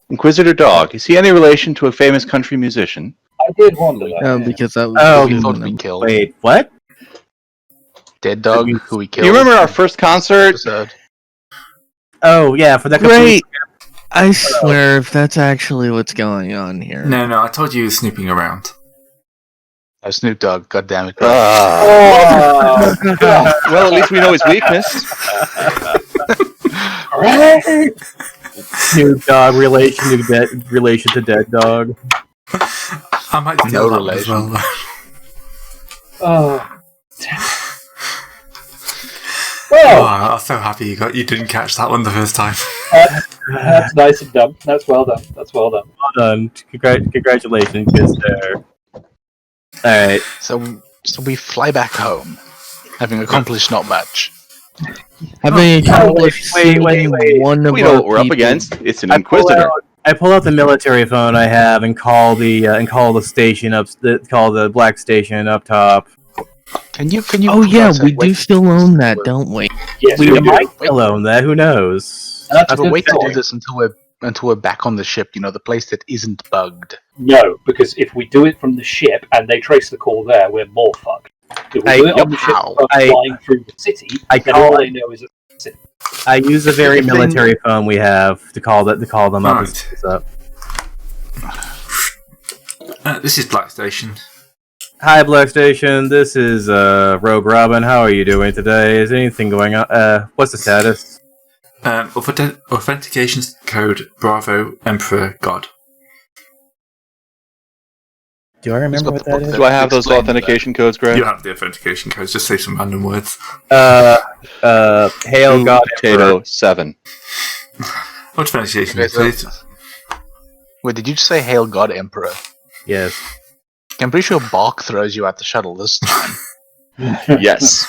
Speaker 6: Inquisitor Dog. Is he any relation to a famous country musician?
Speaker 3: I did wonder that.
Speaker 2: Because that was
Speaker 5: Oh,
Speaker 4: We thought we killed.
Speaker 5: Wait, what?
Speaker 4: Dead dog who we
Speaker 6: Do
Speaker 4: killed.
Speaker 6: you remember our first concert?
Speaker 4: Episode.
Speaker 5: Oh, yeah, for that.
Speaker 2: Great! I swear, if that's actually what's going on here.
Speaker 1: No, I told you he was snooping around.
Speaker 4: Snoop Dogg, God damn it.
Speaker 6: Well, at least we know his weakness.
Speaker 5: Snoop Dogg relation to Dead Dog.
Speaker 1: I might
Speaker 4: No
Speaker 1: steal that one as
Speaker 4: relation.
Speaker 1: well.
Speaker 3: Oh.
Speaker 1: Oh,
Speaker 3: Well,
Speaker 1: I was so happy you didn't catch that one the first time.
Speaker 3: that's nice and done. That's well done.
Speaker 5: Well done. Congratulations, good sir. Alright.
Speaker 4: So we fly back home, having accomplished not much.
Speaker 2: Having accomplished
Speaker 5: wait.
Speaker 2: one of
Speaker 6: We know
Speaker 2: our
Speaker 6: what we're up
Speaker 2: people-
Speaker 6: against. It's an Inquisitor.
Speaker 5: I pull out the military phone I have and call the station call the black station up top.
Speaker 4: Can you?
Speaker 2: Oh yeah, we
Speaker 4: wait-
Speaker 2: do still own that, don't we?
Speaker 3: Yes,
Speaker 5: We
Speaker 3: we
Speaker 5: might
Speaker 3: do.
Speaker 5: still own that. Who knows?
Speaker 3: And that's
Speaker 4: But
Speaker 3: a
Speaker 4: wait
Speaker 3: good
Speaker 4: to do
Speaker 3: point.
Speaker 4: this until we're back on the ship. You know, the place that isn't bugged.
Speaker 3: No, because if we do it from the ship and they trace the call there, we're more fucked. If we do it on the ship
Speaker 4: How?
Speaker 3: flying through the city, then all they know is that the city.
Speaker 5: I use the very
Speaker 4: If they-
Speaker 5: military phone we have to call them up. And
Speaker 1: Right.
Speaker 5: set this up.
Speaker 1: This is Black Station.
Speaker 5: Hi, Black Station. This is Rogue Robin. How are you doing today? Is anything going on? What's the status?
Speaker 1: Authentication code Bravo Emperor God.
Speaker 5: Do I remember what that is?
Speaker 6: Do I have those
Speaker 4: Explain
Speaker 6: authentication codes, Greg?
Speaker 1: You have the authentication codes. Just say some random words.
Speaker 5: Hail God
Speaker 6: Potato
Speaker 5: Emperor.
Speaker 6: 7.
Speaker 1: Authentication,
Speaker 4: Okay, so-
Speaker 1: please.
Speaker 4: Wait, did you just say "Hail God Emperor"?
Speaker 5: Yes.
Speaker 4: I'm pretty sure Bark throws you out the shuttle this time.
Speaker 6: Yes.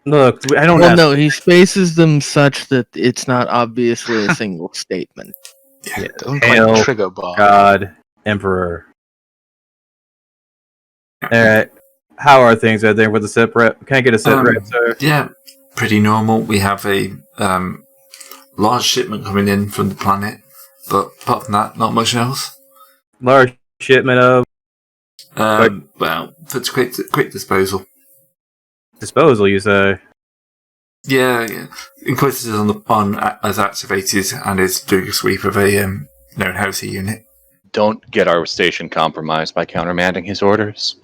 Speaker 5: Look, I don't
Speaker 2: Well,
Speaker 5: have.
Speaker 2: no, he spaces them such that it's not obviously a single statement.
Speaker 4: It doesn't
Speaker 5: Hail
Speaker 4: quite trigger Bark.
Speaker 5: God Emperor. Alright. How are things out there with the SIP rep? Can I get a SIP rep, sir?
Speaker 1: Yeah, pretty normal. We have a large shipment coming in from the planet, but apart from that, not much else.
Speaker 5: Large shipment of
Speaker 1: Well, for quick disposal.
Speaker 5: disposal, you say?
Speaker 1: Yeah. Inquisitor's as activated and is doing a sweep of a known housey unit.
Speaker 6: Don't get our station compromised by countermanding his orders.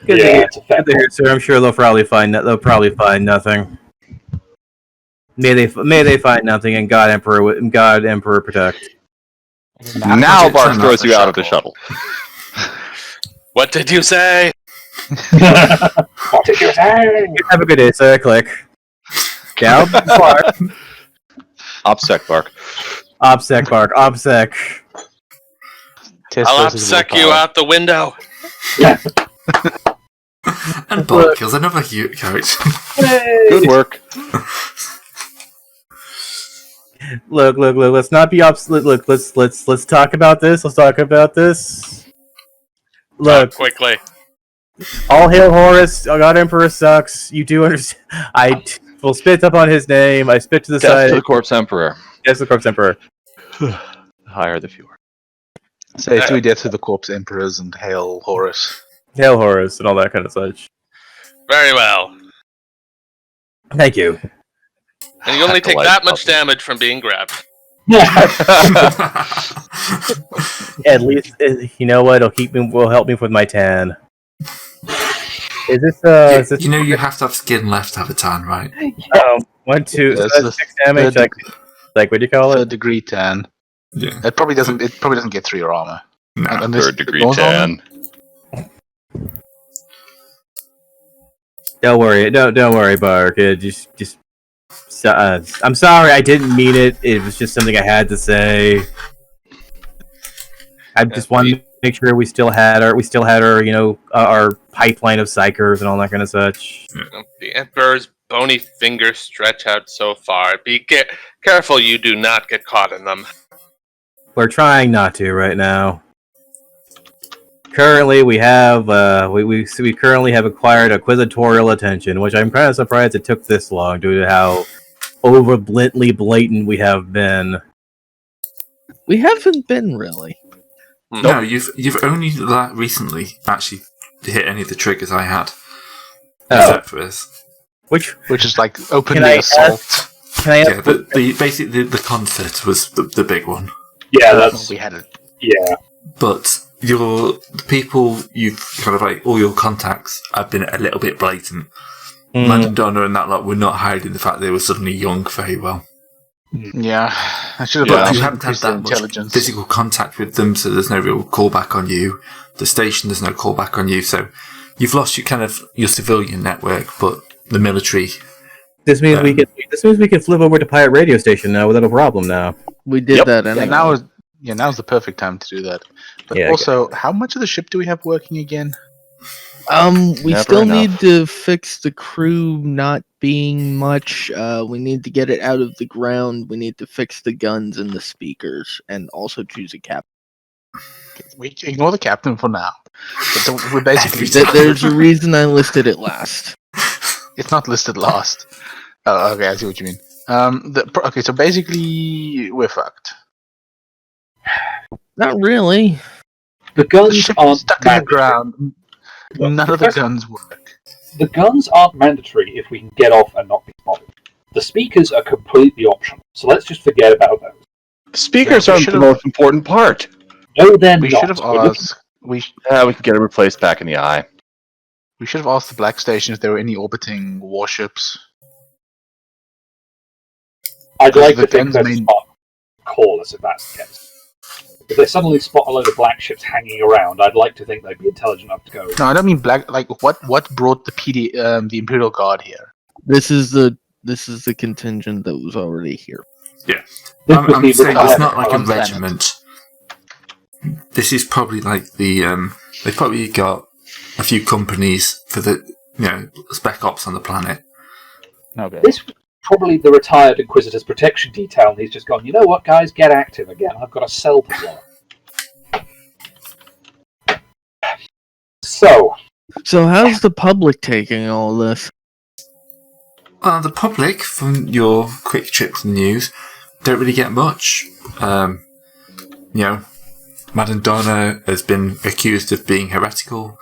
Speaker 5: Good to
Speaker 3: Yeah,
Speaker 5: hear.
Speaker 3: it's a fair
Speaker 5: Good to hear, sir. I'm sure they'll probably find nothing. May they find nothing, and God Emperor protect.
Speaker 6: Now
Speaker 1: Turn
Speaker 6: Bark
Speaker 1: off
Speaker 6: throws
Speaker 1: the
Speaker 6: you out of the shuttle.
Speaker 7: What did you say?
Speaker 3: What did you say?
Speaker 5: Have a good day, sir. Click. Down. Bark.
Speaker 6: OPSEC Bark.
Speaker 5: OPSEC, Bark. OPSEC.
Speaker 7: I'll upsec you out the window.
Speaker 1: And Bob kills another character.
Speaker 6: Good work.
Speaker 5: Look. Let's not be Look. Let's talk about this. Look.
Speaker 7: Quickly.
Speaker 5: All hail Horus. God Emperor sucks. You do understand. I will spit up on his name. I spit to the
Speaker 6: Death
Speaker 5: side.
Speaker 6: to the Corpse Emperor.
Speaker 5: Yes, the Corpse Emperor.
Speaker 6: The higher the fewer.
Speaker 4: Say 3 deaths to the corpse emperors and hail Horus.
Speaker 5: Hail Horus and all that kind of such.
Speaker 7: Very well.
Speaker 5: Thank you.
Speaker 7: And you only take
Speaker 6: Acolyte
Speaker 7: that much
Speaker 6: puppy.
Speaker 7: damage from being grabbed.
Speaker 5: At least you know what? Will help me with my tan. Is this?
Speaker 1: You know you have to have skin left to have a tan, right?
Speaker 5: 1, 2,
Speaker 4: Yeah,
Speaker 5: so
Speaker 4: it's
Speaker 5: that's
Speaker 4: the
Speaker 5: 6 damage.
Speaker 4: third-
Speaker 5: Like what do you call it?
Speaker 4: 3rd degree tan.
Speaker 1: Yeah.
Speaker 4: It probably doesn't get through your armor.
Speaker 1: No.
Speaker 4: And this-
Speaker 6: 3rd degree
Speaker 4: goes on?
Speaker 6: tan.
Speaker 5: Don't worry, Bark. I'm sorry. I didn't mean it. It was just something I had to say. I just wanted to make sure we still had our our pipeline of psychers and all that kind of such.
Speaker 7: The Emperor's bony fingers stretch out so far. Be careful you do not get caught in them.
Speaker 5: We're trying not to right now. Currently, we have we currently have acquired inquisitorial attention, which I'm kind of surprised it took this long due to how blatant we have been.
Speaker 2: We haven't been really.
Speaker 1: No, you've only recently actually hit any of the triggers I had. Except for this.
Speaker 5: Which
Speaker 4: Which is like
Speaker 5: Can I
Speaker 4: openly assault.
Speaker 5: can I ask?
Speaker 1: Yeah, basically the concert was the big one.
Speaker 3: Yeah, that's
Speaker 4: We had it.
Speaker 3: yeah.
Speaker 1: But the people you've kind of like all your contacts have been a little bit blatant. London Donna and that lot were not hiding the fact they were suddenly young very well.
Speaker 4: Yeah, I should
Speaker 1: But
Speaker 4: have
Speaker 1: you haven't had
Speaker 4: increased their
Speaker 1: that much
Speaker 4: intelligence.
Speaker 1: physical contact with them, so there's no real callback on you. The station, there's no callback on you, so you've lost your civilian network, but the military.
Speaker 5: This means we can flip over to pirate radio station now without a problem now.
Speaker 2: We did
Speaker 6: Yep.
Speaker 2: that
Speaker 4: Yeah,
Speaker 2: anyway.
Speaker 4: now's the perfect time to do that. But
Speaker 5: Yeah,
Speaker 4: also, how much of the ship do we have working again?
Speaker 2: We
Speaker 6: Never
Speaker 2: still
Speaker 6: enough.
Speaker 2: need to fix the crew not being much. We need to get it out of the ground. We need to fix the guns and the speakers, and also choose a captain.
Speaker 4: We ignore the captain for now. So we're basically
Speaker 2: There's a reason I listed it last.
Speaker 4: it's not listed last. Oh, okay, I see what you mean. Okay, so basically we're fucked.
Speaker 2: Not really.
Speaker 3: The
Speaker 4: The
Speaker 3: guns
Speaker 4: ship is
Speaker 3: aren't
Speaker 4: stuck in the
Speaker 3: mandatory.
Speaker 4: ground.
Speaker 3: Look,
Speaker 4: None of the guns work.
Speaker 3: The guns aren't mandatory if we can get off and not be spotted. The speakers are completely optional, so let's just forget about those.
Speaker 6: Speakers
Speaker 4: Yeah, we
Speaker 6: aren't the
Speaker 4: should've-
Speaker 6: most important part.
Speaker 3: No, they're
Speaker 4: We
Speaker 3: not.
Speaker 4: should have
Speaker 3: We're looking-
Speaker 4: asked. We
Speaker 6: We can get it replaced back in the eye.
Speaker 4: should have asked the Black Station if there were any orbiting warships.
Speaker 3: I'd like
Speaker 4: the
Speaker 3: to think
Speaker 4: guns
Speaker 3: there's a
Speaker 4: mean-
Speaker 3: spot call us if that's the case. If they suddenly spot a load of black ships hanging around, I'd like to think they'd be intelligent enough to go.
Speaker 4: No, I don't mean black. Like what brought the Imperial Guard here?
Speaker 2: This is the contingent that was already here.
Speaker 3: This
Speaker 1: I'm
Speaker 3: was the
Speaker 1: saying
Speaker 3: retired-
Speaker 1: it's not like a
Speaker 4: understand it.
Speaker 1: regiment. This is probably like the they've probably got a few companies for the spec ops on the planet.
Speaker 6: Okay.
Speaker 3: This was probably the retired Inquisitor's protection detail, and he's just gone, you know what, guys, get active again. I've got a cell to blow. So,
Speaker 2: how's the public taking all this?
Speaker 1: The public, from your quick trips and news, don't really get much. Madame Donna has been accused of being heretical.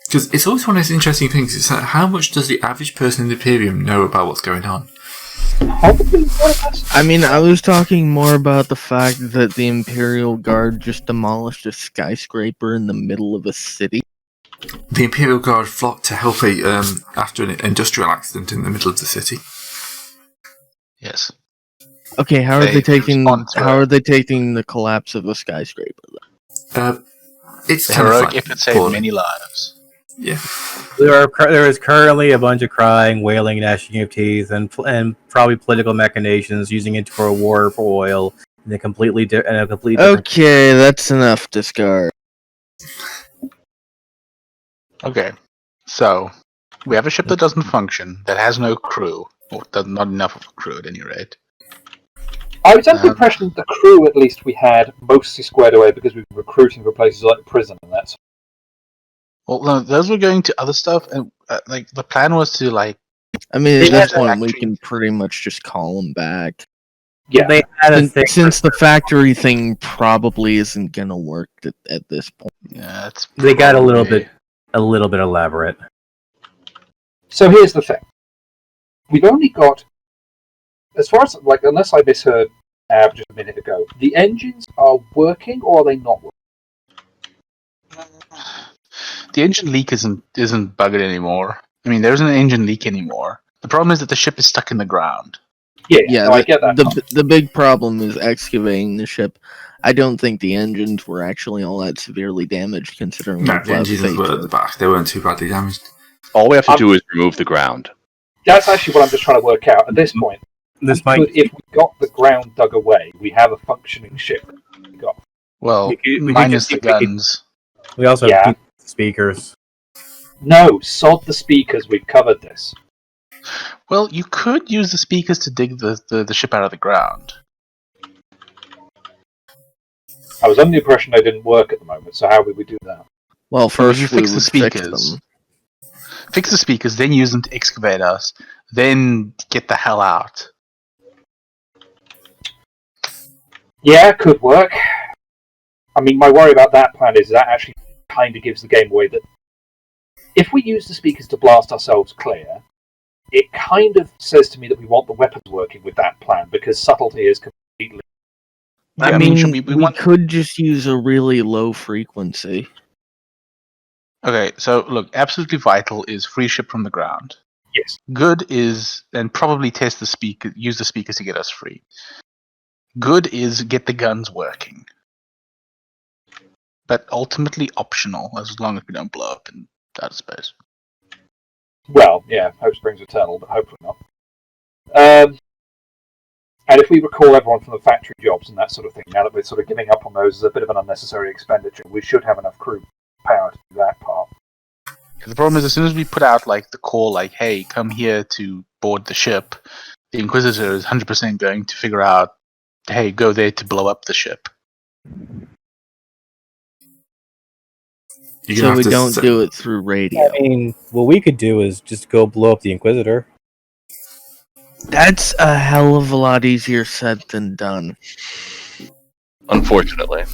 Speaker 1: Because it's always one of those interesting things. It's like, how much does the average person in the Imperium know about what's going on?
Speaker 3: probably one of us.
Speaker 2: I mean, I was talking more about the fact that the Imperial Guard just demolished a skyscraper in the middle of a city.
Speaker 1: The Imperial Guard flocked to help after an industrial accident in the middle of the city.
Speaker 4: Yes.
Speaker 2: Okay, how are
Speaker 4: They
Speaker 2: they taking?
Speaker 4: respond to
Speaker 2: How
Speaker 4: it.
Speaker 2: are they taking the collapse of a skyscraper?
Speaker 1: It's
Speaker 4: The
Speaker 1: kind of
Speaker 4: heroic
Speaker 1: like
Speaker 4: effort saved
Speaker 1: poorly.
Speaker 4: many lives.
Speaker 1: Yeah.
Speaker 5: There is currently a bunch of crying, wailing, gnashing of teeth, and probably political machinations using it for a war for oil in a completely different.
Speaker 2: Okay, that's enough discard.
Speaker 4: Okay, so we have a ship that doesn't function, that has no crew, or not enough of a crew at any rate.
Speaker 3: I was under the impression that the crew, at least, we had mostly squared away because we were recruiting for places like prison and that.
Speaker 4: Well, no, those were going to other stuff, and like the plan was to like.
Speaker 2: I mean,
Speaker 4: They
Speaker 2: at this
Speaker 4: had
Speaker 2: point, we
Speaker 4: actually-
Speaker 2: can pretty much just call them back.
Speaker 3: Yeah,
Speaker 5: They had a thing
Speaker 2: Since the factory thing probably isn't gonna work at this point.
Speaker 4: Yeah, it's
Speaker 5: they got a little
Speaker 4: probably-
Speaker 5: bit elaborate.
Speaker 3: so here's the thing. We've only got, as far as, like, unless I misheard Ab just a minute ago, the engines are working or are they not working?
Speaker 4: The engine leak isn't bugged anymore. I mean, there isn't an engine leak anymore. The problem is that the ship is stuck in the ground.
Speaker 3: Yeah, no, I get that.
Speaker 2: the big problem is excavating the ship. I don't think the engines were actually all that severely damaged, considering
Speaker 1: No,
Speaker 2: we've
Speaker 1: the
Speaker 2: left
Speaker 1: engines were at the
Speaker 2: phase.
Speaker 1: back. They weren't too badly damaged.
Speaker 6: All we have to do is remove the ground.
Speaker 3: That's actually what I'm just trying to work out. At this point,
Speaker 5: This might
Speaker 3: if we got the ground dug away, we have a functioning ship. We got.
Speaker 4: Well,
Speaker 5: We could
Speaker 4: minus
Speaker 5: just-
Speaker 4: the guns.
Speaker 5: we also
Speaker 3: Yeah.
Speaker 5: have speakers.
Speaker 3: No, sod the speakers. We've covered this.
Speaker 4: Well, you could use the speakers to dig the ship out of the ground.
Speaker 3: I was under the impression they didn't work at the moment. So how would we do that?
Speaker 2: Well, first
Speaker 4: you
Speaker 2: we
Speaker 4: fix the
Speaker 2: would fix
Speaker 4: speakers.
Speaker 2: them.
Speaker 4: Fix the speakers, then use them to excavate us, then get the hell out.
Speaker 3: Yeah, could work. I mean, my worry about that plan is that actually kind of gives the game away that if we use the speakers to blast ourselves clear, it kind of says to me that we want the weapons working with that plan because subtlety is completely.
Speaker 4: Yeah,
Speaker 2: I mean,
Speaker 4: should
Speaker 2: we
Speaker 4: we want.
Speaker 2: could just use a really low frequency.
Speaker 4: Okay, so look, absolutely vital is free ship from the ground.
Speaker 3: Yes.
Speaker 4: Good is, and probably test the speaker, use the speakers to get us free. Good is get the guns working. But ultimately optional, as long as we don't blow up in outer space.
Speaker 3: Well, yeah, hope springs eternal, but hopefully not. And if we recall everyone from the factory jobs and that sort of thing, now that we're sort of giving up on those as a bit of an unnecessary expenditure, we should have enough crew power to do that part.
Speaker 4: The problem is, as soon as we put out like the call, like, "Hey, come here to board the ship, the Inquisitor is 100% going to figure out, hey, go there to blow up the ship.
Speaker 1: You're
Speaker 2: So
Speaker 1: gonna
Speaker 2: we
Speaker 1: have to
Speaker 2: don't
Speaker 1: set-
Speaker 2: do it through radio.
Speaker 5: I mean, what we could do is just go blow up the Inquisitor.
Speaker 2: That's a hell of a lot easier said than done.
Speaker 6: Unfortunately.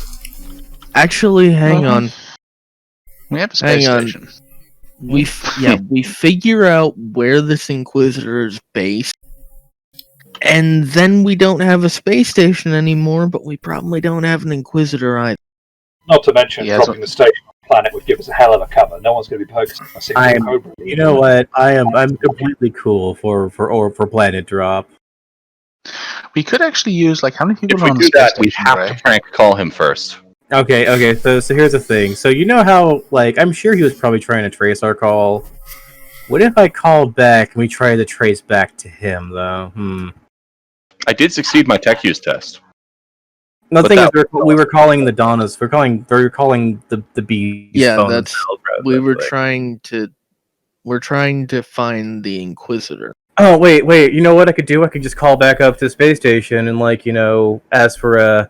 Speaker 2: Actually, hang
Speaker 4: Well,
Speaker 2: on.
Speaker 4: We have a space
Speaker 2: Hang on.
Speaker 4: station.
Speaker 2: We figure out where this Inquisitor is based, and then we don't have a space station anymore. But we probably don't have an Inquisitor either.
Speaker 3: Not to mention,
Speaker 4: Yeah,
Speaker 3: dropping the station on the planet would give us a hell of a cover. No one's going to be focusing on a single
Speaker 5: I'm-
Speaker 3: Cobra.
Speaker 5: You know what? I'm completely cool for planet drop.
Speaker 4: We could actually use, like, how many people
Speaker 6: If
Speaker 4: are
Speaker 6: we
Speaker 4: on
Speaker 6: do
Speaker 4: the space
Speaker 6: that, we
Speaker 4: station,
Speaker 6: have
Speaker 4: Gray?
Speaker 6: to prank call him first.
Speaker 5: Okay. So here's the thing. So you know how, like, I'm sure he was probably trying to trace our call. What if I called back and we tried to trace back to him, though?
Speaker 6: I did succeed my tech use test.
Speaker 5: The
Speaker 6: But
Speaker 5: thing is,
Speaker 6: that-
Speaker 5: we were calling the Donnas. We were calling the bees.
Speaker 2: Yeah,
Speaker 5: phone
Speaker 2: that's.
Speaker 5: themselves, rather
Speaker 2: We
Speaker 5: than,
Speaker 2: were
Speaker 5: like-
Speaker 2: trying to. We're trying to find the Inquisitor.
Speaker 5: Oh wait. You know what I could do? I could just call back up to the space station and, like, ask for a,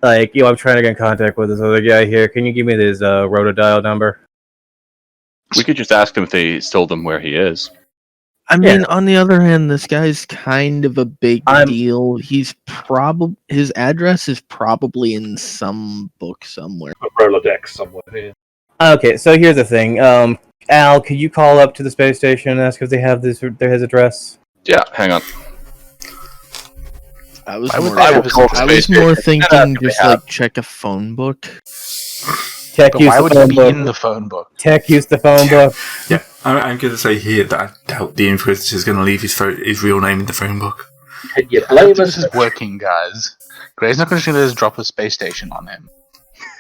Speaker 5: like, I'm trying to get in contact with this other guy here. Can you give me his rotodial number?
Speaker 6: We could just ask him if they told him where he is.
Speaker 2: I mean, on the other hand, this guy's kind of a big deal. His address is probably in some book somewhere.
Speaker 3: A Rolodex somewhere here.
Speaker 5: Okay, so here's the thing. Al, could you call up to the space station and ask if they have his address?
Speaker 6: Yeah, hang on.
Speaker 2: I was
Speaker 4: Why would
Speaker 2: more,
Speaker 4: they
Speaker 6: I will
Speaker 4: have his
Speaker 6: call the
Speaker 2: I
Speaker 6: space
Speaker 2: was more
Speaker 6: station.
Speaker 2: thinking
Speaker 6: if they
Speaker 2: just
Speaker 6: have.
Speaker 2: like check a phone book.
Speaker 5: Tech
Speaker 4: But
Speaker 5: use
Speaker 4: why
Speaker 5: the
Speaker 4: would it
Speaker 5: phone
Speaker 4: be
Speaker 5: book.
Speaker 4: in the phone book?
Speaker 5: Tech use the phone book.
Speaker 1: Yeah, I'm going to say here that I doubt the Inquisitor is going to leave his real name in the phone book.
Speaker 3: Can you
Speaker 4: I don't
Speaker 3: blame
Speaker 4: think
Speaker 3: us?
Speaker 4: this is working, guys. Gray's not going to let us drop a space station on him.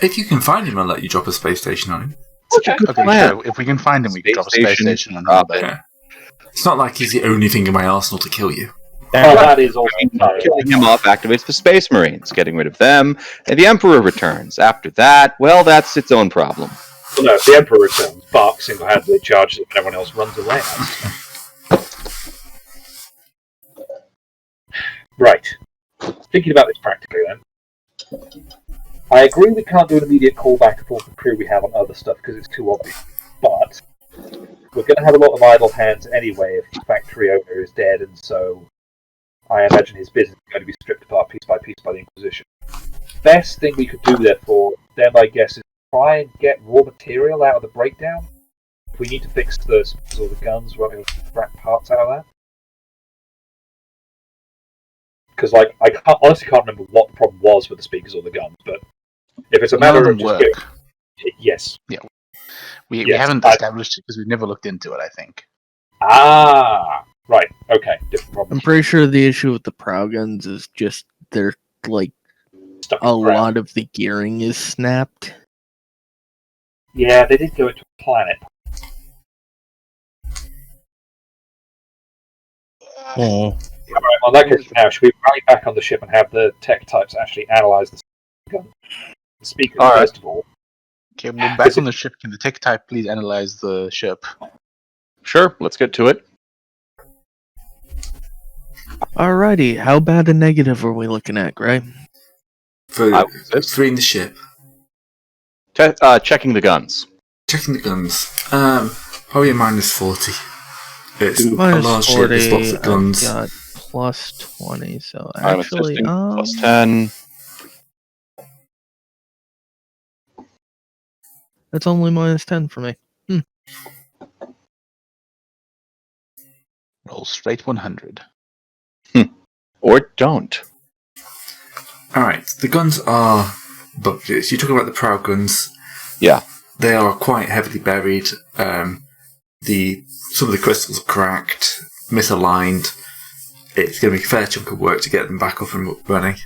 Speaker 1: If you can find him, I'll let you drop a space station on him.
Speaker 6: Such a good
Speaker 4: Okay,
Speaker 6: plan.
Speaker 4: sure. If we can find him, we can
Speaker 6: Space
Speaker 4: drop a space
Speaker 6: station,
Speaker 4: station on him.
Speaker 6: drop
Speaker 4: but-
Speaker 6: it.
Speaker 1: Yeah. It's not like he's the only thing in my arsenal to kill you.
Speaker 3: Oh, that is also
Speaker 6: Killing him off activates the Space Marines. Getting rid of them, and the Emperor returns. After that, well, that's its own problem.
Speaker 3: Well, no, if the Emperor returns, Bark single-handedly charges it, and everyone else runs away. Right. Thinking about this practically, then. I agree we can't do an immediate callback of all the crew we have on other stuff because it's too obvious. But we're going to have a lot of idle hands anyway if the factory owner is dead, and so I imagine his business is going to be stripped apart piece by the Inquisition. Best thing we could do, therefore, then I guess, is try and get raw material out of the breakdown. If we need to fix the speakers or the guns, we're going to scrap parts out of that. Because, like, I honestly can't remember what the problem was with the speakers or the guns, but if it's a
Speaker 4: None
Speaker 3: matter
Speaker 4: of
Speaker 3: of
Speaker 4: them
Speaker 3: just
Speaker 4: work.
Speaker 3: yes.
Speaker 4: We
Speaker 3: Yes,
Speaker 4: haven't established it because we've never looked into it, I think.
Speaker 3: Ah, right. Okay, different problem.
Speaker 2: I'm pretty sure the issue with the Prow guns is just they're like
Speaker 3: Stuck in
Speaker 2: a
Speaker 3: the ground.
Speaker 2: lot of the gearing is snapped.
Speaker 3: Yeah, they did go into a planet.
Speaker 5: Oh.
Speaker 3: Right, well, in that case, now should we rally back on the ship and have the tech types actually analyze the gun? The speakers,
Speaker 6: All right.
Speaker 3: first of all.
Speaker 4: Okay, we're back on the ship. Can the tech type please analyze the ship?
Speaker 6: Sure, let's get to it.
Speaker 2: Alrighty, how bad a negative are we looking at, Gray?
Speaker 1: For
Speaker 6: I was this.
Speaker 1: freeing the ship,
Speaker 6: Checking the guns.
Speaker 1: checking the guns. Probably a -40. It's a
Speaker 2: Minus
Speaker 1: large ship.
Speaker 2: 40,
Speaker 1: There's lots of guns.
Speaker 2: I've got plus 20, so
Speaker 6: I'm
Speaker 2: actually,
Speaker 6: assisting. Plus 10.
Speaker 2: that's only minus 10 for me.
Speaker 4: Roll straight 100.
Speaker 6: Or don't.
Speaker 1: Alright, the guns are budgets. You talk about the Prow guns.
Speaker 6: Yeah.
Speaker 1: They are quite heavily buried. Some of the crystals are cracked, misaligned. It's going to be a fair chunk of work to get them back up and running.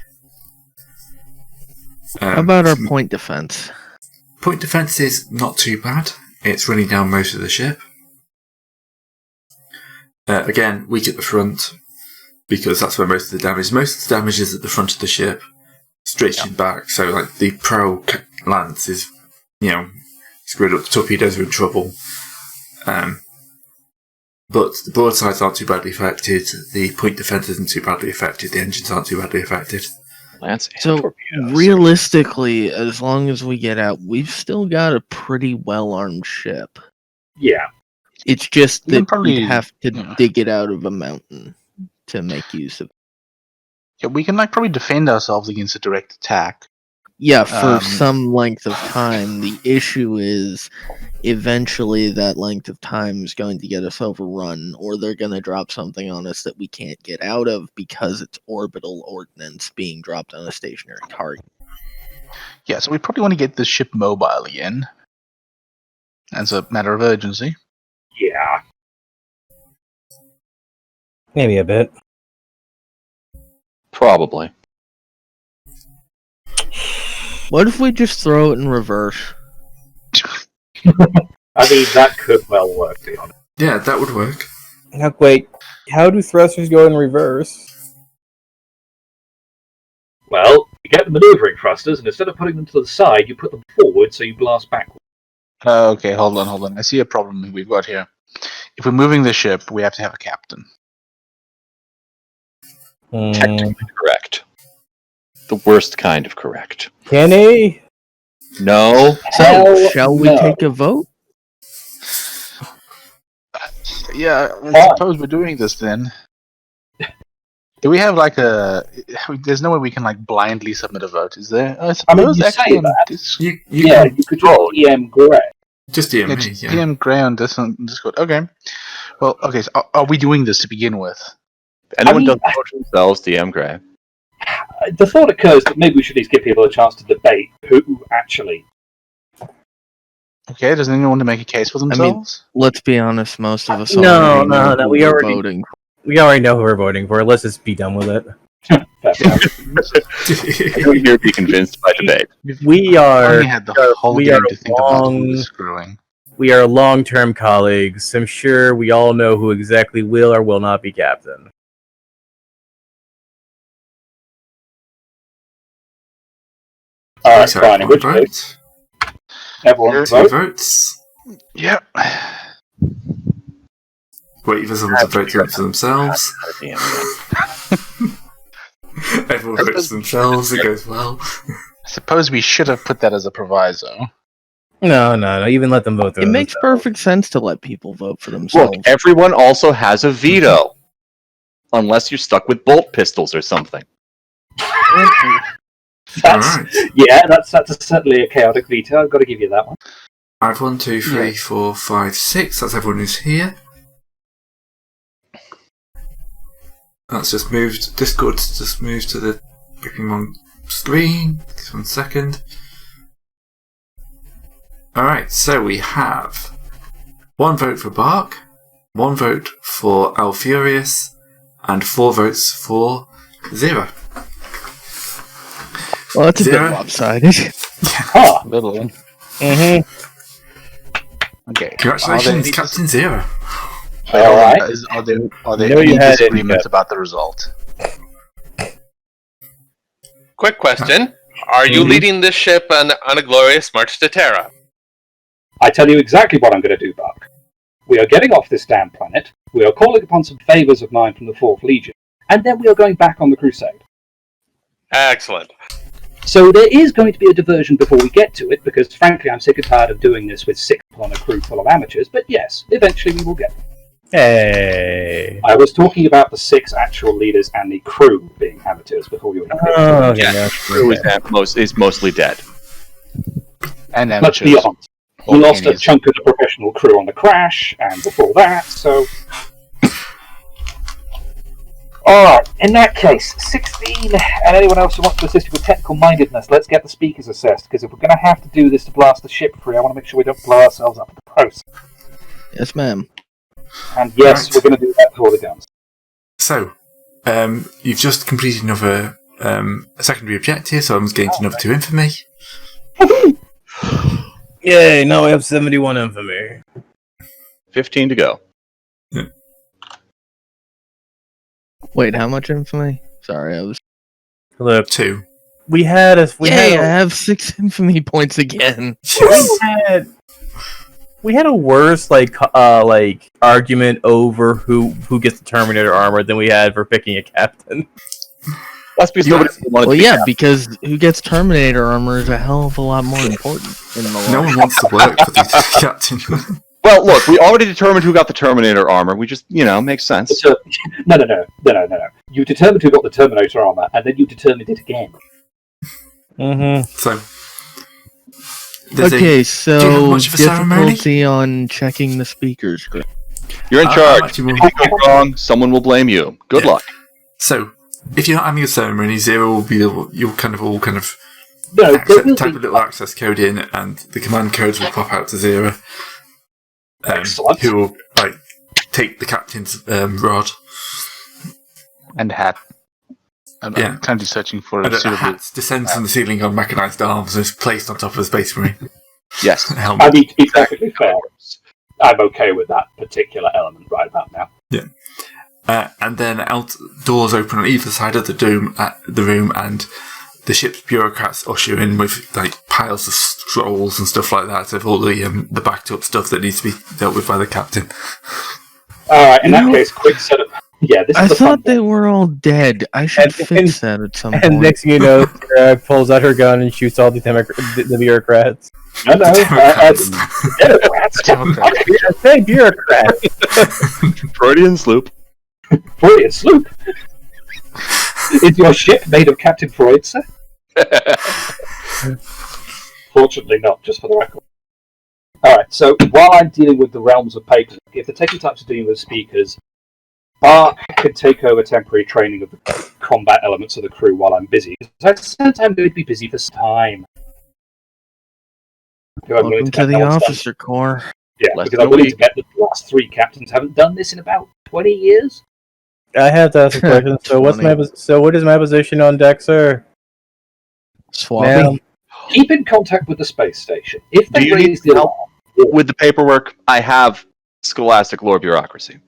Speaker 2: How about our point defense?
Speaker 1: Point defense is not too bad. It's running down most of the ship. Again, weak at the front, because that's where most of the damage. Most of the damage is at the front of the ship, stretching back. So, like the Prow lance is, screwed up. The torpedoes are in trouble. But the broadsides aren't too badly affected, the point defense isn't too badly affected, the engines aren't too badly affected.
Speaker 6: Lance,
Speaker 2: So
Speaker 6: torpedoes.
Speaker 2: realistically, as long as we get out, we've still got a pretty well-armed ship.
Speaker 3: Yeah.
Speaker 2: It's just
Speaker 4: We can
Speaker 2: that
Speaker 4: probably-
Speaker 2: we'd have to
Speaker 4: yeah.
Speaker 2: dig it out of a mountain to make use of it.
Speaker 4: Yeah, we can probably defend ourselves against a direct attack.
Speaker 2: Yeah, for
Speaker 4: Um,
Speaker 2: some length of time. The issue is eventually that length of time is going to get us overrun, or they're going to drop something on us that we can't get out of because it's orbital ordnance being dropped on a stationary target.
Speaker 4: Yeah, so we probably want to get this ship mobile again. As a matter of urgency.
Speaker 3: Yeah.
Speaker 5: Maybe a bit.
Speaker 6: Probably.
Speaker 2: What if we just throw it in reverse?
Speaker 3: I mean, that could well work, to be honest.
Speaker 1: Yeah, that would work.
Speaker 5: Now, wait, how do thrusters go in reverse?
Speaker 3: Well, you get the maneuvering thrusters, and instead of putting them to the side, you put them forward so you blast backwards.
Speaker 4: Okay, hold on. I see a problem we've got here. If we're moving the ship, we have to have a captain.
Speaker 6: Technically correct. The worst kind of correct.
Speaker 5: Kenny?
Speaker 6: No.
Speaker 2: So,
Speaker 3: Hell
Speaker 2: shall we
Speaker 3: no.
Speaker 2: take a vote?
Speaker 4: Yeah, I
Speaker 3: Oh.
Speaker 4: suppose we're doing this then. Do we have like a? There's no way we can like blindly submit a vote, is there? I suppose
Speaker 3: you say
Speaker 4: actually on
Speaker 3: that.
Speaker 4: Dis-
Speaker 1: You
Speaker 3: Yeah,
Speaker 1: can
Speaker 3: you could just EM Gray.
Speaker 1: just DM
Speaker 4: yeah,
Speaker 1: me,
Speaker 4: just
Speaker 1: yeah.
Speaker 4: PM Gray on Discord. Okay. Well, okay. So are we doing this to begin with?
Speaker 6: If anyone
Speaker 3: I mean,
Speaker 6: doesn't vote for themselves, DM Gray.
Speaker 3: The thought occurs that maybe we should at least give people a chance to debate who actually.
Speaker 4: Okay. Does anyone want to make a case for
Speaker 2: mean,
Speaker 4: themselves?
Speaker 2: Let's be honest, most of us
Speaker 5: No,
Speaker 2: already
Speaker 5: no,
Speaker 2: know
Speaker 5: no,
Speaker 2: who
Speaker 5: we
Speaker 2: we're
Speaker 5: already-
Speaker 2: voting.
Speaker 5: We already know who we're voting for. Let's just be done with it.
Speaker 6: Everyone here be convinced by debate.
Speaker 5: We
Speaker 4: I
Speaker 5: are
Speaker 4: only had the whole
Speaker 5: we
Speaker 4: game
Speaker 5: are
Speaker 4: to think about who
Speaker 5: long-
Speaker 4: was screwing.
Speaker 5: we are long-term colleagues. I'm sure we all know who exactly will or will not be captain.
Speaker 3: Alright,
Speaker 1: Sorry,
Speaker 3: fine. In
Speaker 1: one
Speaker 3: which case,
Speaker 1: vote.
Speaker 3: everyone
Speaker 1: Two
Speaker 3: vote.
Speaker 1: votes.
Speaker 4: Yep.
Speaker 1: Wait for someone to vote for themselves.
Speaker 6: Damn.
Speaker 1: Everyone votes for themselves, it goes well.
Speaker 4: I suppose we should have put that as a proviso.
Speaker 5: No. Even let them vote.
Speaker 2: It makes perfect sense to let people vote for themselves.
Speaker 6: Look, everyone also has a veto. Unless you're stuck with bolt pistols or something.
Speaker 3: That's,
Speaker 1: Alright.
Speaker 3: yeah, that's certainly a chaotic veto. I've got to give you that one.
Speaker 1: I have 1, 2, 3, 4, 5, 6. That's everyone who's here. That's just moved. Discord's just moved to the freaking wrong screen. Just 1 second. Alright, so we have 1 vote for Bark, 1 vote for Alfurious, and 4 votes for Zero.
Speaker 2: Well, that's a bit
Speaker 1: Zero.
Speaker 2: lopsided.
Speaker 3: Huh.
Speaker 4: Little.
Speaker 5: Mm-hmm.
Speaker 4: Okay.
Speaker 1: Congratulations, Captain Zero.
Speaker 3: Alright.
Speaker 4: Are there
Speaker 5: No, you
Speaker 4: any
Speaker 5: had it,
Speaker 4: disagreements
Speaker 5: Cap.
Speaker 4: about the result?
Speaker 7: Quick question. Are you leading this ship on a glorious march to Terra?
Speaker 3: I tell you exactly what I'm going to do, Buck. We are getting off this damn planet, we are calling upon some favours of mine from the 4th Legion, and then we are going back on the Crusade.
Speaker 7: Excellent.
Speaker 3: So there is going to be a diversion before we get to it, because frankly I'm sick and tired of doing this with 6 people on a crew full of amateurs, but yes, eventually we will get there.
Speaker 5: Hey.
Speaker 3: I was talking about the 6 actual leaders and the crew being amateurs before you were
Speaker 5: Oh,
Speaker 7: Yeah.
Speaker 5: yeah.
Speaker 6: Crew is mostly dead.
Speaker 4: And
Speaker 3: Let's
Speaker 4: amateurs.
Speaker 3: be honest. We
Speaker 4: Or
Speaker 3: lost a
Speaker 4: pennies.
Speaker 3: chunk of the professional crew on the crash, and before that, so... Alright, in that case, 16, and anyone else who wants to assist you with technical mindedness, let's get the speakers assessed, because if we're going to have to do this to blast the ship free, I want to make sure we don't blow ourselves up in the process.
Speaker 2: Yes, ma'am.
Speaker 3: And yes,
Speaker 1: Right.
Speaker 3: we're going to do that for the guns.
Speaker 1: So, you've just completed another a secondary objective, so I'm gained another 2 infamy.
Speaker 5: Yay, now we have 71 infamy.
Speaker 6: 15 to go.
Speaker 2: Wait, how much infamy? Sorry, I was.
Speaker 5: Look,
Speaker 1: 2.
Speaker 5: we had a
Speaker 2: Yay, I have 6 infamy points again.
Speaker 1: Yes.
Speaker 5: We had a worse like argument over who gets the Terminator armor than we had for picking a captain.
Speaker 6: That's because nobody wanted
Speaker 2: Well,
Speaker 6: to be
Speaker 2: yeah,
Speaker 6: captain.
Speaker 2: because who gets Terminator armor is a hell of a lot more important in the
Speaker 1: No
Speaker 2: long
Speaker 1: one wants to work for the captain.
Speaker 6: Well, look, we already determined who got the Terminator armor. We just, makes sense.
Speaker 3: So, no. You determined who got the Terminator armor, and then you determined it again.
Speaker 5: Mm-hmm.
Speaker 1: So,
Speaker 2: Okay,
Speaker 1: do you have
Speaker 2: so
Speaker 1: much of a ceremony?
Speaker 2: difficulty on checking the speakers. Greg.
Speaker 6: You're in
Speaker 1: I'm
Speaker 6: charge.
Speaker 1: actually
Speaker 6: If
Speaker 1: more-
Speaker 6: you go wrong, someone will blame you. Good
Speaker 1: Yeah.
Speaker 6: luck.
Speaker 1: So, if you're not having a ceremony, Zero will be you'll kind of all kind of
Speaker 3: No, there will
Speaker 1: type a
Speaker 3: be.
Speaker 1: little access code in, and the command codes will pop out to Zero.
Speaker 3: Excellent.
Speaker 1: Who will take the captain's rod
Speaker 4: And hat. I'm kind of searching for
Speaker 1: and
Speaker 4: a
Speaker 1: a
Speaker 4: suitable.
Speaker 1: hat descends from the ceiling on mechanized arms and is placed on top of the Space Marine
Speaker 6: Yes.
Speaker 1: helmet.
Speaker 3: I mean, to be perfectly fair, I'm okay with that particular element right about now.
Speaker 1: And then doors open on either side of the room, and the ship's bureaucrats usher in with piles of scrolls and stuff like that of all the backed up stuff that needs to be dealt with by the captain.
Speaker 3: Alright, in
Speaker 2: You
Speaker 3: that
Speaker 2: know-
Speaker 3: case, quick setup. Yeah, this is
Speaker 2: I
Speaker 3: the fun
Speaker 2: thought they
Speaker 3: bit.
Speaker 2: were all dead. I should
Speaker 5: And-
Speaker 2: fix that at some
Speaker 5: And
Speaker 2: point.
Speaker 5: next thing you know, pulls out her gun and shoots all the bureaucrats.
Speaker 3: No,
Speaker 1: Democrats.
Speaker 3: Democrats.
Speaker 5: Hey, bureaucrats!
Speaker 6: Freudian sloop.
Speaker 3: Freudian sloop. Is your ship made of Captain Freud, sir? Fortunately not, just for the record. Alright, so while I'm dealing with the realms of papers, if they're taking time to deal with speakers, Bart can take over temporary training of the combat elements of the crew while I'm busy. I sense I'm going to be busy for some time.
Speaker 2: Welcome to the officer corps.
Speaker 3: Yeah,
Speaker 2: less
Speaker 3: because
Speaker 2: than
Speaker 3: I'm
Speaker 2: a
Speaker 3: willing
Speaker 2: week.
Speaker 3: to bet that the last 3 captains haven't done this in about 20 years.
Speaker 5: I have to ask a question. So what is my position on deck, sir?
Speaker 2: Swabby.
Speaker 5: Ma'am?
Speaker 3: Keep in contact with the space station. If
Speaker 6: Do
Speaker 3: they
Speaker 6: you need
Speaker 3: raise the
Speaker 6: help?
Speaker 3: alarm,
Speaker 6: With the paperwork, I have scholastic lore bureaucracy.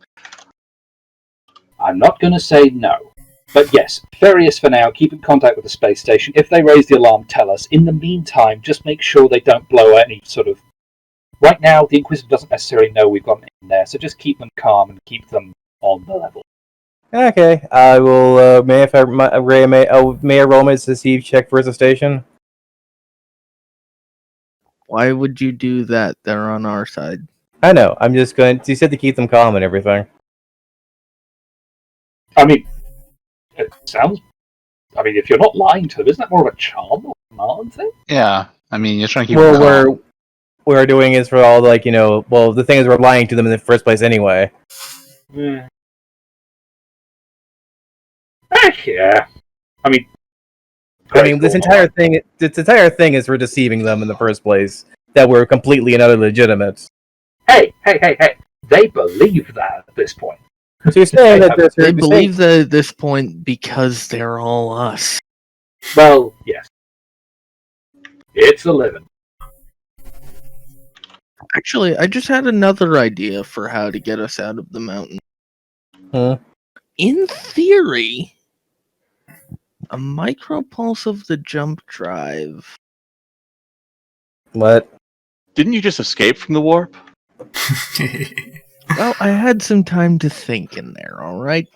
Speaker 3: I'm not going to say no. But yes, Farius for now, keep in contact with the space station. If they raise the alarm, tell us. In the meantime, just make sure they don't blow any sort of... Right now, the Inquisitor doesn't necessarily know we've got in there, so just keep them calm and keep them on the level.
Speaker 5: Okay, I will. May I roll my deceive check for the station?
Speaker 2: Why would you do that? They're on our side.
Speaker 5: I know. I'm just going. You said to keep them calm and everything.
Speaker 3: I mean, it sounds... I mean, if you're not lying to them, isn't that more of a charm or a command thing?
Speaker 4: Yeah, I mean, you're trying to keep.
Speaker 5: Well,
Speaker 4: them calm.
Speaker 5: we're doing is for all well, the thing is we're lying to them in the first place anyway.
Speaker 3: Yeah. Yeah. I mean,
Speaker 5: This entire thing is for deceiving them in the first place. That we're completely and utterly legitimate.
Speaker 3: Hey! They believe that at this point.
Speaker 5: So you're saying that
Speaker 2: They believe that at this point because they're all us.
Speaker 3: Well, yes. It's a living.
Speaker 2: Actually, I just had another idea for how to get us out of the mountain.
Speaker 5: Huh?
Speaker 2: In theory, a micropulse of the jump drive.
Speaker 5: What?
Speaker 6: Didn't you just escape from the warp?
Speaker 2: Well, I had some time to think in there, alright?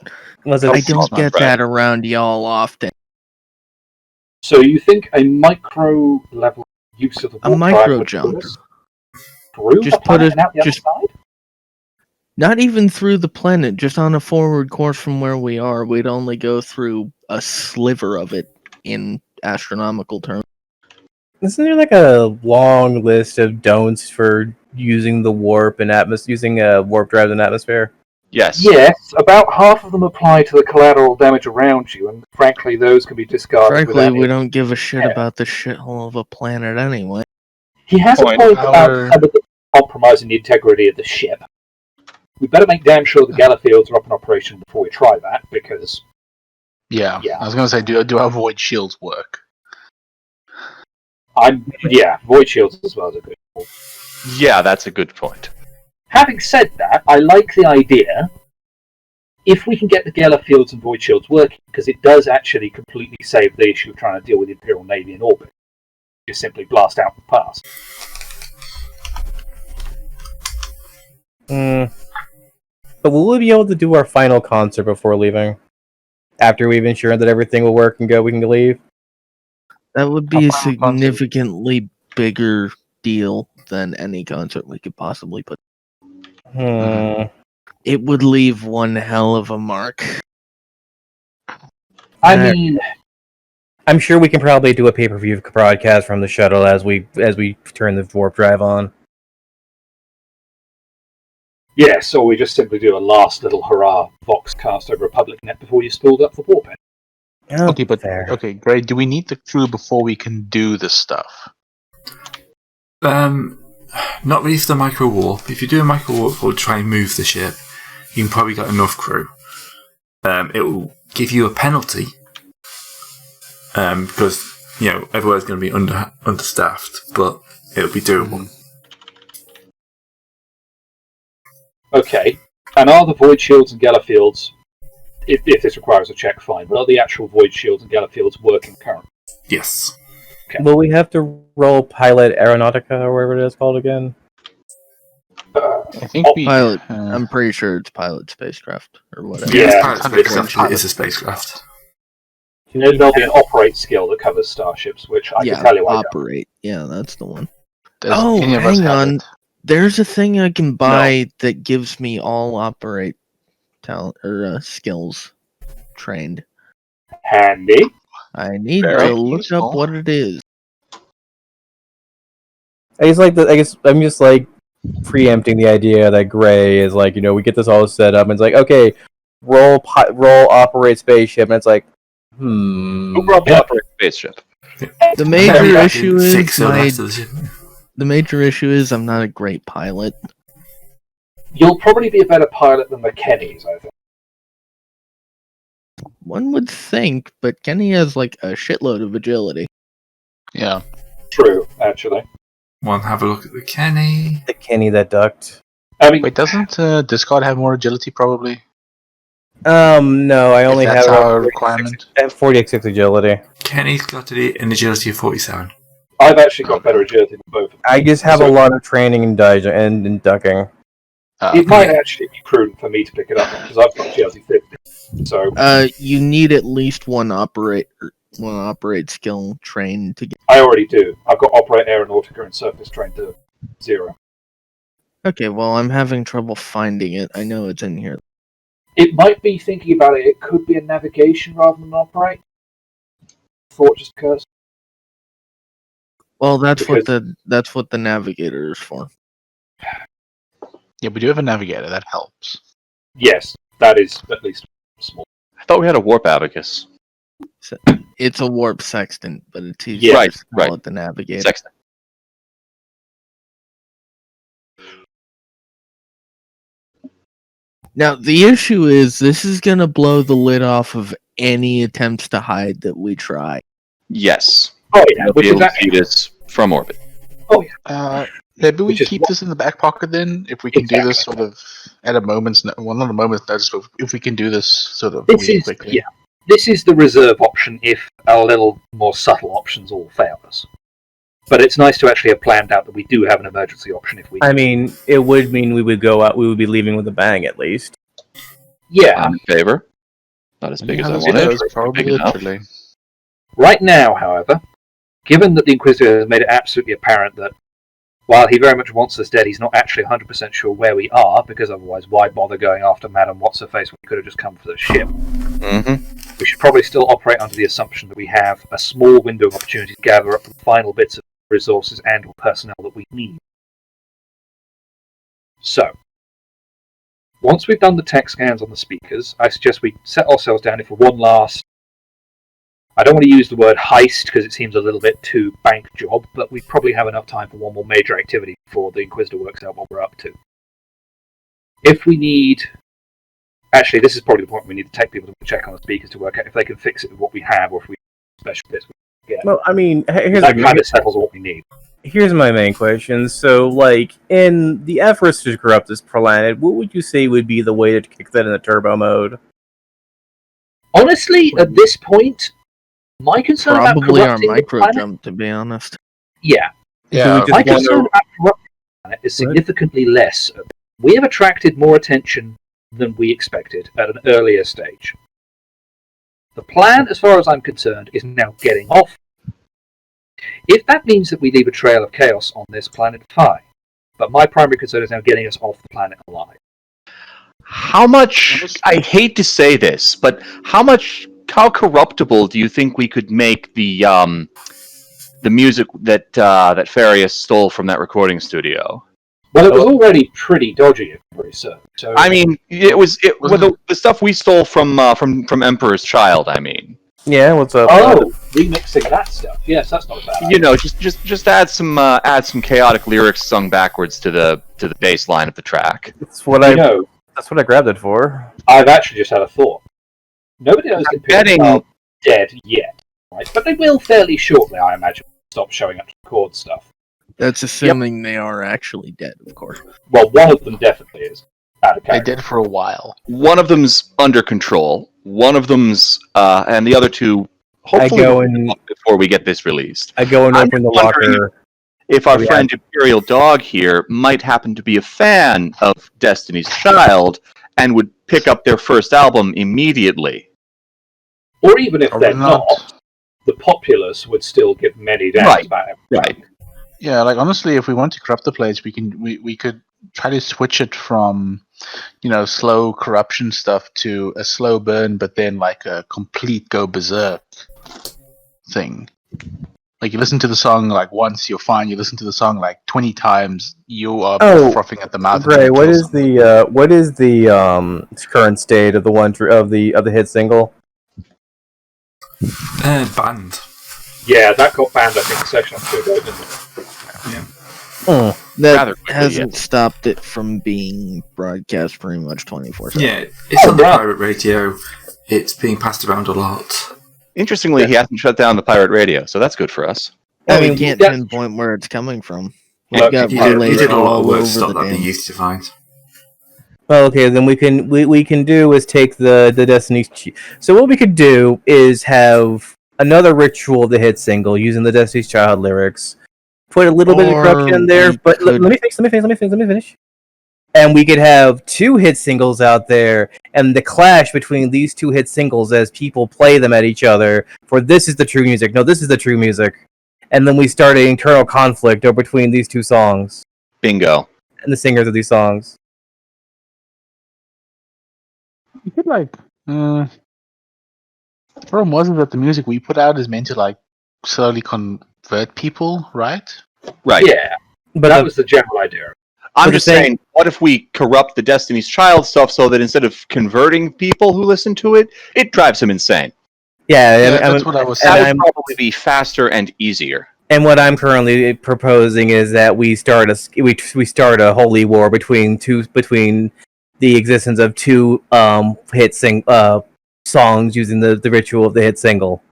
Speaker 5: Was
Speaker 2: I
Speaker 5: it?
Speaker 2: don't
Speaker 6: my
Speaker 2: get
Speaker 6: friend.
Speaker 2: that around y'all often.
Speaker 3: So you think a micro level use of the
Speaker 2: A
Speaker 3: warp
Speaker 2: micro
Speaker 3: drive would
Speaker 2: jump.
Speaker 3: put us through
Speaker 2: Just
Speaker 3: the
Speaker 2: put
Speaker 3: planet
Speaker 2: it-
Speaker 3: and out the
Speaker 2: just-
Speaker 3: other side?
Speaker 2: Not even through the planet, just on a forward course from where we are. We'd only go through a sliver of it in astronomical terms.
Speaker 5: Isn't there like a long list of don'ts for using the warp and using warp drives in atmosphere?
Speaker 6: Yes.
Speaker 3: Yes, about half of them apply to the collateral damage around you, and frankly, those can be discarded.
Speaker 2: Frankly,
Speaker 3: without
Speaker 2: we
Speaker 3: any-
Speaker 2: don't give a shit
Speaker 3: Yeah.
Speaker 2: about the shithole of a planet anyway.
Speaker 3: He has a
Speaker 6: Point.
Speaker 3: point about
Speaker 4: Our-
Speaker 3: some of the compromising the integrity of the ship. We better make damn sure the Gallowfields are up in operation before we try that, because
Speaker 4: Yeah.
Speaker 3: Yeah.
Speaker 4: I was gonna say, do our void shields work?
Speaker 3: void shields as well as a good call.
Speaker 6: Yeah, that's a good point.
Speaker 3: Having said that, I like the idea if we can get the Gallowfields and void shields working, because it does actually completely save the issue of trying to deal with the Imperial Navy in orbit. Just simply blast out the pass.
Speaker 5: But will we be able to do our final concert before leaving? After we've ensured that everything will work and go, we can leave?
Speaker 2: That would be
Speaker 4: Our
Speaker 2: a
Speaker 4: final concert.
Speaker 2: significantly bigger deal than any concert we could possibly put. It would leave one hell of a mark.
Speaker 3: I mean,
Speaker 5: I'm sure we can probably do a pay-per-view broadcast from the shuttle as we turn the warp drive on.
Speaker 3: yeah, so we just simply do a last little hurrah Vox cast over a public net before you spooled up for Warpaint.
Speaker 5: Oh,
Speaker 4: Okay, but
Speaker 5: fair.
Speaker 4: okay, great. Do we need the crew before we can do this stuff?
Speaker 1: Not really for the micro warp. If you do a micro warp or try and move the ship, you can probably get enough crew. It will give you a penalty because everywhere's going to be understaffed, but it'll be doable.
Speaker 3: Okay, and are the void shields and Gallowfields, if this requires a check, fine, but are the actual void shields and Gallowfields working currently?
Speaker 1: Yes.
Speaker 3: Okay.
Speaker 5: Will we have to roll Pilot Aeronautica or whatever it is called again?
Speaker 4: I think we.
Speaker 2: Pilot. I'm pretty sure it's pilot spacecraft or whatever.
Speaker 3: Yeah,
Speaker 1: Pilot spacecraft is a spacecraft.
Speaker 3: And then there'll be an operate skill that covers starships, which I can tell you I don't.
Speaker 2: operate. Yeah, that's the one.
Speaker 4: Does
Speaker 2: Oh,
Speaker 4: any of us
Speaker 2: hang
Speaker 4: have
Speaker 2: on.
Speaker 4: it?
Speaker 2: There's a thing I can buy that gives me all operate talent or skills trained.
Speaker 3: Handy.
Speaker 2: I need
Speaker 4: Very
Speaker 2: to look
Speaker 4: useful.
Speaker 2: up what it is.
Speaker 5: I guess I'm just like preempting the idea that Gray is like, we get this all set up and it's like, okay, roll operate spaceship, and it's like,
Speaker 3: Who brought
Speaker 6: Yeah,
Speaker 3: up?
Speaker 6: for a spaceship.
Speaker 2: The major issue is
Speaker 1: Fix the rest of the ship.
Speaker 2: the major issue is I'm not a great pilot.
Speaker 3: You'll probably be a better pilot than the Kennys, I think.
Speaker 2: One would think, but Kenny has like a shitload of agility.
Speaker 4: Yeah.
Speaker 3: True, actually.
Speaker 1: One, have a look at the Kenny.
Speaker 5: the Kenny that ducked.
Speaker 3: I mean,
Speaker 4: Wait, doesn't Discard have more agility? Probably.
Speaker 5: No, I only
Speaker 4: If that's
Speaker 5: have
Speaker 4: our requirement.
Speaker 5: 46 agility.
Speaker 1: Kenny's got an agility of 47.
Speaker 3: I've actually got better agility than both of them.
Speaker 5: I just have a lot of training in ducking.
Speaker 3: It might actually be prudent for me to pick it up because I've got agility 50. So
Speaker 2: You need at least one operate skill trained to get.
Speaker 3: I already do. I've got operate aeronautica and surface trained to 0.
Speaker 2: Okay, well I'm having trouble finding it. I know it's in here.
Speaker 3: It might be, thinking about it, it could be a navigation rather than an operate. Thought just occurs.
Speaker 2: Well, that's what the navigator is for.
Speaker 4: Yeah, we do have a navigator. That helps.
Speaker 3: Yes, that is at least small.
Speaker 6: I thought we had a warp abacus.
Speaker 2: It's a warp sextant, but it's easier
Speaker 3: Yeah,
Speaker 6: right,
Speaker 2: to call
Speaker 6: right.
Speaker 2: it the navigator.
Speaker 6: Sextant.
Speaker 2: Now the issue is this is gonna blow the lid off of any attempts to hide that we try.
Speaker 6: Yes.
Speaker 3: Oh yeah,
Speaker 6: We'll
Speaker 3: which
Speaker 6: be
Speaker 3: is
Speaker 6: able to
Speaker 3: actually
Speaker 6: see this from orbit.
Speaker 4: Maybe we
Speaker 3: Which is
Speaker 4: keep
Speaker 3: what-
Speaker 4: this in the back pocket then, if we can do this sort of at a moment's not a moment's notice, but if we can do this sort of
Speaker 3: this
Speaker 4: really
Speaker 3: is
Speaker 4: quickly.
Speaker 3: this is the reserve option if our little more subtle options all fail us. But it's nice to actually have planned out that we do have an emergency option if we.
Speaker 5: I mean, it would mean we would go out. We would be leaving with a bang at least.
Speaker 3: Yeah.
Speaker 6: I'm in favor. Not as big as I
Speaker 4: Yeah,
Speaker 6: wanted.
Speaker 4: those
Speaker 6: but
Speaker 4: probably
Speaker 6: big enough.
Speaker 4: literally.
Speaker 3: Right now, however, given that the Inquisitor has made it absolutely apparent that while he very much wants us dead, he's not actually 100% sure where we are, because otherwise why bother going after Madame What's-Her-Face when we could have just come for the ship.
Speaker 6: Mm-hmm.
Speaker 3: We should probably still operate under the assumption that we have a small window of opportunity to gather up the final bits of resources and or personnel that we need. So, once we've done the tech scans on the speakers, I suggest we set ourselves down for one last... I don't want to use the word heist because it seems a little bit too bank job, but we probably have enough time for one more major activity before the Inquisitor works out what we're up to. If we need... Actually, this is probably the point we need the tech people to check on the speakers to work out if they can fix it with what we have or if we special bits we get.
Speaker 5: Well, I mean,
Speaker 3: That kind of settles what we need.
Speaker 5: here's my main question. So, like, in the efforts to corrupt this planet, what would you say would be the way to kick that in the turbo mode?
Speaker 3: Honestly, at this point, my concern about
Speaker 2: Probably our
Speaker 3: corrupting the
Speaker 2: micro
Speaker 3: planet...
Speaker 2: jump, to be honest.
Speaker 3: Yeah.
Speaker 5: So we just
Speaker 3: My
Speaker 5: want
Speaker 3: concern
Speaker 5: to-
Speaker 3: about corrupting the planet is significantly less We have attracted more attention than we expected at an earlier stage. The plan, as far as I'm concerned, is now getting off. If that means that we leave a trail of chaos on this planet, fine. But my primary concern is now getting us off the planet alive.
Speaker 6: How much? I hate to say this, but how corruptible do you think we could make the music that that Farius stole from that recording studio?
Speaker 3: Well, it was already pretty dodgy, if I'm very certain. So
Speaker 6: I mean, the stuff we stole from Emperor's Child. I mean,
Speaker 5: Yeah, what's up?
Speaker 3: Remixing that stuff. Yes, that's not bad.
Speaker 6: you know, just add some chaotic lyrics sung backwards to the bass line of the track.
Speaker 5: That's what That's what I grabbed it for.
Speaker 3: I've actually just had a thought. Nobody knows the
Speaker 6: betting-
Speaker 3: are dead yet, right? But they will fairly shortly, I imagine, stop showing up to record stuff.
Speaker 2: That's assuming they are actually dead, of course.
Speaker 3: Well, one of them definitely is. Out of
Speaker 4: They
Speaker 3: character.
Speaker 4: did for a while.
Speaker 6: One of them's under control. One of them's and the other two hopefully
Speaker 5: go
Speaker 6: will
Speaker 5: and-
Speaker 6: come up before we get this released.
Speaker 5: I go and
Speaker 6: I'm
Speaker 5: open the
Speaker 6: wondering-
Speaker 5: locker.
Speaker 6: If our
Speaker 5: Yeah.
Speaker 6: friend Imperial Dog here might happen to be a fan of Destiny's Child and would pick up their first album immediately.
Speaker 3: Or even if
Speaker 4: Or
Speaker 3: they're
Speaker 4: not.
Speaker 3: not, the populace would still give many damns
Speaker 6: Right,
Speaker 3: about it.
Speaker 6: right.
Speaker 4: Yeah, like honestly, if we want to corrupt the place, we could try to switch it from, slow corruption stuff to a slow burn, but then like a complete go berserk thing. Like you listen to the song like once, you're fine. You listen to the song like 20 times, you are frothing at the mouth.
Speaker 5: Gray,
Speaker 4: and
Speaker 5: what
Speaker 4: you
Speaker 5: is the current state of the hit single?
Speaker 1: Banned.
Speaker 3: Yeah, that got banned, I think, a section or two ago, didn't it?
Speaker 2: That
Speaker 6: Rather quickly,
Speaker 2: hasn't stopped it from being broadcast pretty much 24/7.
Speaker 1: Yeah, it's on the
Speaker 3: right.
Speaker 1: pirate radio. It's being passed around a lot.
Speaker 6: Interestingly, he hasn't shut down the pirate radio, so that's good for us.
Speaker 2: I
Speaker 3: I
Speaker 2: mean,
Speaker 3: mean,
Speaker 2: can't
Speaker 3: yeah.
Speaker 2: pinpoint where it's coming from.
Speaker 3: Look,
Speaker 2: We've got
Speaker 1: He
Speaker 2: relays
Speaker 1: did a lot of
Speaker 2: all
Speaker 1: work to
Speaker 2: over
Speaker 1: stop
Speaker 2: the
Speaker 1: that being
Speaker 2: damn.
Speaker 1: used to find.
Speaker 5: Well, okay, then we can do is take the Destiny's. So what we could do is have another ritual of the hit single using the Destiny's Child lyrics. Put a little bit of corruption in
Speaker 2: Or
Speaker 5: there,
Speaker 2: we
Speaker 5: but
Speaker 2: could-
Speaker 5: let me finish. And we could have two hit singles out there, and the clash between these two hit singles as people play them at each other. For this is the true music. No, this is the true music. And then we start an internal conflict between these two songs
Speaker 6: Bingo.
Speaker 5: and the singers of these songs.
Speaker 4: You could the problem wasn't that the music we put out is meant to like slowly convert people, right?
Speaker 6: Right.
Speaker 3: Yeah,
Speaker 5: But
Speaker 3: that
Speaker 5: the-
Speaker 3: was the general idea.
Speaker 6: I'm
Speaker 5: But
Speaker 6: just
Speaker 5: the thing-
Speaker 6: saying, what if we corrupt the Destiny's Child stuff so that instead of converting people who listen to it, it drives them insane?
Speaker 5: yeah,
Speaker 4: That's what I was
Speaker 6: That
Speaker 4: saying.
Speaker 6: would probably be faster and easier.
Speaker 5: And what I'm currently proposing is that we start a holy war between the existence of two songs using the ritual of the hit single.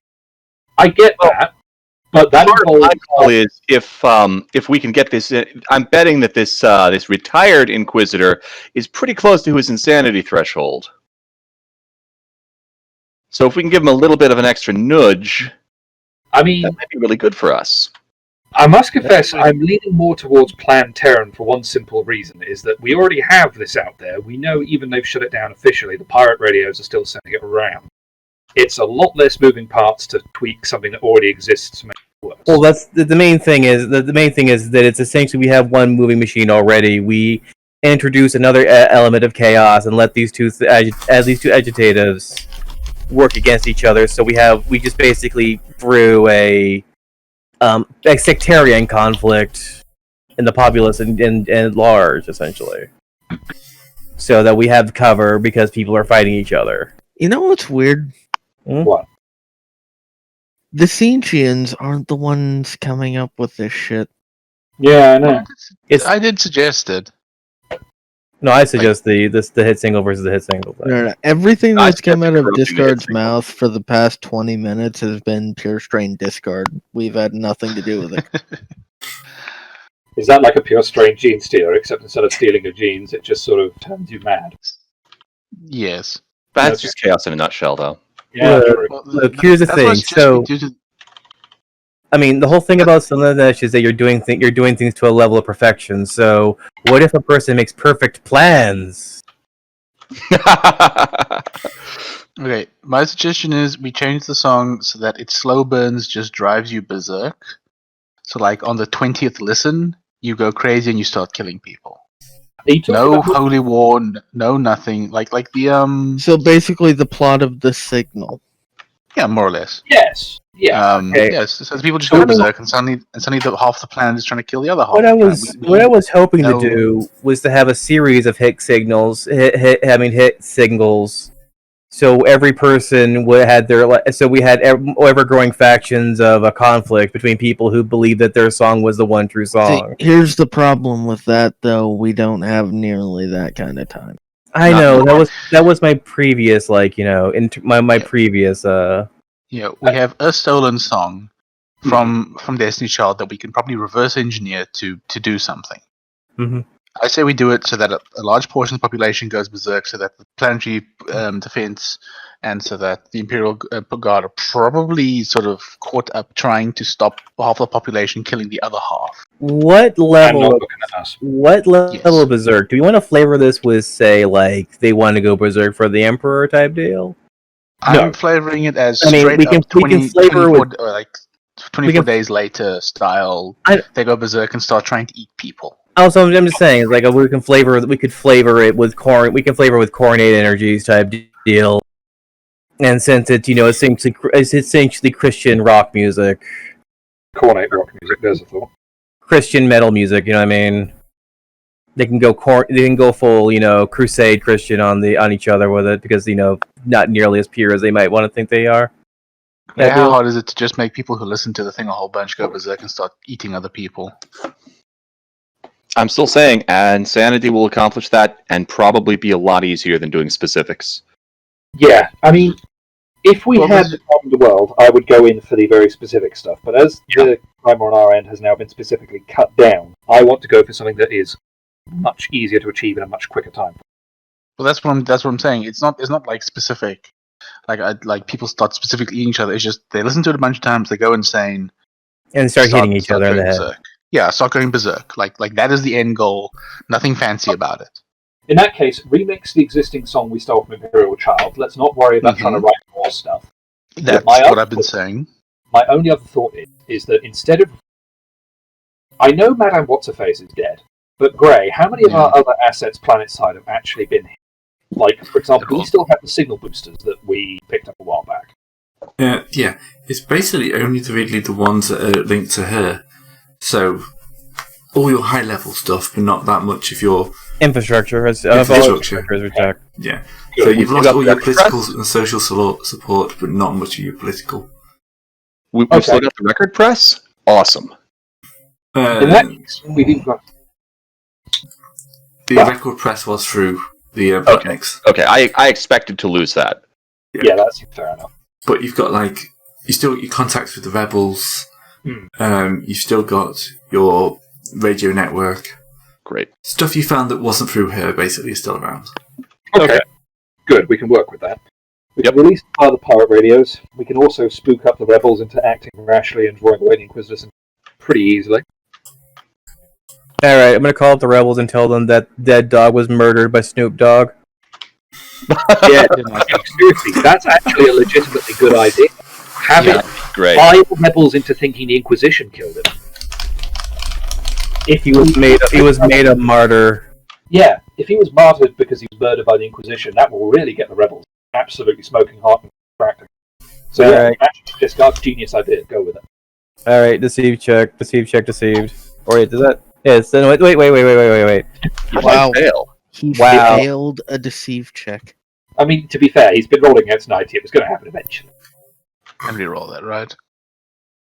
Speaker 3: I get that, but that
Speaker 6: Part of my
Speaker 3: involves
Speaker 6: goal is if we can get this. I'm betting that this retired Inquisitor is pretty close to his insanity threshold. So if we can give him a little bit of an extra nudge,
Speaker 3: I mean,
Speaker 6: that might be really good for us.
Speaker 3: I must confess, I'm leaning more towards Plan Terran for one simple reason, is that we already have this out there. We know even they've shut it down officially, the pirate radios are still sending it around. It's a lot less moving parts to tweak something that already exists to make it worse.
Speaker 5: Well, that's the main thing is the main thing is that it's essentially we have one moving machine already. We introduce another element of chaos and let these two these two agitators work against each other. So we just basically brew a sectarian conflict in the populace and large, essentially, so that we have cover because people are fighting each other.
Speaker 2: You know what's weird?
Speaker 3: What?
Speaker 2: The Sentians aren't the ones coming up with this shit.
Speaker 3: Yeah, I know.
Speaker 4: I did suggest it.
Speaker 5: No, I suggest the hit single versus the hit single thing.
Speaker 2: No. Everything
Speaker 6: I
Speaker 2: that's come out of
Speaker 6: corrupting the hit
Speaker 2: Discard's
Speaker 6: single.
Speaker 2: mouth for the past 20 minutes has been pure strain Discard. We've had nothing to do with it.
Speaker 3: Is that like a pure strain gene stealer, except instead of stealing your genes, it just sort of turns you mad?
Speaker 4: Yes.
Speaker 6: That's
Speaker 3: Okay.
Speaker 6: just chaos in a nutshell, though.
Speaker 3: Yeah,
Speaker 5: Well,
Speaker 3: true.
Speaker 4: Well,
Speaker 5: Look, here's the
Speaker 4: that
Speaker 5: thing.
Speaker 4: was just
Speaker 5: So
Speaker 4: due to-
Speaker 5: I mean, the whole thing about Slaanesh is that you're doing things to a level of perfection. So, what if a person makes perfect plans?
Speaker 4: Okay, my suggestion is we change the song so that it slow burns just drives you berserk. So, like on the 20th listen, you go crazy and you start killing people.
Speaker 3: Are you talking
Speaker 4: No
Speaker 3: about-
Speaker 4: holy war, no nothing. Like the
Speaker 2: So basically, the plot of the signal.
Speaker 4: yeah, more or less.
Speaker 3: Yes. Yeah.
Speaker 5: Okay.
Speaker 4: Yes, so people just
Speaker 3: So
Speaker 4: go
Speaker 3: I mean-
Speaker 4: berserk and suddenly half the planet is trying to kill the other half.
Speaker 5: What
Speaker 4: of
Speaker 5: I
Speaker 4: the planet.
Speaker 5: was what I was hoping
Speaker 4: no-
Speaker 5: to do was to have a series of hit signals. So every person would had so we had ever growing factions of a conflict between people who believed that their song was the one true
Speaker 2: See,
Speaker 5: song.
Speaker 2: here's the problem with that, though. We don't have nearly that kind of time.
Speaker 5: I
Speaker 4: Not
Speaker 5: know
Speaker 4: more.
Speaker 5: that was my previous my previous
Speaker 4: we have a stolen song from Destiny Child that we can probably reverse engineer to do something.
Speaker 5: Mhm.
Speaker 4: I say we do it so that a large portion of the population goes berserk, so that the planetary defense and so that the Imperial Guard are probably sort of caught up trying to stop half the population killing the other half.
Speaker 5: What
Speaker 3: And
Speaker 5: level
Speaker 3: not
Speaker 5: of
Speaker 3: looking at us.
Speaker 5: What level
Speaker 4: Yes.
Speaker 5: of berserk? Do we want to flavor this with, say, like they want to go berserk for the Emperor type deal?
Speaker 4: I'm flavoring it as
Speaker 5: I mean,
Speaker 4: straight
Speaker 5: we can-
Speaker 4: up
Speaker 5: we can
Speaker 4: 20,
Speaker 5: flavor
Speaker 4: 24,
Speaker 5: with-
Speaker 4: or like 24
Speaker 5: can-
Speaker 4: days later style.
Speaker 5: I-
Speaker 4: They go berserk and start trying to eat people.
Speaker 5: Also, I'm just saying, like we could flavor it with coronate energies type deal. And since it's it's essentially Christian rock music,
Speaker 3: Cornet rock music. There's a thought.
Speaker 5: Christian metal music, you know what I mean? They can go full, Crusade Christian on each other with it because not nearly as pure as they might want to think they are.
Speaker 4: Yeah,
Speaker 5: Yeah,
Speaker 4: how
Speaker 5: deal.
Speaker 4: hard is it to just make people who listen to the thing a whole bunch go berserk and start eating other people?
Speaker 6: I'm still saying, Insanity will accomplish that and probably be a lot easier than doing specifics.
Speaker 3: Yeah. I mean, if we
Speaker 4: Well,
Speaker 3: had
Speaker 4: this-
Speaker 3: the time in the world, I would go in for the very specific stuff. But as the timer on our end has now been specifically cut down, I want to go for something that is much easier to achieve in a much quicker time.
Speaker 4: Well, that's what I'm saying. It's not like specific. Like people start specifically eating each other. It's just they listen to it a bunch of times, they go insane,
Speaker 5: And start hitting each
Speaker 4: start
Speaker 5: other in the
Speaker 4: going
Speaker 5: head.
Speaker 4: berserk. Yeah, start going berserk. Like that is the end goal. Nothing fancy about it.
Speaker 3: In that case, remix the existing song we stole from Imperial Child. Let's not worry about trying to write more stuff.
Speaker 4: That's
Speaker 3: my
Speaker 4: what
Speaker 3: other
Speaker 4: I've been saying.
Speaker 3: My only other thought is that instead of... I know Madame What's-Her-Face is dead, but Grey, how many of our other assets planetside have actually been hit? Like, for example, we still have the signal boosters that we picked up a while back.
Speaker 1: Yeah, it's basically only really the ones that are linked to her. So, all your high level stuff, but not that much of your
Speaker 5: Infrastructure is
Speaker 1: Infrastructure. Yeah. So you've lost all your political and social support, but not much of your political.
Speaker 6: We've still got the record press? Awesome.
Speaker 3: In that case, we've even got...
Speaker 1: The record press was through the Botniks.
Speaker 6: Okay, I expected to lose that.
Speaker 3: Yeah, that seems fair enough.
Speaker 1: But you've got you still got your contacts with the rebels. You've still got your radio network.
Speaker 6: Great.
Speaker 1: Stuff you found that wasn't through her basically is still around.
Speaker 3: Okay. Good, we can work with that. We can release other pirate radios. We can also spook up the rebels into acting rashly and drawing away the Inquisitors pretty easily.
Speaker 5: Alright, I'm gonna call up the rebels and tell them that Dead Dog was murdered by Snoop Dogg.
Speaker 3: Yeah, seriously, that's actually a legitimately good idea. Having
Speaker 6: great.
Speaker 3: 5 rebels into thinking the Inquisition killed him. If
Speaker 5: He was made a martyr.
Speaker 3: Yeah, if he was martyred because he was murdered by the Inquisition, that will really get the rebels absolutely smoking hot and cracking. So
Speaker 5: Alright.
Speaker 3: actually, just God's genius idea. Go with it.
Speaker 5: Alright, deceive check, deceived. Or wait, does that? Yes. Then wait.
Speaker 2: Wow.
Speaker 6: Fail.
Speaker 2: He
Speaker 5: Wow.
Speaker 2: failed a deceive check.
Speaker 3: I mean, to be fair, he's been rolling against 90. It was going to happen eventually.
Speaker 4: And re-roll that, right?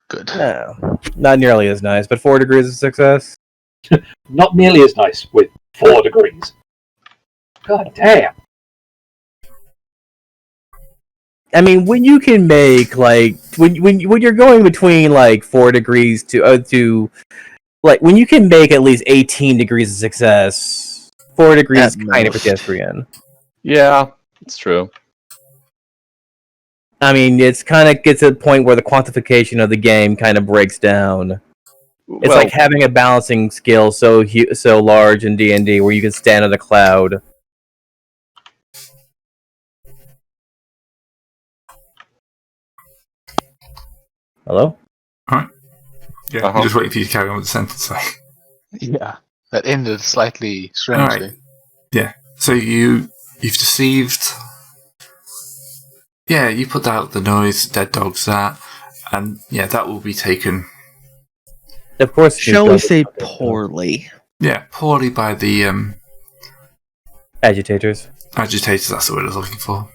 Speaker 4: Good.
Speaker 5: No, not nearly as nice, but 4 degrees of success.
Speaker 3: Not nearly as nice with 4 degrees. God damn.
Speaker 5: I mean, when you can make when you're going between 4 degrees to when you can make at least 18 degrees of success, 4 degrees is kind of
Speaker 2: most.
Speaker 5: pedestrian.
Speaker 6: Yeah, it's true.
Speaker 5: I mean, it's kind of gets to the point where the quantification of the game kind of breaks down. It's
Speaker 6: Well,
Speaker 5: like having a balancing skill so large in D&D where you can stand on a cloud. Hello?
Speaker 1: Alright. Yeah,
Speaker 6: Uh-huh.
Speaker 1: I'm just waiting for you to carry on with the sentence.
Speaker 4: Yeah, that ended slightly strangely.
Speaker 1: Alright. Yeah. So you've deceived. Yeah, you put out the noise, dead dogs, that, and yeah, that will be taken.
Speaker 5: Of course.
Speaker 2: Shall we say poorly?
Speaker 1: Yeah, poorly by the
Speaker 5: Agitators.
Speaker 1: agitators. That's the word I was looking for.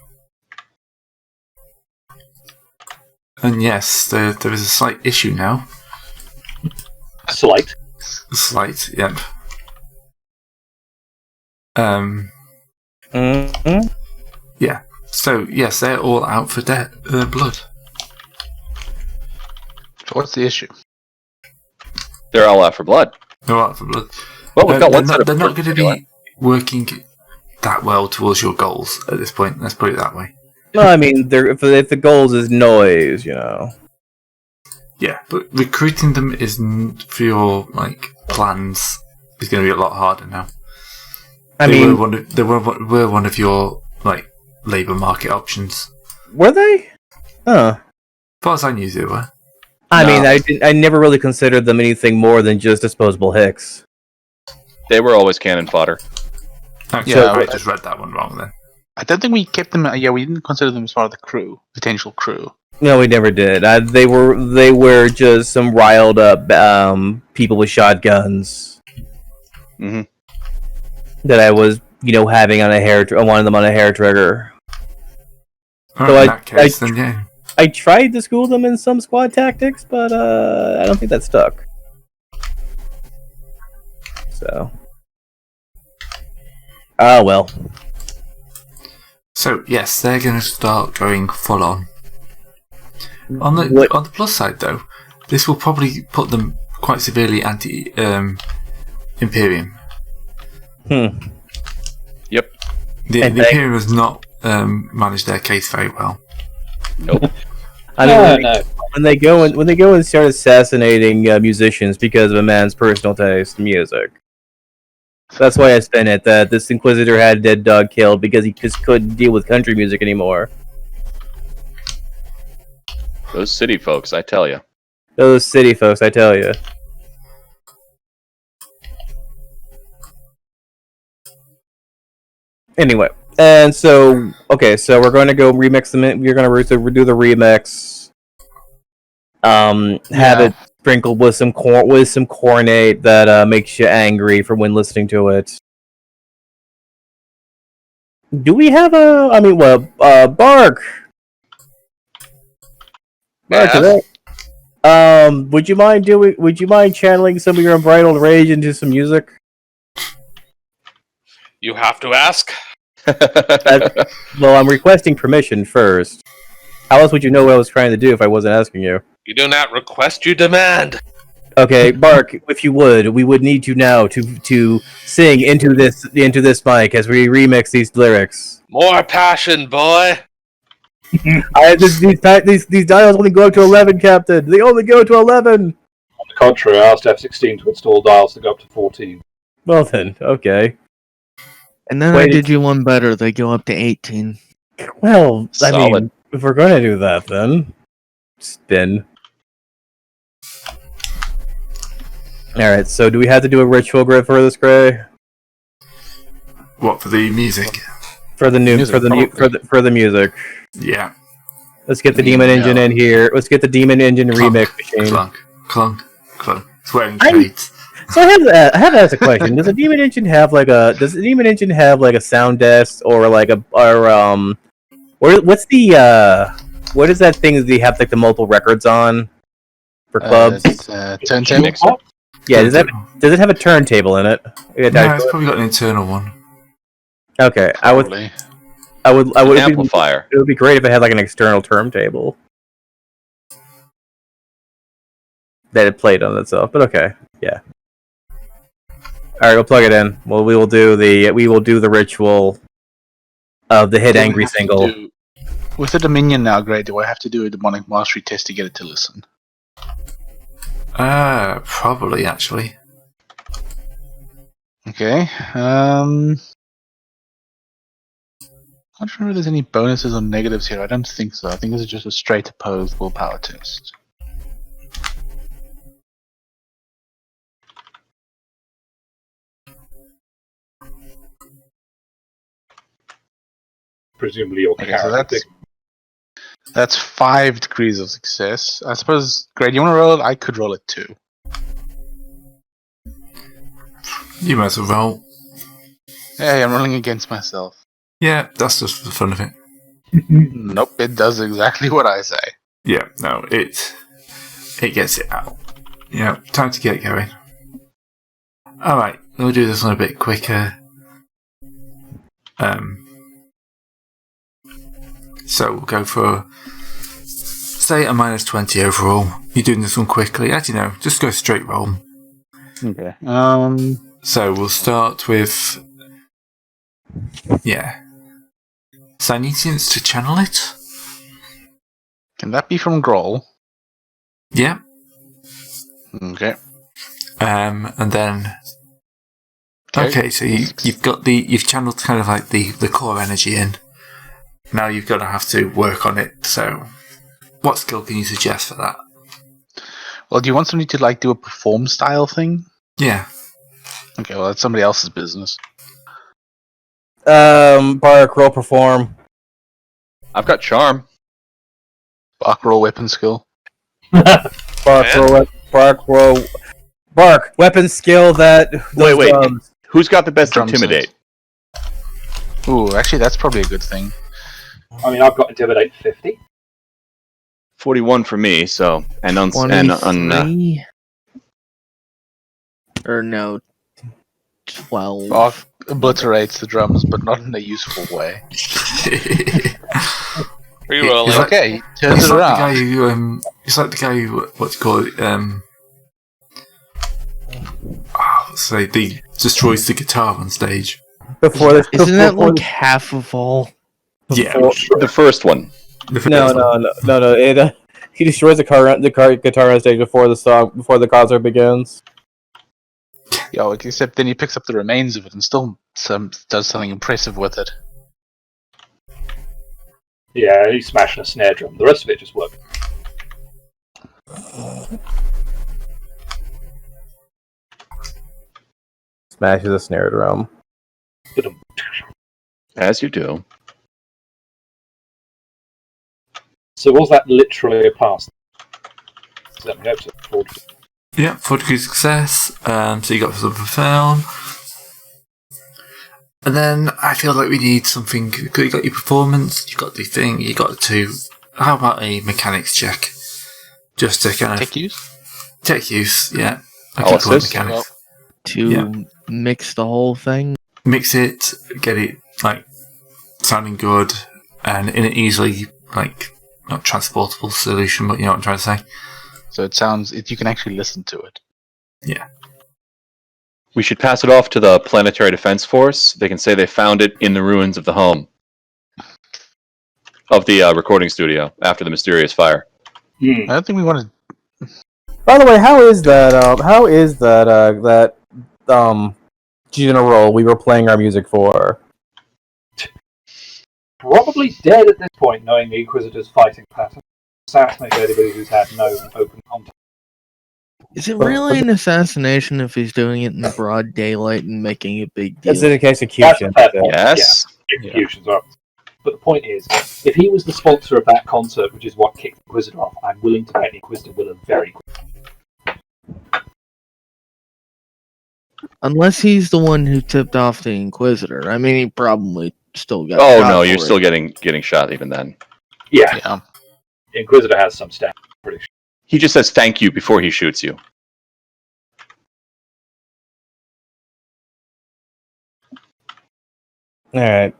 Speaker 1: And yes, there is a slight issue now.
Speaker 3: Slight.
Speaker 1: Slight, yep.
Speaker 5: Mm-hmm.
Speaker 1: Yeah. So yes, they're all out for blood.
Speaker 4: So what's the issue?
Speaker 6: they're all out for blood.
Speaker 1: They're all out for blood.
Speaker 6: Well, we've got
Speaker 1: they're
Speaker 6: one set
Speaker 1: not,
Speaker 6: of
Speaker 1: they're not going to
Speaker 6: anyway.
Speaker 1: be working that well towards your goals at this point. Let's put it that way.
Speaker 5: No, I mean, if the goals is noise, you know.
Speaker 1: Yeah, but recruiting them for your plans is going to be a lot harder now. They were one of your labour market options.
Speaker 5: Were they? Huh.
Speaker 1: As far as I knew, they were.
Speaker 5: I
Speaker 6: No.
Speaker 5: mean, I never really considered them anything more than just disposable hicks.
Speaker 6: They were always cannon fodder.
Speaker 1: Actually,
Speaker 4: Yeah,
Speaker 1: I just read that one wrong then.
Speaker 4: I don't think we kept them. Yeah, we didn't consider them as part of the crew, potential crew.
Speaker 5: No, we never did. They were just some riled up people with shotguns
Speaker 6: Mm-hmm.
Speaker 5: that I was, having on one of them on a hair trigger.
Speaker 1: Alright,
Speaker 5: So
Speaker 1: in that case, then yeah.
Speaker 5: I tried to school them in some squad tactics, but I don't think that stuck. So, well.
Speaker 1: So yes, they're going to start going full on. On the plus side, though, this will probably put them quite severely anti Imperium.
Speaker 6: Yep.
Speaker 1: The Imperium has not managed their case very well.
Speaker 6: Nope.
Speaker 5: I mean,
Speaker 3: No.
Speaker 5: when they go and start assassinating musicians because of a man's personal taste in music. That's why I spin it that this Inquisitor had a dead dog killed because he just couldn't deal with country music anymore.
Speaker 6: Those city folks, I tell you.
Speaker 5: Those city folks, I tell you. Anyway, and so so we're going to go remix them. We're going to do the remix. Have it sprinkled with some cornate that makes you angry for when listening to it. Do we have Bark?
Speaker 7: Yeah.
Speaker 5: Would you mind channeling some of your unbridled rage into some music?
Speaker 7: You have to ask.
Speaker 5: Well, I'm requesting permission first. How else would you know what I was trying to do if I wasn't asking you?
Speaker 7: You do not request, you demand.
Speaker 5: Okay, Bark, if you would, we would need you now to sing into this mic as we remix these lyrics.
Speaker 7: More passion, boy.
Speaker 5: These dials only go up to 11, Captain. They only go to 11.
Speaker 3: On the contrary, I asked F16 to install dials to go up to 14.
Speaker 5: Well then, okay.
Speaker 2: And then I did you one better. They go up to 18.
Speaker 5: Well, I mean,
Speaker 6: Solid.
Speaker 5: if we're going to do that, then spin. All right. So, do we have to do a ritual grid for this, Gray?
Speaker 1: What, for the music?
Speaker 5: For the music.
Speaker 1: Yeah.
Speaker 5: Let's get the demon engine in here. Let's get the demon engine remix machine.
Speaker 1: Clunk. It's wearing
Speaker 5: I-
Speaker 1: shades.
Speaker 5: So I have to ask a question. Does the demon engine have like a sound desk or what's the what is that thing that they have like the multiple records on for clubs?
Speaker 4: Turntable.
Speaker 6: Mixer.
Speaker 5: Yeah, does it have a turntable in it?
Speaker 1: No, it's probably got an internal one.
Speaker 5: Okay,
Speaker 4: Probably.
Speaker 5: I would
Speaker 6: Amplifier.
Speaker 5: it would be great if it had like an external turntable that it played on itself. But okay, yeah. All right, we'll plug it in. Well, we will do the ritual of the hit angry single.
Speaker 4: With the Dominion now, Grey, do I have to do a demonic mastery test to get it to listen?
Speaker 1: Probably, actually.
Speaker 4: Okay. I'm not sure if there's any bonuses or negatives here. I don't think so. I think this is just a straight opposed willpower test.
Speaker 3: Presumably your
Speaker 4: Okay, so
Speaker 3: character.
Speaker 4: that's 5 degrees of success. I suppose, Greg, you want to roll it? I could roll it too.
Speaker 1: You might as well roll.
Speaker 4: Hey, I'm rolling against myself.
Speaker 1: Yeah, that's just for the fun of it.
Speaker 4: Nope, it does exactly what I say.
Speaker 1: Yeah, no, it gets it out. Yeah, time to get going. Alright, we'll do this one a bit quicker. So we'll go for, say, a -20 overall. You're doing this one quickly. As you know, just go straight roll.
Speaker 4: Okay.
Speaker 1: So we'll start with, yeah, Sinetians to channel it.
Speaker 4: Can that be from Groll?
Speaker 1: Yeah.
Speaker 4: Okay.
Speaker 1: And then, okay, so you've channeled kind of like the core energy in. Now you've got to have to work on it. So, what skill can you suggest for that?
Speaker 4: Well, do you want somebody to like do a perform style thing?
Speaker 1: Yeah.
Speaker 4: Okay, well that's somebody else's business.
Speaker 5: Bark, roll perform.
Speaker 6: I've got charm.
Speaker 4: Bark roll weapon skill.
Speaker 5: Bark, weapon skill that...
Speaker 6: Wait. Who's got the best
Speaker 4: Drum
Speaker 6: intimidate?
Speaker 4: Ooh, actually that's probably a good thing.
Speaker 3: I mean, I've got Intimidate 50.
Speaker 6: 41 for me, so... And
Speaker 2: 23? Or no, 12.
Speaker 4: Bark obliterates the drums, but not in a useful way.
Speaker 7: Rerolling.
Speaker 1: He's like-
Speaker 4: Okay, he turns
Speaker 1: He's
Speaker 4: it
Speaker 1: like
Speaker 4: around.
Speaker 1: the guy who, he's like the guy who, what's it called, let's say, the destroys the guitar on stage.
Speaker 2: Isn't that like half of all?
Speaker 1: Yeah.
Speaker 6: The first one.
Speaker 5: No. He destroys the guitar on stage before the concert begins.
Speaker 4: Yo, except then he picks up the remains of it and still does something impressive with it.
Speaker 3: Yeah, he's smashing a snare drum. The rest of it just worked.
Speaker 5: Smashes a snare drum.
Speaker 6: As you do.
Speaker 3: So was that literally a pass? Let me hope so.
Speaker 1: Yeah, 4 degrees success. So you got the film. And then I feel like we need something. You got your performance, you got the thing, you got the 2. How about a mechanics check? Just to kind of. Tech use, yeah. I
Speaker 6: I'll
Speaker 1: keep calling it
Speaker 6: assist.
Speaker 1: mechanics.
Speaker 2: To mix the whole thing?
Speaker 1: Mix it, get it, like, sounding good, and in an easily, like, not transportable solution, but you know what I'm trying to say.
Speaker 4: So it sounds, you can actually listen to it.
Speaker 1: Yeah.
Speaker 6: We should pass it off to the Planetary Defense Force. They can say they found it in the ruins of the home. Of the recording studio, after the mysterious fire.
Speaker 4: I don't think we want to...
Speaker 5: By the way, how is that general we were playing our music for?
Speaker 3: Probably dead at this point, knowing the Inquisitor's fighting pattern. Assassinate anybody who's had no open contact.
Speaker 2: Is it really an assassination if he's doing it in broad daylight and making a big deal?
Speaker 5: It's an execution.
Speaker 3: That's a fair point.
Speaker 6: Yes.
Speaker 3: Yeah, executions are. But the point is, if he was the sponsor of that concert, which is what kicked the Inquisitor off, I'm willing to bet the Inquisitor will have very quickly.
Speaker 2: Unless he's the one who tipped off the Inquisitor. I mean, he probably still got
Speaker 6: Oh
Speaker 2: shot
Speaker 6: no, you're
Speaker 2: for
Speaker 6: still
Speaker 2: it.
Speaker 6: getting shot even then.
Speaker 3: Yeah,
Speaker 4: Yeah.
Speaker 3: the Inquisitor has some stats, pretty sure.
Speaker 6: He just says thank you before he shoots you.
Speaker 5: Alright.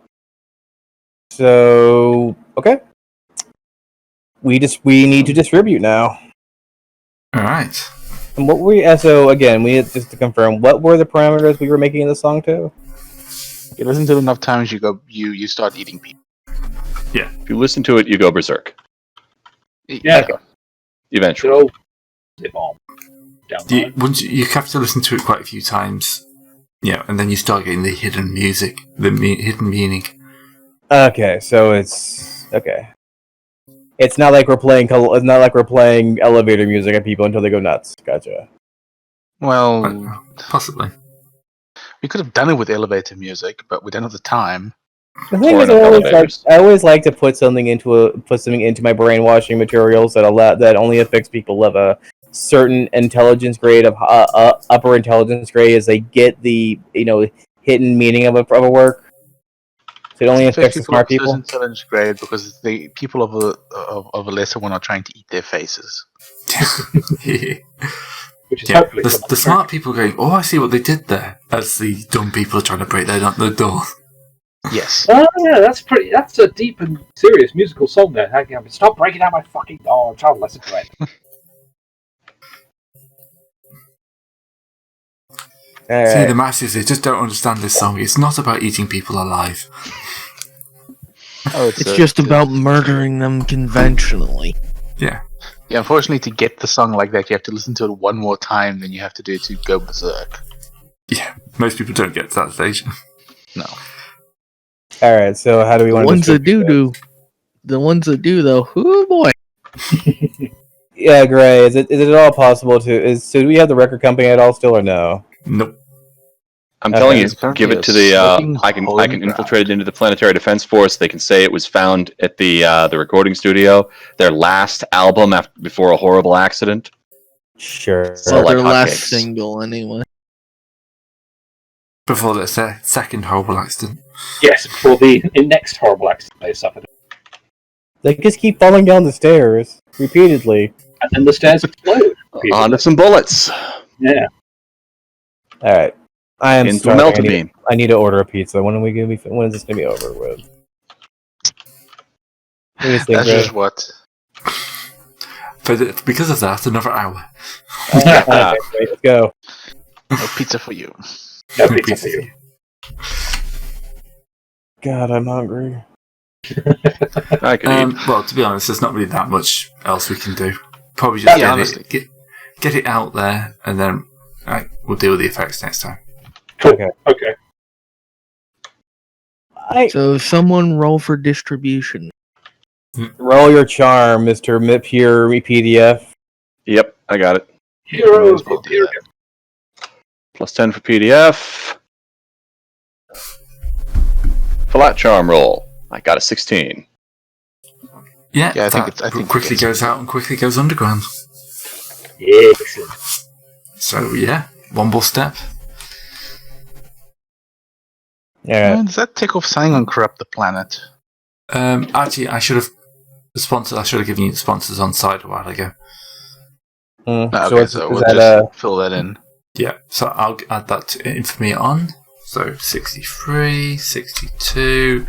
Speaker 5: So, okay. We need to distribute now.
Speaker 1: Alright.
Speaker 5: And what again, we had just to confirm, what were the parameters we were making the song to?
Speaker 4: You listen to it enough times, you start eating people.
Speaker 1: Yeah.
Speaker 6: If you listen to it, you go berserk.
Speaker 3: Yeah.
Speaker 6: Eventually.
Speaker 3: Go zip on. Down the line.
Speaker 1: Once you have to listen to it quite a few times, and then you start getting the hidden music, the hidden meaning.
Speaker 5: Okay, so it's okay. It's not like we're playing. It's not like we're playing elevator music at people until they go nuts. Gotcha.
Speaker 4: Well,
Speaker 1: Possibly.
Speaker 4: we could have done it with elevator music, but we don't have the time.
Speaker 5: The thing
Speaker 6: Or
Speaker 5: is,
Speaker 6: enough elevators.
Speaker 5: I always like to put something into my brainwashing materials that only affects people of a certain intelligence grade of upper intelligence grade as they get the hidden meaning of a work. So it only affects the smart people.
Speaker 4: Intelligence grade because the people of a lesser one are trying to eat their faces.
Speaker 3: Which is hopefully
Speaker 1: the smart people going, oh, I see what they did there. As the dumb people are trying to break the door.
Speaker 4: Yes.
Speaker 3: Oh yeah, that's a deep and serious musical song there. Hang on, stop breaking down my fucking door. I'm trying to listen to it.
Speaker 1: See, the masses, they just don't understand this song. It's not about eating people alive.
Speaker 2: Oh, it's just about murdering them conventionally.
Speaker 1: Yeah.
Speaker 4: Yeah, unfortunately, to get the song like that, you have to listen to it one more time than you have to do to go berserk.
Speaker 1: Yeah, most people don't get to that stage.
Speaker 4: No.
Speaker 5: Alright, so how do we want to...
Speaker 2: The ones that do. The ones that do, though, oh boy.
Speaker 5: Yeah, Gray, is it at all possible to... So do we have the record company at all still, or no?
Speaker 1: Nope.
Speaker 6: I'm telling you,
Speaker 4: It's currently
Speaker 6: give it
Speaker 4: a
Speaker 6: to the.
Speaker 4: smoking
Speaker 6: I can
Speaker 4: hole in the
Speaker 6: infiltrate it into the Planetary Defense Force. They can say it was found at the recording studio. Their last album before a horrible accident.
Speaker 5: Sure.
Speaker 6: So, like
Speaker 2: their last
Speaker 6: hotcakes.
Speaker 2: single, anyway.
Speaker 1: Before the second horrible accident.
Speaker 3: Yes, before the next horrible accident they suffered.
Speaker 5: They just keep falling down the stairs repeatedly.
Speaker 3: And then the stairs explode.
Speaker 6: Onto some bullets.
Speaker 3: Yeah.
Speaker 5: Alright. I am
Speaker 6: Into
Speaker 5: starving.
Speaker 6: meltamine.
Speaker 5: I need to order a pizza. When is this gonna be over with? What do you think,
Speaker 4: That's
Speaker 5: Gray?
Speaker 4: just what.
Speaker 1: Because of that, another hour.
Speaker 5: Okay, let's go.
Speaker 4: No pizza for you.
Speaker 3: No pizza for you.
Speaker 5: God, I'm hungry.
Speaker 6: I could eat.
Speaker 1: Well, to be honest, there's not really that much else we can do. Probably just get it out there, and then we'll deal with the effects next time.
Speaker 3: Cool.
Speaker 5: Okay.
Speaker 2: So someone roll for distribution.
Speaker 5: Roll your charm, Mr. Pure PDF.
Speaker 6: Yep, I got it.
Speaker 3: Heroes.
Speaker 4: We'll do that.
Speaker 6: Plus 10 for PDF. Flat charm roll. I got a 16.
Speaker 1: Yeah,
Speaker 4: Yeah, I think
Speaker 1: that
Speaker 4: it's
Speaker 1: quickly goes out and quickly goes underground.
Speaker 3: Excellent.
Speaker 1: So yeah, one more step.
Speaker 5: Yeah.
Speaker 4: Does that take off signing on Corrupt the Planet?
Speaker 1: Actually, I should have given you the sponsors on site a while ago.
Speaker 4: Okay, so we'll just fill that in.
Speaker 1: Yeah, so I'll add that in for me on. So 63, 62,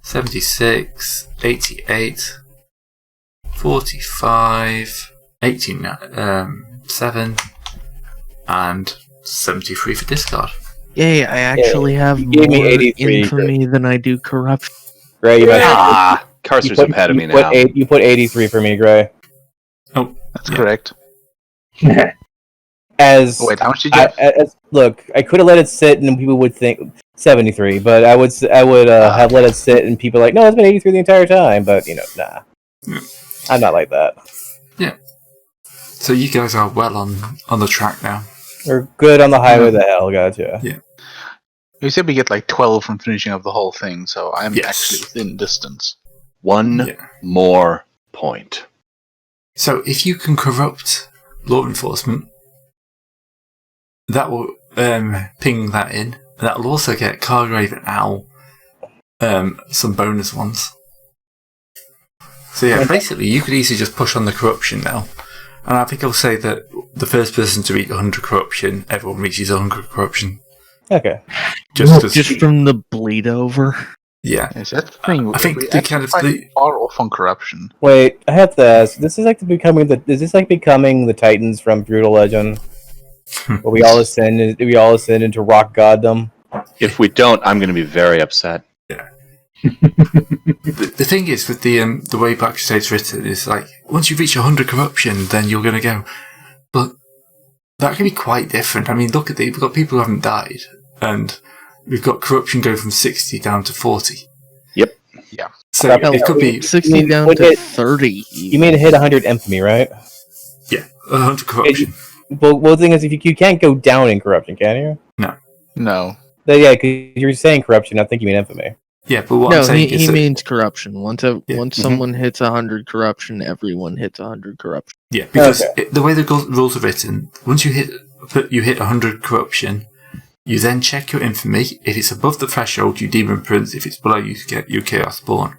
Speaker 1: 76, 88, 45, 89, 7, and 73 for discard.
Speaker 2: Yay, I actually have
Speaker 5: you gave me
Speaker 2: more
Speaker 5: 83,
Speaker 2: infamy than I do corruption.
Speaker 5: Gray,
Speaker 6: Carcer's ahead of me now.
Speaker 5: You put 83 for me, Gray.
Speaker 1: Oh,
Speaker 4: That's correct.
Speaker 5: As
Speaker 4: Wait, how much did you have?
Speaker 5: look, I could have let it sit, and people would think 73, but I would have let it sit, and people are like, no, it's been 83 the entire time. But nah, I'm not like that.
Speaker 1: Yeah. So you guys are well on the track now.
Speaker 5: We're good on the highway to hell. Gotcha.
Speaker 1: Yeah.
Speaker 4: You said we get like 12 from finishing up the whole thing, so I'm
Speaker 1: Yes.
Speaker 4: actually within distance.
Speaker 6: One more point.
Speaker 1: So if you can corrupt law enforcement, that will ping that in. And that will also get Cargrave and Owl some bonus ones. So yeah, basically you could easily just push on the corruption now. And I think I'll say that the first person to reach 100 corruption, everyone reaches 100 corruption.
Speaker 5: Okay.
Speaker 1: Just
Speaker 2: from the bleed over.
Speaker 1: yeah.
Speaker 4: Is that the thing?
Speaker 1: I think
Speaker 4: we
Speaker 1: they kind of
Speaker 4: far off on corruption.
Speaker 5: Wait, I have to ask. Is this like becoming the Titans from Brutal Legend? Where we all ascend into rock goddom?
Speaker 6: If we don't, I'm going to be very upset.
Speaker 1: The thing is, with the way Black Crusade's written, is like, once you reach 100 corruption, then you're going to go. But that can be quite different. I mean, look at we've got people who haven't died, and we've got corruption go from 60 down to 40.
Speaker 6: Yep.
Speaker 4: Yeah.
Speaker 1: So it could be
Speaker 2: 60 down to 30.
Speaker 5: You mean to hit 100 infamy, right?
Speaker 1: 100 corruption.
Speaker 5: Well, the thing is, if you can't go down in corruption, can you?
Speaker 4: No.
Speaker 5: Yeah, because you're saying corruption, I think you mean infamy.
Speaker 1: Yeah, but what
Speaker 2: No,
Speaker 1: I'm saying is
Speaker 2: he
Speaker 1: that,
Speaker 2: means corruption. Once
Speaker 6: Mm-hmm.
Speaker 2: someone hits 100 corruption, everyone hits 100 corruption.
Speaker 1: yeah, because
Speaker 5: Okay.
Speaker 1: the way the rules are written, once you hit 100 corruption, you then check your infamy. If it's above the threshold, you demon prince. If it's below, you get your chaos spawn.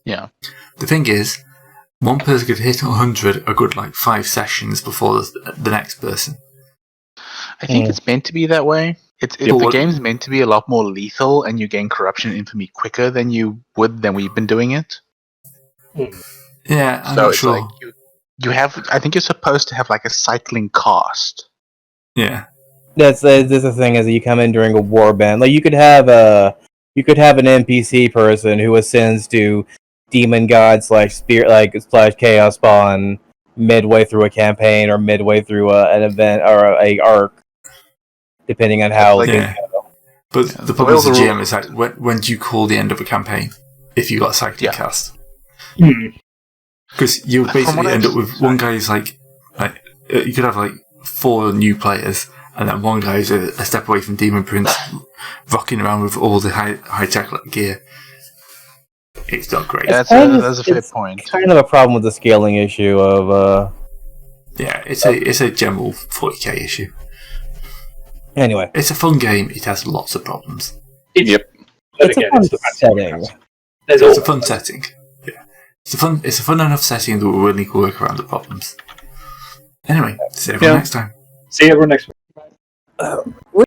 Speaker 4: Yeah.
Speaker 1: The thing is, one person could hit 100 a good 5 sessions before the next person.
Speaker 4: I think it's meant to be that way. The game's meant to be a lot more lethal, and you gain corruption and infamy quicker than you would than we've been doing it.
Speaker 1: Yeah, I'm
Speaker 4: So
Speaker 1: not
Speaker 4: it's
Speaker 1: sure.
Speaker 4: like you have. I think you're supposed to have a cycling cost.
Speaker 1: Yeah.
Speaker 5: That's the thing is that you come in during a warband. Like you could have an NPC person who ascends to demon god / chaos spawn midway through a campaign or midway through an event or a arc, depending on how.
Speaker 1: Yeah. But the problem with the GM is that when do you call the end of a campaign if you got a cycling cast? Because you basically end up with one guy who's you could have 4 new players, and then one guy who's a step away from Demon Prince, rocking around with all the high tech gear. It's not great.
Speaker 4: That's a fair point.
Speaker 5: Kind of a problem with the scaling issue of.
Speaker 1: Yeah, it's a general 40k issue.
Speaker 5: Anyway,
Speaker 1: it's a fun game. It has lots of problems.
Speaker 5: It's a fun setting.
Speaker 1: It's a fun setting. Yeah, it's a fun enough setting that we're willing to work around the problems. Anyway, see everyone next time.
Speaker 3: See everyone next week.